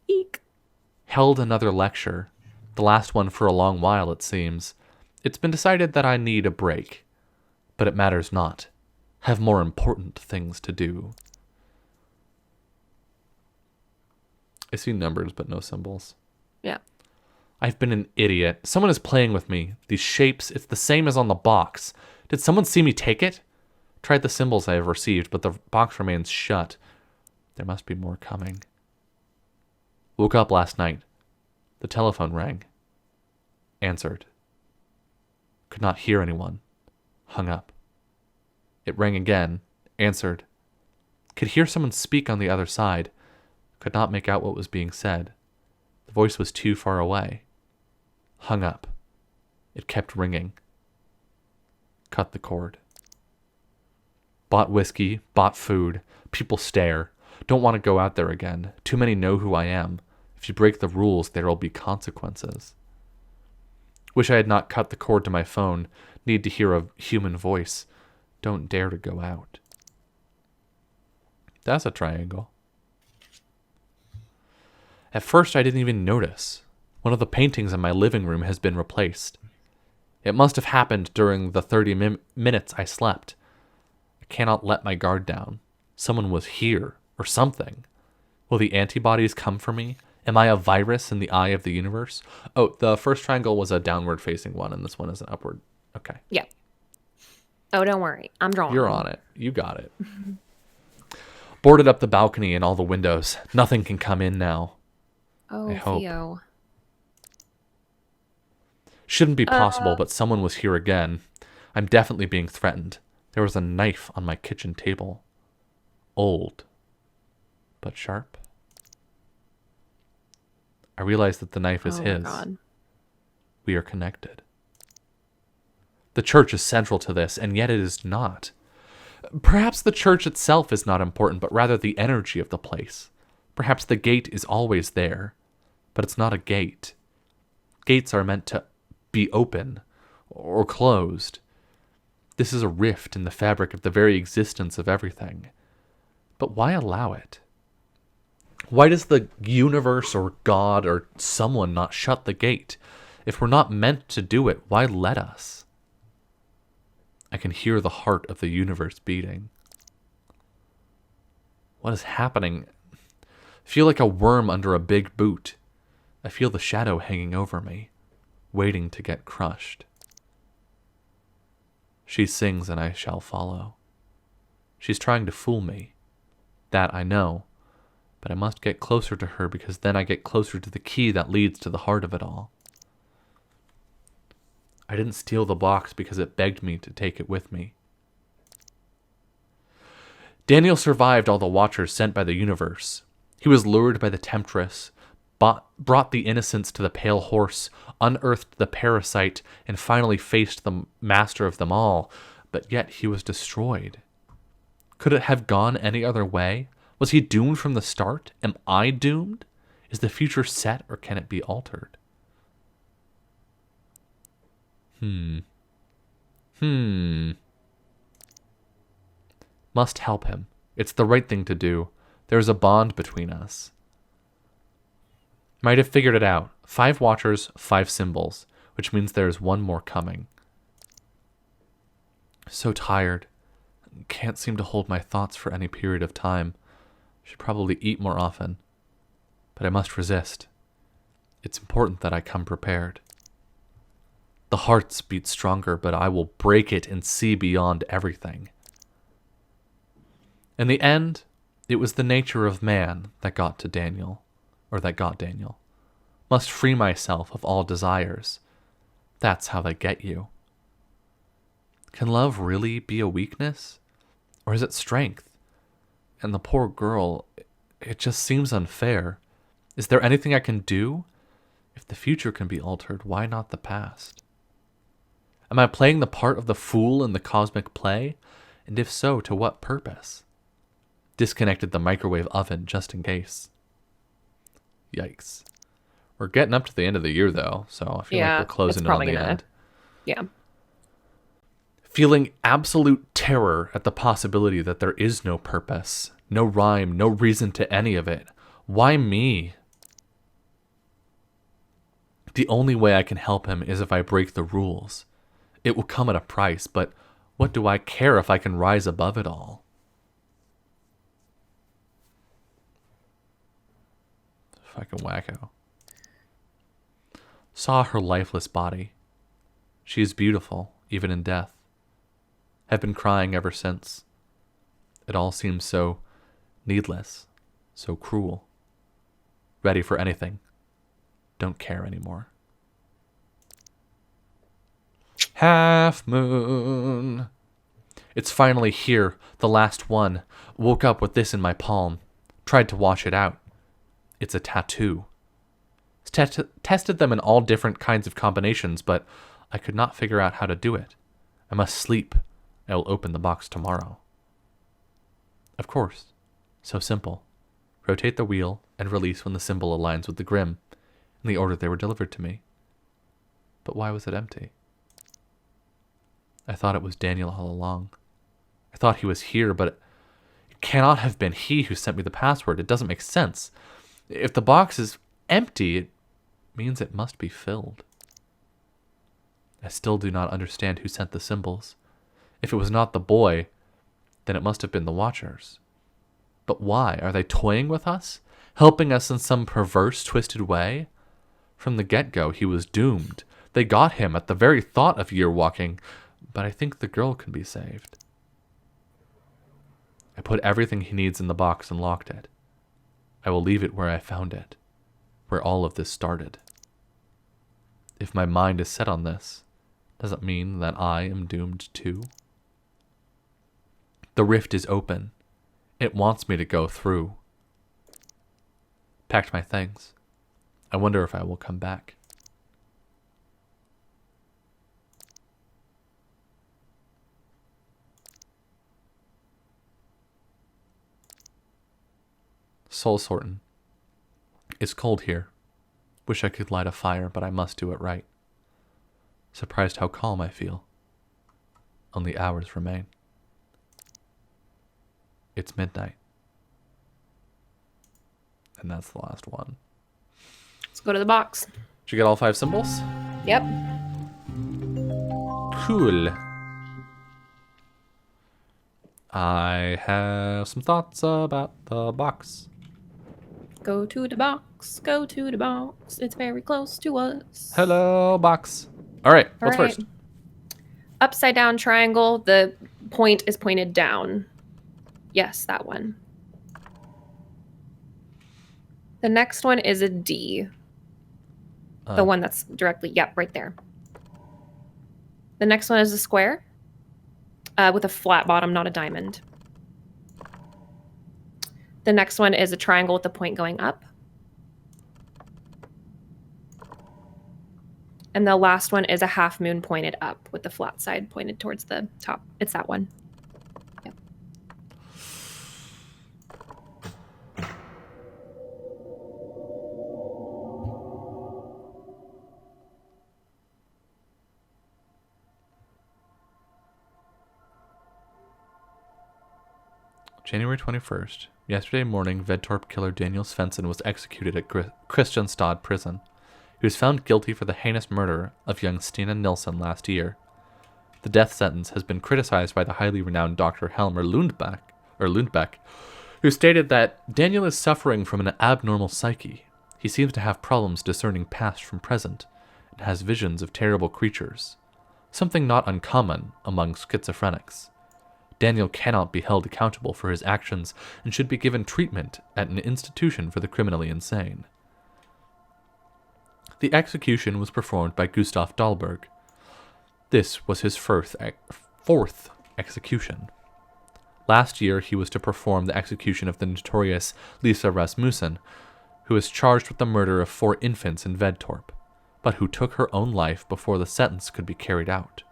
Eek. Held another lecture, the last one for a long while it seems. It's been decided that I need a break, but it matters not. Have more important things to do. I see numbers but no symbols. Yeah. I've been an idiot. Someone is playing with me. These shapes, it's the same as on the box. Did someone see me take it? Tried the symbols I have received, but the box remains shut. There must be more coming. Woke up last night. The telephone rang. Answered. Could not hear anyone. Hung up. It rang again. Answered. Could hear someone speak on the other side. Could not make out what was being said. The voice was too far away. Hung up. It kept ringing. Cut the cord. Bought whiskey, bought food. People stare. Don't want to go out there again. Too many know who I am. If you break the rules, there will be consequences. Wish I had not cut the cord to my phone. Need to hear a human voice. Don't dare to go out. That's a triangle. At first, I didn't even notice. One of the paintings in my living room has been replaced. It must have happened during the 30 minutes I slept. I cannot let my guard down. Someone was here, or something. Will the antibodies come for me? Am I a virus in the eye of the universe? Oh, the first triangle was a downward-facing one, and this one is an upward. Okay. Yeah. Oh, don't worry. I'm drawing. You're on it. You got it. Boarded up the balcony and all the windows. Nothing can come in now. Oh, I hope. Theo. Shouldn't be possible, but someone was here again. I'm definitely being threatened. There was a knife on my kitchen table. Old, but sharp. I realize that the knife is Oh, his. my God. We are connected. The church is central to this, and yet it is not. Perhaps the church itself is not important, but rather the energy of the place. Perhaps the gate is always there, but it's not a gate. Gates are meant to be open or closed. This is a rift in the fabric of the very existence of everything. But why allow it? Why does the universe or God or someone not shut the gate? If we're not meant to do it, why let us? I can hear the heart of the universe beating. What is happening? I feel like a worm under a big boot. I feel the shadow hanging over me, waiting to get crushed. She sings and I shall follow. She's trying to fool me. That I know. But I must get closer to her because then I get closer to the key that leads to the heart of it all. I didn't steal the box because it begged me to take it with me. Daniel survived all the Watchers sent by the universe. He was lured by the Temptress, brought the innocents to the Pale Horse, unearthed the parasite, and finally faced the master of them all, but yet he was destroyed. Could it have gone any other way? Was he doomed from the start? Am I doomed? Is the future set or can it be altered? Must help him. It's the right thing to do. There is a bond between us. Might have figured it out. 5 Watchers, 5 symbols, which means there is one more coming. So tired. Can't seem to hold my thoughts for any period of time. Should probably eat more often. But I must resist. It's important that I come prepared. The hearts beat stronger, but I will break it and see beyond everything. In the end, it was the nature of man that got Daniel. Must free myself of all desires. That's how they get you. Can love really be a weakness? Or is it strength? And the poor girl, it just seems unfair. Is there anything I can do? If the future can be altered, why not the past? Am I playing the part of the fool in the cosmic play? And if so, to what purpose? Disconnected the microwave oven just in case. Yikes. We're getting up to the end of the year, though, so I feel like we're closing in on the end. Yeah. Feeling absolute terror at the possibility that there is no purpose, no rhyme, no reason to any of it. Why me? The only way I can help him is if I break the rules. It will come at a price, but what do I care if I can rise above it all? Fucking wacko. Saw her lifeless body. She is beautiful, even in death. Have been crying ever since. It all seems so needless, so cruel. Ready for anything. Don't care anymore. Half Moon. It's finally here, the last one. Woke up with this in my palm. Tried to wash it out. It's a tattoo. Tested them in all different kinds of combinations, but I could not figure out how to do it. I must sleep. I will open the box tomorrow. Of course. So simple. Rotate the wheel and release when the symbol aligns with the grim, in the order they were delivered to me. But why was it empty? I thought it was Daniel all along. I thought he was here, but it cannot have been he who sent me the password. It doesn't make sense. If the box is empty, it means it must be filled. I still do not understand who sent the symbols. If it was not the boy, then it must have been the Watchers. But why? Are they toying with us? Helping us in some perverse, twisted way? From the get-go, he was doomed. They got him at the very thought of year walking, but I think the girl can be saved. I put everything he needs in the box and locked it. I will leave it where I found it, where all of this started. If my mind is set on this, does it mean that I am doomed too? The rift is open. It wants me to go through. Packed my things. I wonder if I will come back. Soul Sortin. It's cold here. Wish I could light a fire, but I must do it right. Surprised how calm I feel. Only hours remain. It's midnight. And that's the last one. Let's go to the box. Did you get all 5 symbols? Yep. Cool. I have some thoughts about the box. Go to the box. Go to the box. It's very close to us. Hello, box. All right, what's first? Upside down triangle. The point is pointed down. Yes, that one. The next one is a D. The one that's directly, yep, right there. The next one is a square with a flat bottom, not a diamond. The next one is a triangle with the point going up. And the last one is a half moon pointed up with the flat side pointed towards the top. It's that one. Yep. January 21st. Yesterday morning, Vedtorp killer Daniel Svensson was executed at Kristianstad prison. He was found guilty for the heinous murder of young Stina Nilsson last year. The death sentence has been criticized by the highly renowned Dr. Helmer Lundbeck, who stated that Daniel is suffering from an abnormal psyche. He seems to have problems discerning past from present and has visions of terrible creatures, something not uncommon among schizophrenics. Daniel cannot be held accountable for his actions and should be given treatment at an institution for the criminally insane. The execution was performed by Gustav Dahlberg. This was his fourth execution. Last year, he was to perform the execution of the notorious Lisa Rasmussen, who was charged with the murder of 4 infants in Vedtorp, but who took her own life before the sentence could be carried out.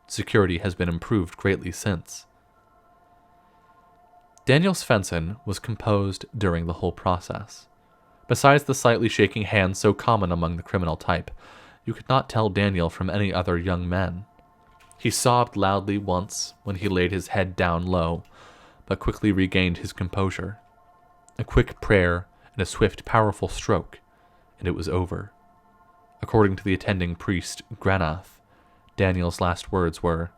Security has been improved greatly since. Daniel Svensson was composed during the whole process. Besides the slightly shaking hand so common among the criminal type, you could not tell Daniel from any other young men. He sobbed loudly once when he laid his head down low, but quickly regained his composure. A quick prayer and a swift, powerful stroke, and it was over. According to the attending priest, Granath, Daniel's last words were,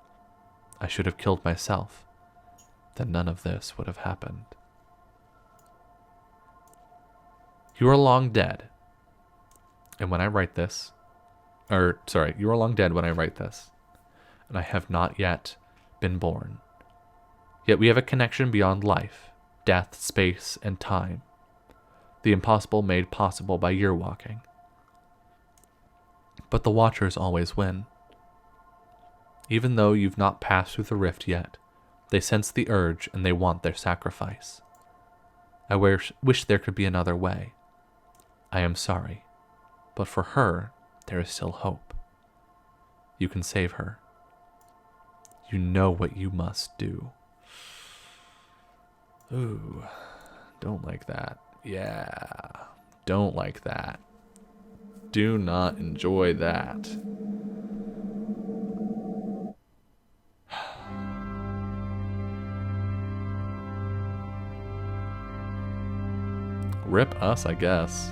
"I should have killed myself. Then none of this would have happened." You are long dead. And when I write this, you are long dead when I write this, and I have not yet been born. Yet we have a connection beyond life, death, space, and time. The impossible made possible by year walking. But the Watchers always win. Even though you've not passed through the rift yet, they sense the urge and they want their sacrifice. I wish there could be another way. I am sorry, but for her, there is still hope. You can save her. You know what you must do. Ooh, don't like that. Yeah, don't like that. Do not enjoy that. Rip us, I guess.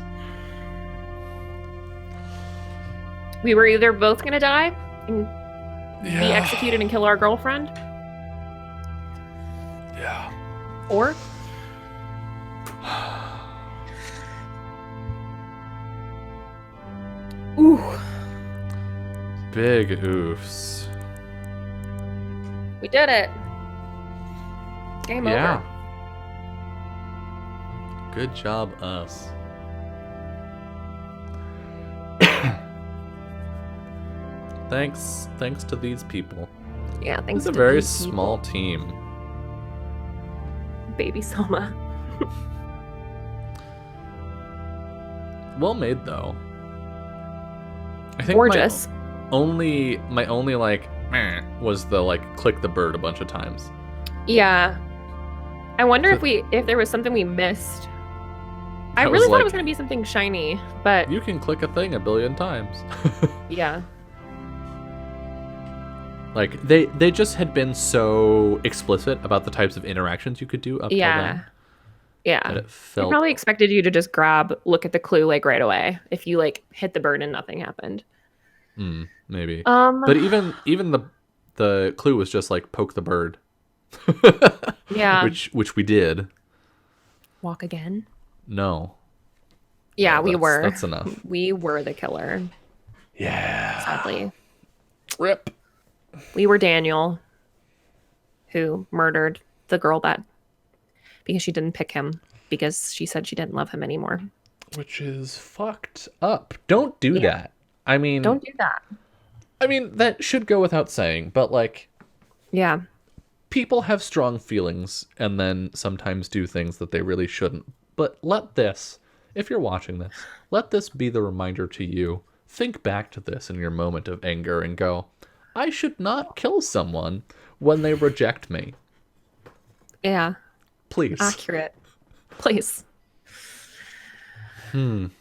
We were either both gonna die and be executed and kill our girlfriend. Yeah. Or ooh. Big oofs. We did it. Game over. Good job, us. Thanks to these people. Yeah, thanks to It's a very these people. small team. Baby Selma. Well made though. I think Gorgeous. my only like meh was the like click the bird a bunch of times. Yeah. I wonder if there was something we missed. I That really was thought it was like- gonna be something shiny, but You can click a thing a billion times. yeah. Like they just had been so explicit about the types of interactions you could do up till then. Yeah. That it They felt probably expected you to just look at the clue like right away if you like hit the bird and nothing happened. maybe. Um, But even the clue was just like poke the bird. yeah. Which we did. Walk again? No. Yeah, No, we were. That's enough. We were the killer, Yeah. sadly. Rip. We were Daniel, who murdered the girl because she didn't pick him because she said she didn't love him anymore. Which is fucked up. Don't do Yeah. that. I mean, Don't do that. I mean, that should go without saying, but like, Yeah. people have strong feelings and then sometimes do things that they really shouldn't. But if you're watching this, let this be the reminder to you. Think back to this in your moment of anger and go, I should not kill someone when they reject me. Yeah. Please. Accurate. Please. Woo!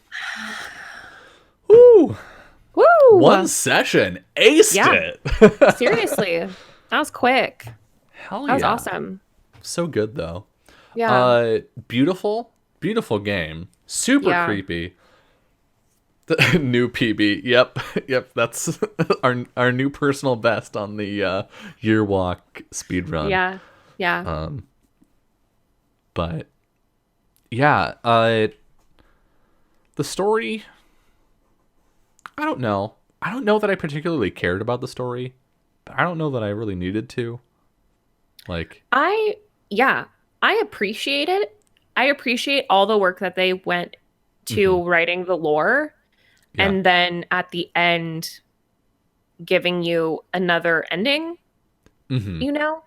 Woo! One session. Aced it. Seriously. That was quick. Hell yeah. That was awesome. So good, though. Yeah. Beautiful game. Super creepy. The new PB. Yep. That's our new personal best on the year walk speed run. Yeah. But yeah, the story. I don't know. I don't know that I particularly cared about the story, but I don't know that I really needed to. Like, I appreciate it. I appreciate all the work that they went to writing the lore. Yeah. And then at the end, giving you another ending, you know?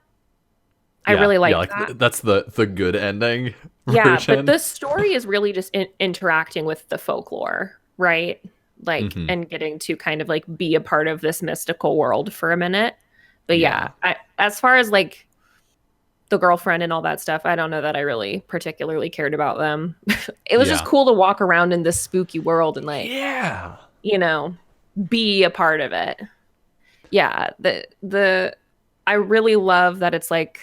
I really like that. That's the good ending Yeah, version. but the story is really just interacting with the folklore, right? Like, and getting to kind of like be a part of this mystical world for a minute. But as far as like the girlfriend and all that stuff, I don't know that I really particularly cared about them. It was just cool to walk around in this spooky world and like, be a part of it. Yeah, I really love that it's like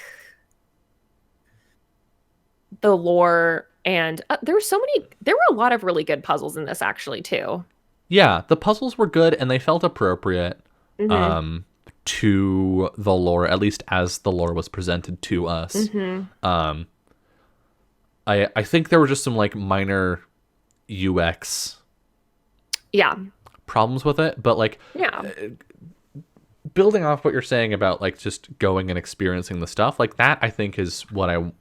the lore, and there were a lot of really good puzzles in this actually too. Yeah, the puzzles were good and they felt appropriate to the lore, at least as the lore was presented to us. I think there were just some like minor UX problems with it, but like building off what you're saying about like just going and experiencing the stuff, like that I think is what I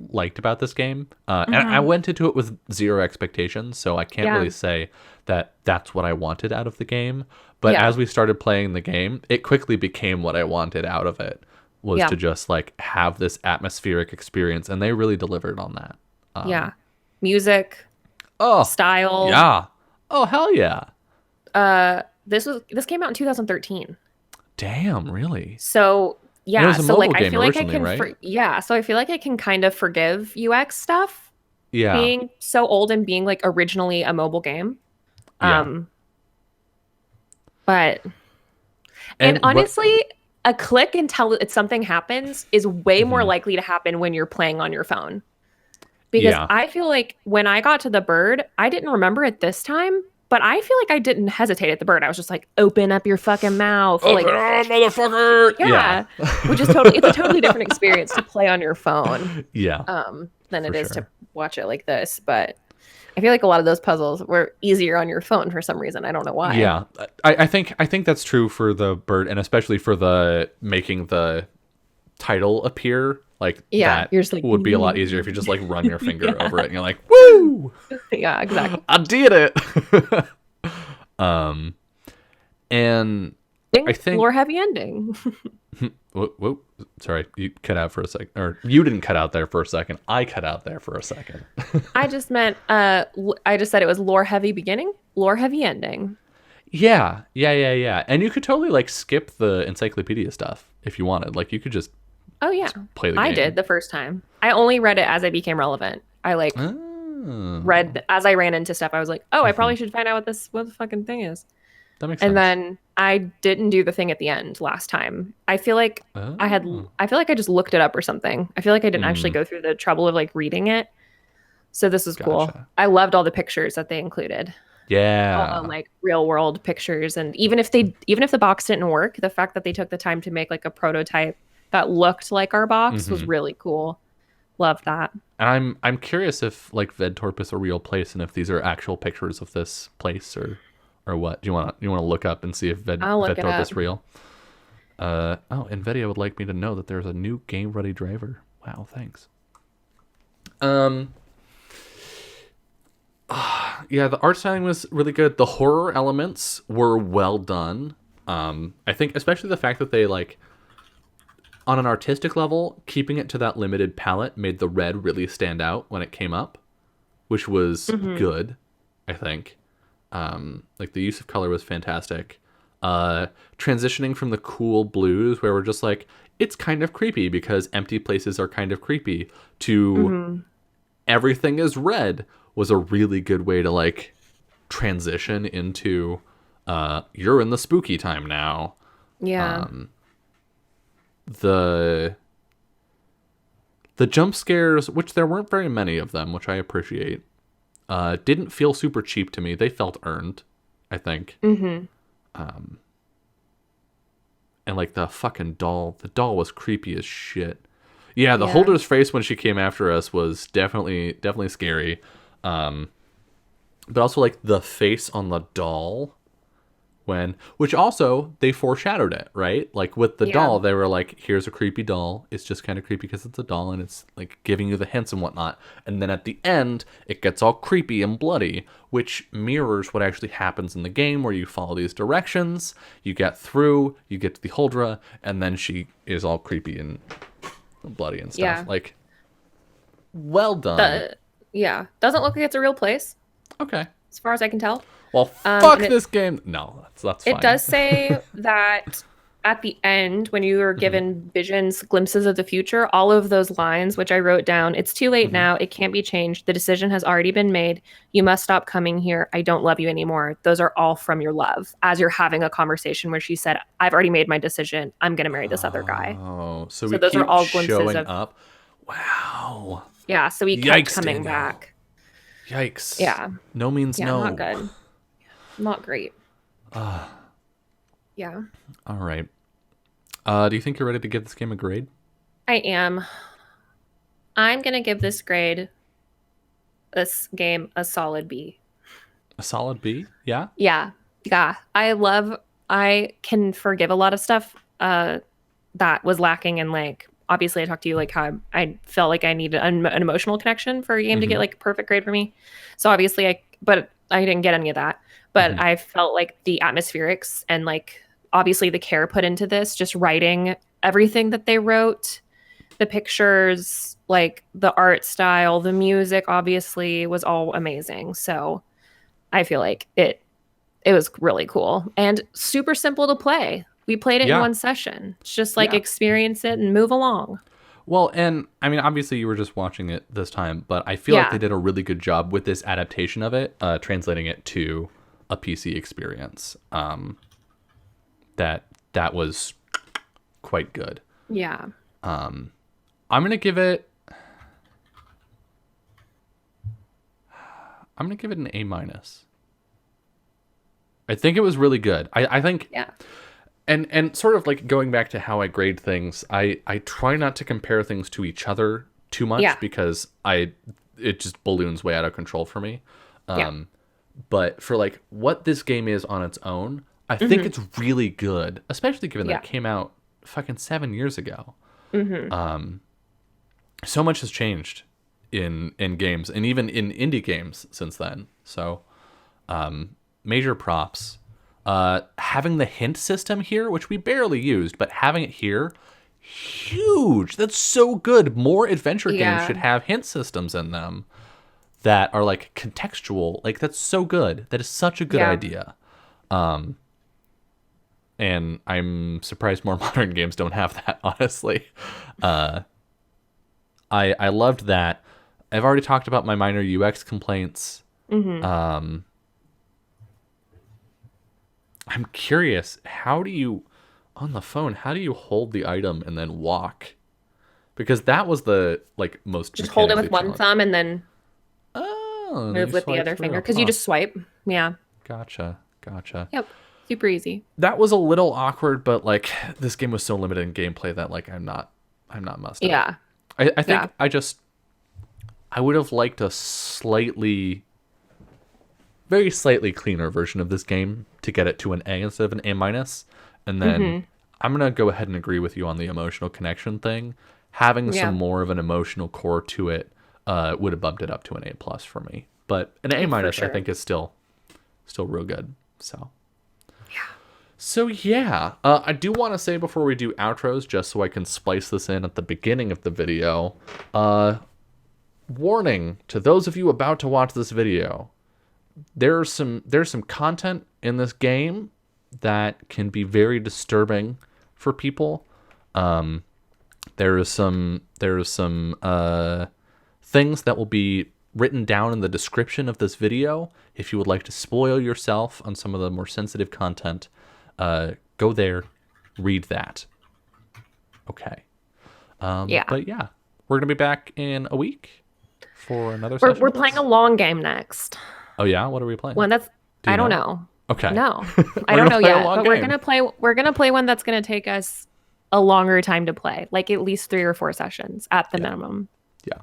liked about this game. And I went into it with zero expectations, so I can't really say that that's what I wanted out of the game. But as we started playing the game, it quickly became what I wanted out of it, was to just like have this atmospheric experience, and they really delivered on that. Music, style. Yeah. Oh, hell yeah. This came out in 2013. Damn, really? So it was a so mobile like I game feel like I originally, can right? so I feel like I can kind of forgive UX stuff being so old and being like originally a mobile game. But and honestly, a click until something happens is way more likely to happen when you're playing on your phone. Because I feel like when I got to the bird, I didn't remember it this time, but I feel like I didn't hesitate at the bird. I was just like, open up your fucking mouth. Open like, up, motherfucker! Yeah. Which is it's a totally different experience to play on your phone. Than it is to watch it like this. But I feel like a lot of those puzzles were easier on your phone for some reason. I don't know why. Yeah. I think that's true for the bird, and especially for the making the title appear. Like that you're just like, would be a lot easier if you just like run your finger over it and you're like, woo! Yeah, exactly. I did it. And I think lore heavy ending. whoa, sorry, you cut out for a second, or you didn't cut out there for a second. I cut out there for a second. I just meant I just said it was lore heavy beginning, lore heavy ending. Yeah. And you could totally like skip the encyclopedia stuff if you wanted. Like you could just play the game. I did the first time. I only read it as I became relevant. I like read as I ran into stuff. I was like, oh, I probably should find out what the fucking thing is. That makes And sense. then I didn't do the thing at the end last time. I feel like Oh. I just looked it up or something. I feel like I didn't actually Mm, go through the trouble of like reading it. So this was cool. gotcha. I loved all the pictures that they included. All the Yeah. like real world pictures, and even if the box didn't work, the fact that they took the time to make like a prototype that looked like our box was Hmm. really cool. Love that. And I'm curious if like Vedtorp is a real place and if these are actual pictures of this place or what. Do you want to look up and see if I'll look it Vedtorp up. is real? Oh, Nvidia would like me to know that there's a new game ready driver. Wow, thanks. Um yeah, the art styling was really good. The horror elements were well done. I think especially the fact that they like on an artistic level, keeping it to that limited palette made the red really stand out when it came up, which was Hmm. good, I think. Like the use of color was fantastic. Transitioning from the cool blues where we're just like, it's kind of creepy because empty places are kind of creepy to Hmm. everything is red was a really good way to like transition into you're in the spooky time now. Yeah. Um, the the jump scares, which there weren't very many of them, which I appreciate, didn't feel super cheap to me. They felt earned, I think. Hmm. And like the doll was creepy as shit. Yeah, the Yeah. holder's face when she came after us was definitely scary. Um, but also like the face on the doll which also they foreshadowed it, right? Like with the Yeah. doll, they were like, here's a creepy doll. It's just kind of creepy because it's a doll and it's like giving you the hints and whatnot. And then at the end, it gets all creepy and bloody, which mirrors what actually happens in the game where you follow these directions, you get through, you get to the Huldra, and then she is all creepy and bloody and stuff. Yeah. Like, well done. The yeah. Doesn't look like it's a real place, Okay. as far as I can tell. Well, And fuck it this game. No, that's it fine. does say that at the end, when you are Hmm. given visions, glimpses of the future, all of those lines, which I wrote down, it's too late Hmm. now. It can't be changed. The decision has already been made. You must stop coming here. I don't love you anymore. Those are all from your love. As you're having a conversation where she said, I've already made my decision. I'm going to marry this other guy. Oh, so So we those are keep all glimpses showing of, up. Wow. yeah. So he kept Yikes, coming Danielle. back. Yikes. Yeah. No means Yeah. Not no. good. Not great. Yeah. All right. Do you think you're ready to give this game a grade? I am. I'm going to give this game a solid B. A solid B? Yeah? Yeah. Yeah. I can forgive a lot of stuff that was lacking in like, obviously I talked to you like how I felt like I needed an emotional connection for a game to get Mm-hmm. like a perfect grade for me. So obviously but I didn't get any of that. But Mm-hmm. I felt like the atmospherics and like obviously the care put into this, just writing everything that they wrote, the pictures, like the art style, the music obviously was all amazing. So I feel like it was really cool and super simple to play. We played it in Yeah. one session. It's just like Yeah. experience it and move along. Well, and I mean, obviously you were just watching it this time, but I feel like they Yeah. did a really good job with this adaptation of it, translating it to a PC experience. That was quite good. Yeah. I'm gonna give it. I'm gonna give it an A minus. I think it was really good. I think Yeah. and sort of like going back to how I grade things, I try not to compare things to each other too much Yeah. because it just balloons way out of control for me. Yeah. But for like what this game is on its own, I think it's really good, especially given that Yeah. it came out fucking 7 years ago. Hmm. So much has changed in games and even in indie games since then. So major props. Having the hint system here, which we barely used, but having it here, huge. That's so good. More adventure games Yeah. should have hint systems in them that are like contextual. Like that's so good. That is such a good Yeah. idea. And I'm surprised more modern games don't have that, honestly. I loved that. I've already talked about my minor UX complaints. Hmm. I'm I'm curious, how do you on the phone, how do you hold the item and then walk? Because that was the like most Just hold it with mechanically one challenging. thumb and then Oh, and then move you with the swipe other finger through. because you Huh. just swipe. Yeah. Gotcha. Yep. Super easy. That was a little awkward, but like this game was so limited in gameplay that like I'm not must have. Yeah. I think Yeah. I would have liked a very slightly cleaner version of this game to get it to an A instead of an A minus. And then I'm gonna go ahead and agree with you on the emotional connection thing. Having Yeah. some more of an emotional core to it would have bumped it up to an A plus for me. But an A For minus I sure. think is still real good. So yeah, I do want to say before we do outros, just so I can splice this in at the beginning of the video, warning to those of you about to watch this video, there's some content in this game that can be very disturbing for people. There's some things that will be written down in the description of this video. If you would like to spoil yourself on some of the more sensitive content, go there, read that. Okay. Yeah. But yeah, we're gonna be back in a week for another We're, session. we're of playing this. a long game next. Oh yeah, what are we playing? One that's Do you I don't know? know. Okay. No. We're I don't gonna know play a yet. long But we're game. gonna play one that's gonna take us a longer time to play. Like at least 3 or 4 sessions at the minimum. Yeah.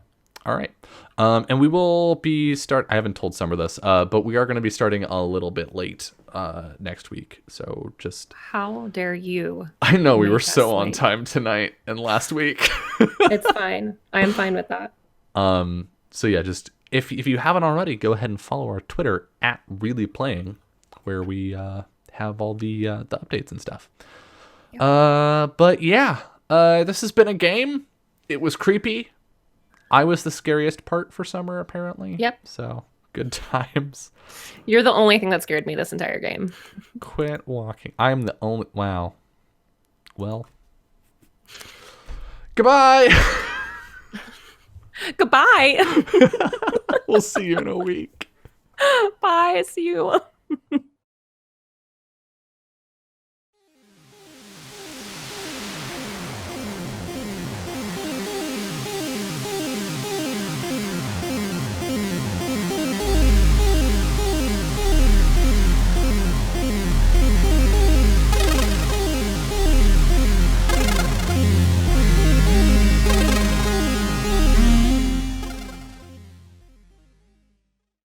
All right. And we will be I haven't told Summer this, but we are going to be starting a little bit late next week. So just How dare you? I know we Make were us so on late. time tonight and last week. It's fine. I am fine with that. So yeah, just if you haven't already, go ahead and follow our Twitter at Really Playing, where we have all the updates and stuff. But yeah, this has been a game. It was creepy. I was the scariest part for Summer, apparently. Yep. So good times. You're the only thing that scared me this entire game. Quit walking. I'm the only. Wow. Well. Goodbye. Goodbye. We'll see you in a week. Bye. See you.